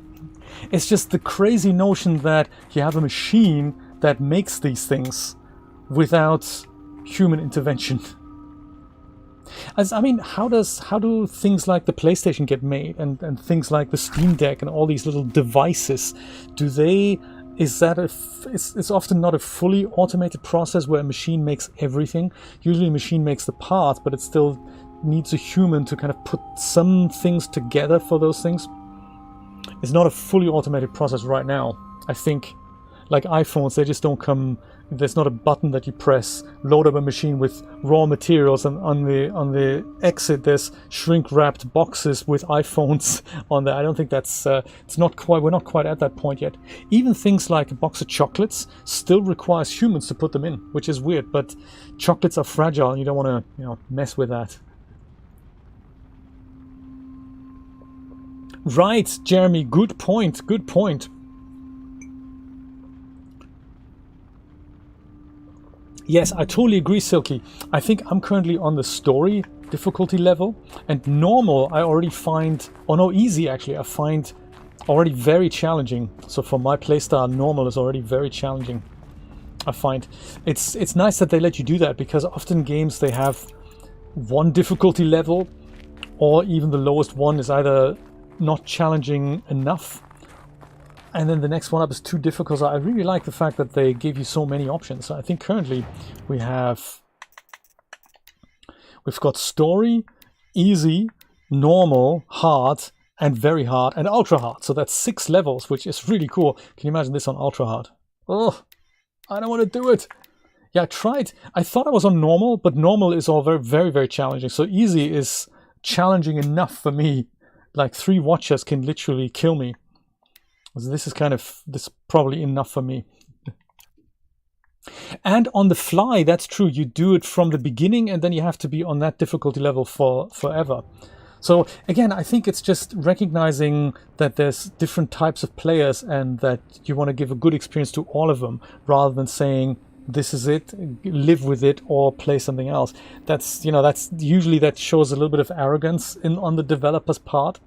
It's just the crazy notion that you have a machine that makes these things without human intervention. I mean, how do things like the PlayStation get made, and things like the Steam Deck and all these little devices? It's often not a fully automated process where a machine makes everything. Usually a machine makes the parts, but it still needs a human to kind of put some things together for those things. It's not a fully automated process right now. I think, like iPhones, they just don't come. There's not a button that you press, load up a machine with raw materials, and on the exit there's shrink-wrapped boxes with iPhones on there. I don't think that's it's not quite. We're not quite at that point yet. Even things like a box of chocolates still requires humans to put them in, which is weird. But chocolates are fragile, and you don't want to mess with that. Right, Jeremy. Good point. Good point. Yes, I totally agree, Silky. I think I'm currently on the story difficulty level, and normal I already find, oh no, easy actually, I find already very challenging. So for my playstyle, normal is already very challenging. I find it's nice that they let you do that, because often games, they have one difficulty level, or even the lowest one is either not challenging enough, and then the next one up is too difficult. So I really like the fact that they give you so many options. So I think currently we've got story, easy, normal, hard, and very hard, and ultra hard. So that's 6 levels, which is really cool. Can you imagine this on ultra hard? Oh, I don't want to do it. Yeah, I tried. I thought I was on normal, but normal is all very, very, very challenging. So easy is challenging enough for me. Like 3 watchers can literally kill me. So this is probably enough for me. And on the fly, that's true. You do it from the beginning, and then you have to be on that difficulty level for forever. So again, I think it's just recognizing that there's different types of players, and that you want to give a good experience to all of them, rather than saying this is it, live with it, or play something else. That's usually, that shows a little bit of arrogance on the developer's part.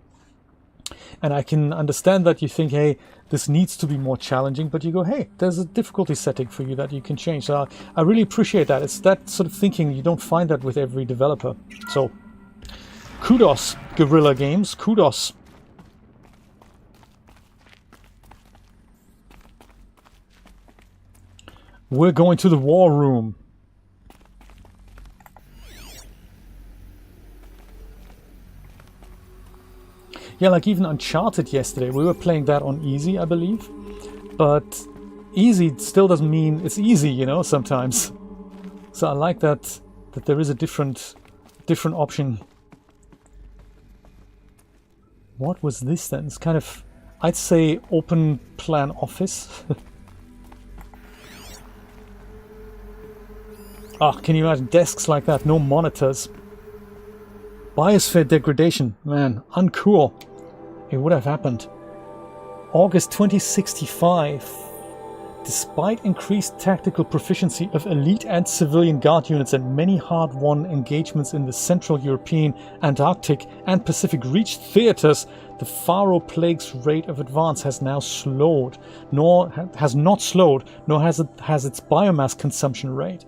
And I can understand that you think, hey, this needs to be more challenging, but you go, hey, there's a difficulty setting for you that you can change. So I really appreciate that. It's that sort of thinking. You don't find that with every developer. So kudos, Guerrilla Games, kudos. We're going to the war room. Yeah, like even Uncharted yesterday, we were playing that on easy, I believe. But easy still doesn't mean it's easy, sometimes. So I like that there is a different option. What was this then? It's kind of, I'd say, open plan office. Ah, can you imagine desks like that? No monitors. Biosphere degradation. Man, uncool. It would have happened. August 2065. Despite increased tactical proficiency of elite and civilian guard units and many hard-won engagements in the Central European, Antarctic and Pacific Reach theaters, the Faro Plague's rate of advance has now slowed, nor has its biomass consumption rate.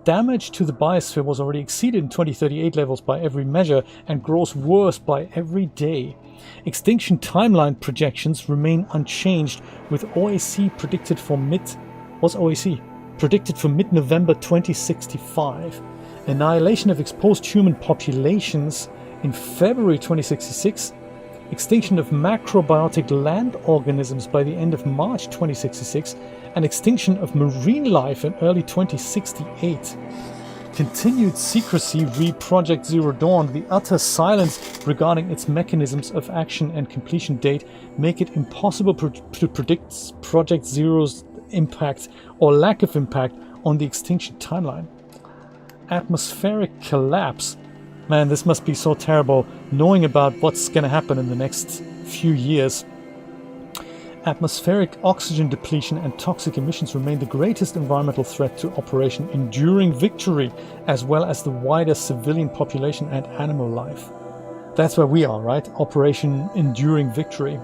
Damage to the biosphere was already exceeded in 2038 levels by every measure and grows worse by every day. Extinction timeline projections remain unchanged, with OAC predicted for mid-November 2065. Annihilation of exposed human populations in February 2066. Extinction of macrobiotic land organisms by the end of March 2066. And extinction of marine life in early 2068. Continued secrecy re Project Zero Dawn. The utter silence regarding its mechanisms of action and completion date make it impossible to predict Project Zero's impact or lack of impact on the extinction timeline. Atmospheric collapse. Man, this must be so terrible, knowing about what's going to happen in the next few years. Atmospheric oxygen depletion and toxic emissions remain the greatest environmental threat to Operation Enduring Victory, as well as the wider civilian population and animal life. That's where we are, right? Operation Enduring Victory.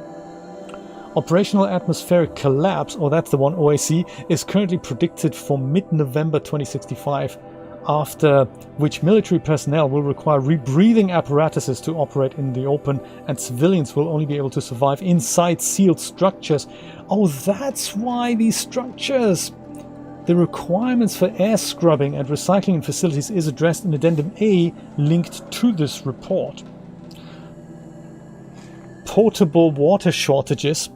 Operational atmospheric collapse, or that's the one, OAC, is currently predicted for mid-November 2065, after which military personnel will require rebreathing apparatuses to operate in the open, and civilians will only be able to survive inside sealed structures. Oh, that's why these structures! The requirements for air scrubbing and recycling in facilities is addressed in Addendum A linked to this report. Potable water shortages.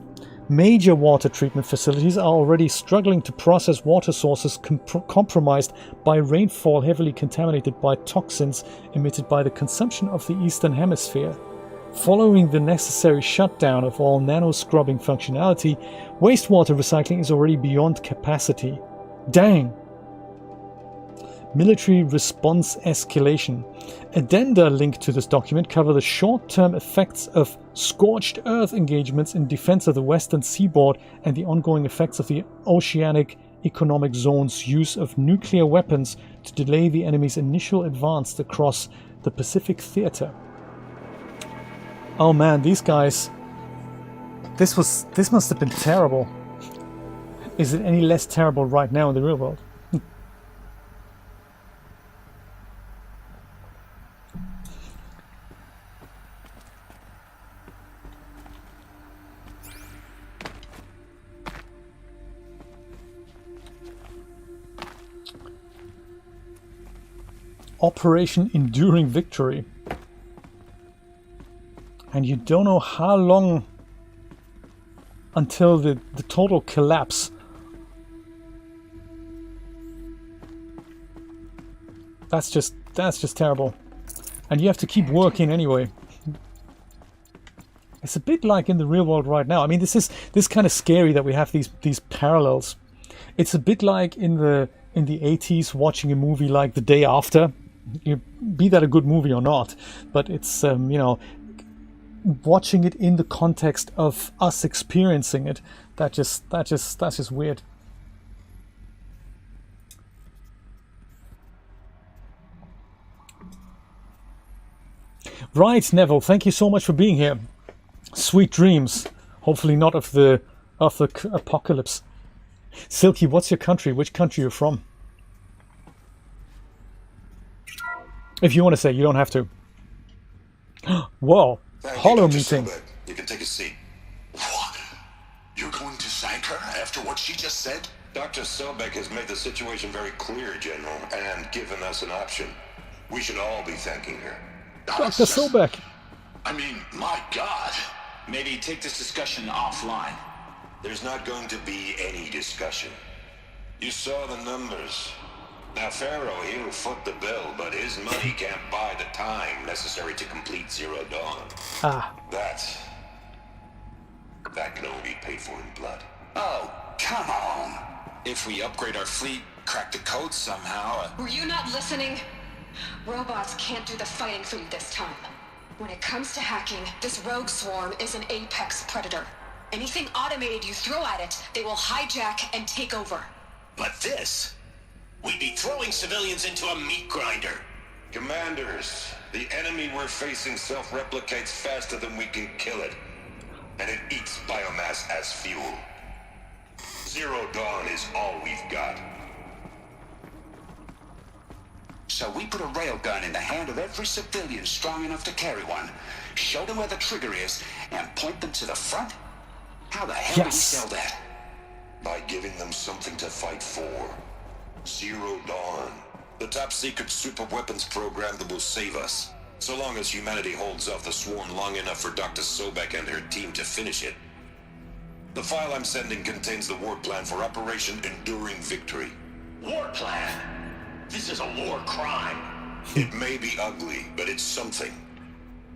Major water treatment facilities are already struggling to process water sources compromised by rainfall heavily contaminated by toxins emitted by the consumption of the Eastern Hemisphere. Following the necessary shutdown of all nano-scrubbing functionality, wastewater recycling is already beyond capacity. Dang! Military response escalation. Addenda linked to this document cover the short-term effects of scorched earth engagements in defense of the western seaboard and the ongoing effects of the Oceanic Economic Zone's use of nuclear weapons to delay the enemy's initial advance across the Pacific Theater. Oh man, these guys... This must have been terrible. Is it any less terrible right now in the real world? Operation Enduring Victory. And you don't know how long until the total collapse. That's just terrible. And you have to keep working anyway. It's a bit like in the real world right now. I mean, this is kind of scary that we have these parallels. It's a bit like in the 80s watching a movie like The Day After. Be that a good movie or not, but it's watching it in the context of us experiencing it. That's just weird. Right, Neville, thank you so much for being here. Sweet dreams. Hopefully not of the apocalypse. Silky, what's your country? Which country you're from? If you want to say, you don't have to. Whoa, hollow meeting. Sobeck. You can take a seat. What? You're going to thank her after what she just said? Dr. Sobeck has made the situation very clear, General, and given us an option. We should all be thanking her. Dr. Sobeck. I mean, my God. Maybe take this discussion offline. There's not going to be any discussion. You saw the numbers. Now, Pharaoh, he'll foot the bill, but his money can't buy the time necessary to complete Zero Dawn. That can only be paid for in blood. Oh, come on. If we upgrade our fleet, crack the code somehow... Were you not listening? Robots can't do the fighting for you this time. When it comes to hacking, this rogue swarm is an apex predator. Anything automated you throw at it, they will hijack and take over. But this... We'd be throwing civilians into a meat grinder. Commanders, the enemy we're facing self-replicates faster than we can kill it. And it eats biomass as fuel. Zero Dawn is all we've got. So we put a railgun in the hand of every civilian strong enough to carry one, show them where the trigger is, and point them to the front? How the hell do we sell that? By giving them something to fight for. Zero Dawn. The top-secret super-weapons program that will save us. So long as humanity holds off the swarm long enough for Dr. Sobeck and her team to finish it. The file I'm sending contains the war plan for Operation Enduring Victory. War plan? This is a war crime. It may be ugly, but it's something.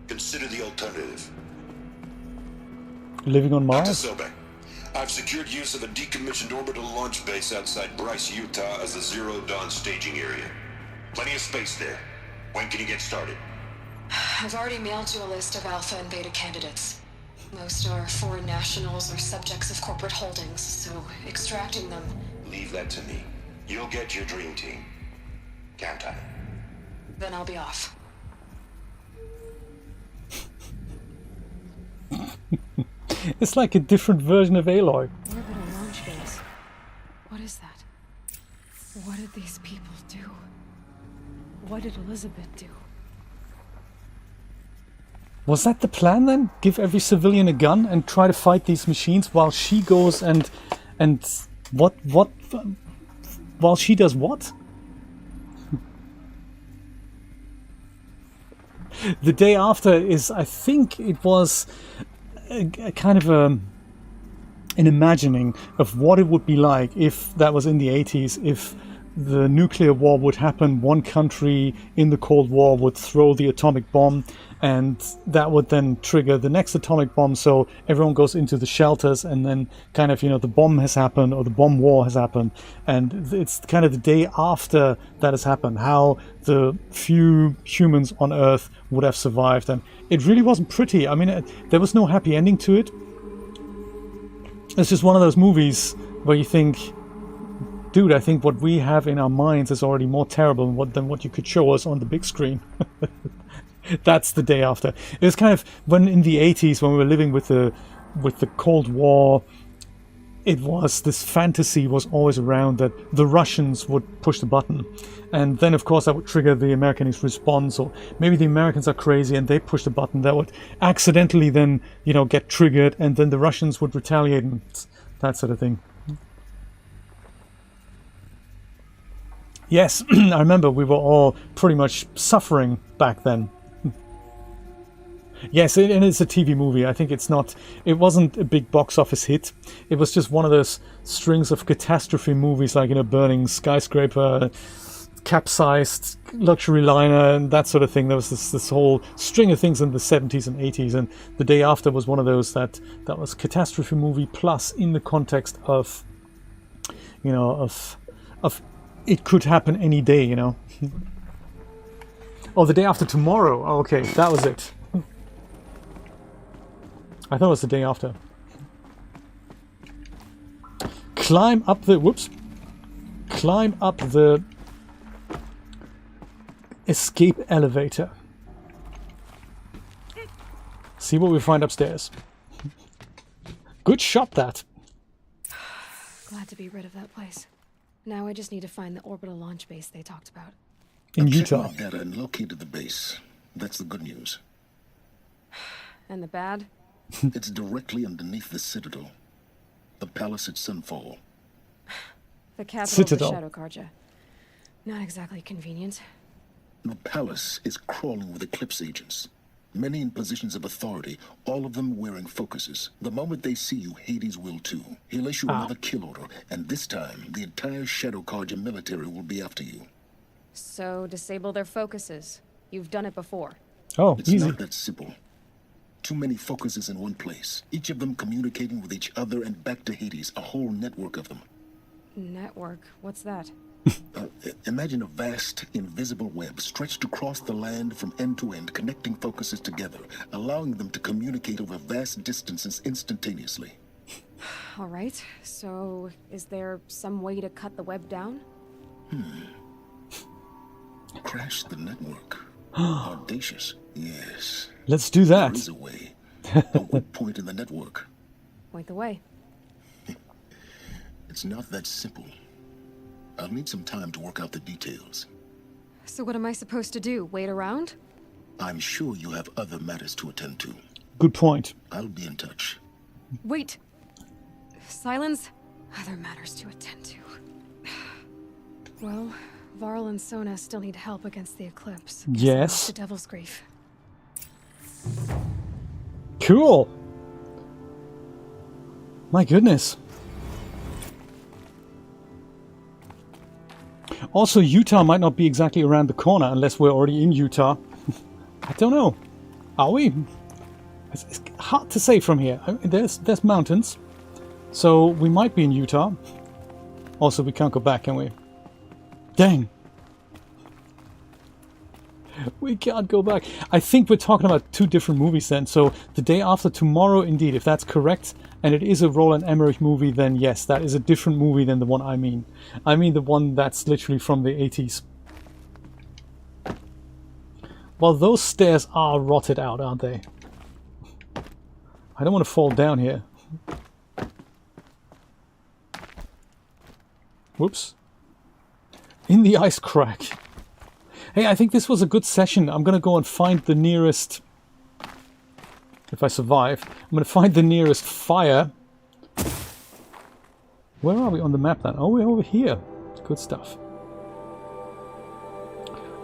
Consider the alternative. Living on Mars? Dr. Sobeck, I've secured use of a decommissioned orbital launch base outside Bryce, Utah as the Zero Dawn staging area. Plenty of space there. When can you get started? I've already mailed you a list of Alpha and Beta candidates. Most are foreign nationals or subjects of corporate holdings, so extracting them... Leave that to me. You'll get your dream team. Count on it. Then I'll be off. It's like a different version of Aloy. Orbital launch base. What is that? What did these people do? What did Elisabet do? Was that the plan then? Give every civilian a gun and try to fight these machines while she goes and what while she does what? The day after is, I think it was a kind of an imagining of what it would be like if that was in the 80s, if the nuclear war would happen, one country in the Cold War would throw the atomic bomb, and that would then trigger the next atomic bomb, so everyone goes into the shelters, and then kind of, the bomb has happened, or the bomb war has happened, and it's kind of the day after that has happened, how the few humans on Earth would have survived. And it really wasn't pretty. I mean, there was no happy ending to it. It's just one of those movies where you think, dude, I think what we have in our minds is already more terrible than what you could show us on the big screen. That's the day after. It was kind of when in the 80s, when we were living with the Cold War, it was this fantasy was always around that the Russians would push the button, and then of course that would trigger the American response, or maybe the Americans are crazy and they push the button that would accidentally then get triggered, and then the Russians would retaliate, and that sort of thing. Yes, I remember we were all pretty much suffering back then. Yes, and it's a TV movie. I think it wasn't a big box office hit. It was just one of those strings of catastrophe movies, like, burning skyscraper, capsized luxury liner, and that sort of thing. There was this whole string of things in the 70s and 80s, and The Day After was one of those that was catastrophe movie, plus in the context of, of it could happen any day, Oh, The Day After Tomorrow. Oh, okay, that was it. I thought it was The Day After. Climb up the escape elevator. See what we find upstairs. Good shot, that. Glad to be rid of that place. Now I just need to find the orbital launch base they talked about. In Utah. Checked my data and located the base. That's the good news. And the bad? It's directly underneath the Citadel. The palace at Sunfall. The capital Citadel. of the Shadow Carja. Not exactly convenient. The palace is crawling with Eclipse agents. Many in positions of authority, all of them wearing focuses. The moment they see you, Hades will too. He'll issue another kill order, and this time, the entire Shadow Carja military will be after you. So, disable their focuses. You've done it before. Oh, It's easy. not that simple. Too many focuses in one place, each of them communicating with each other and back to Hades, a whole network of them. Network? What's that? Imagine a vast, invisible web stretched across the land from end to end, connecting focuses together, allowing them to communicate over vast distances instantaneously. All right, so is there some way to cut the web down? Crash the network. Audacious, yes. Let's do that. There is a way. A weak point in the network. Point the way. It's not that simple. I'll need some time to work out the details. So what am I supposed to do? Wait around? I'm sure you have other matters to attend to. Good point. I'll be in touch. Wait. Silence? Other matters to attend to. Well, Varl and Sona still need help against the Eclipse. Guess I'm Yes. off to Devil's Grief. Cool. My goodness. Also, Utah might not be exactly around the corner unless we're already in Utah. I don't know. Are we? It's hard to say from here. I mean, there's mountains, so we might be in Utah. Also, we can't go back, can we? Dang. We can't go back. I think we're talking about two different movies then. So The Day After Tomorrow, indeed, if that's correct, and it is a Roland Emmerich movie, then yes, that is a different movie than the one I mean. I mean the one that's literally from the 80s. Well, those stairs are rotted out, aren't they? I don't want to fall down here. Whoops. In the ice crack. Hey, I think this was a good session. I'm going to go and find the nearest... If I survive, I'm going to find the nearest fire. Where are we on the map then? Oh, we're over here. Good stuff.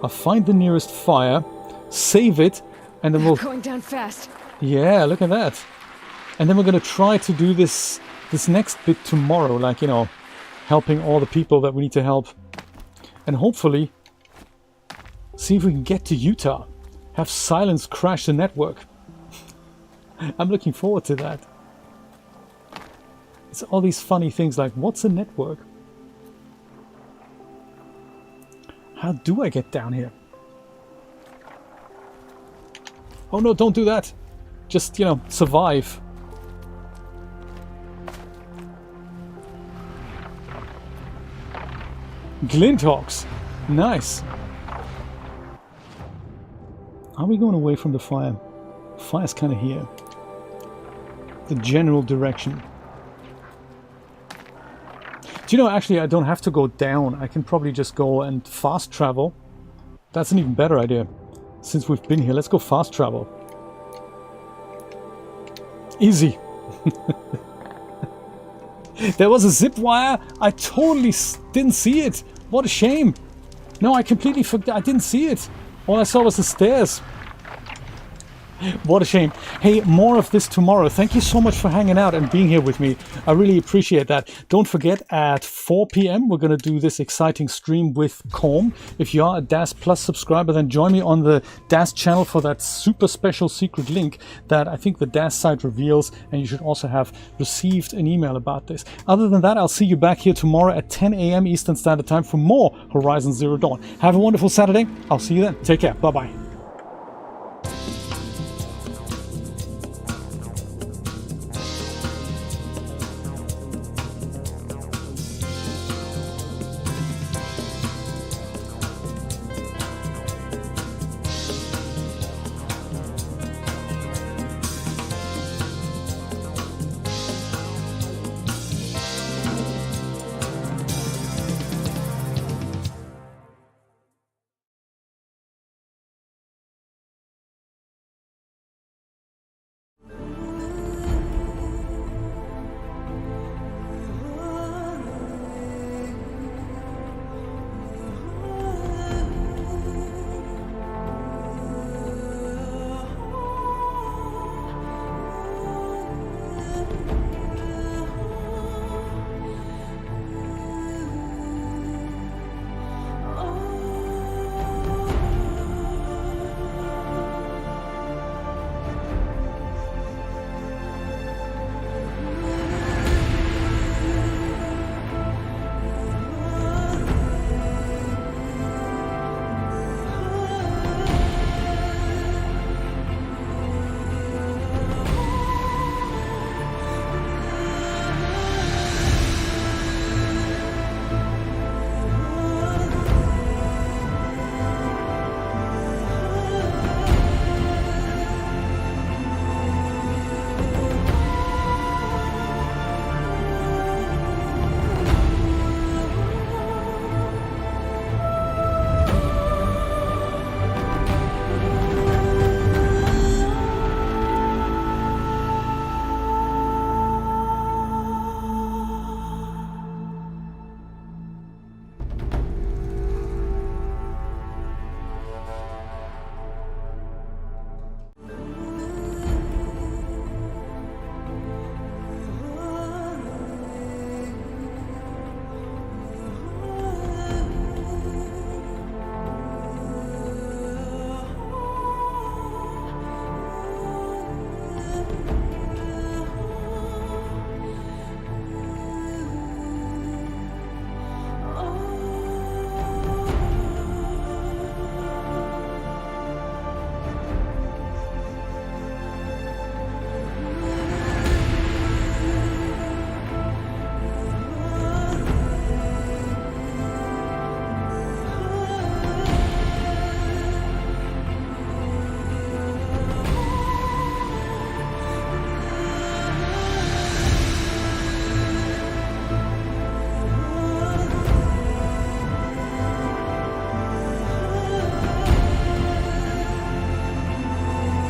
I'll find the nearest fire, save it, and then we'll... Going down fast. Yeah, look at that. And then we're going to try to do this next bit tomorrow, like, you know, helping all the people that we need to help. And hopefully see if we can get to Utah. Have Silence crash the network. I'm looking forward to that. It's all these funny things like, what's a network? How do I get down here? Oh no, don't do that. Just, you know, survive. Glinthawks. Nice. Are we going away from the fire? Fire's kind of here. The general direction. Do you know, actually, I don't have to go down. I can probably just go and fast travel. That's an even better idea. Since we've been here, let's go fast travel. Easy. There was a zip wire. I totally didn't see it. What a shame. No, I completely forgot. I didn't see it. All I saw was the stairs. What a shame. Hey, more of this tomorrow. Thank you so much for hanging out and being here with me. I really appreciate that. Don't forget, at 4 p.m. we're going to do this exciting stream with Comb. If you are a DAS Plus subscriber, then join me on the DAS channel for that super special secret link that I think the DAS site reveals, and you should also have received an email about this. Other than that, I'll see you back here tomorrow at 10 a.m. Eastern Standard Time for more Horizon Zero Dawn. Have a wonderful Saturday. I'll see you then. Take care. Bye-bye.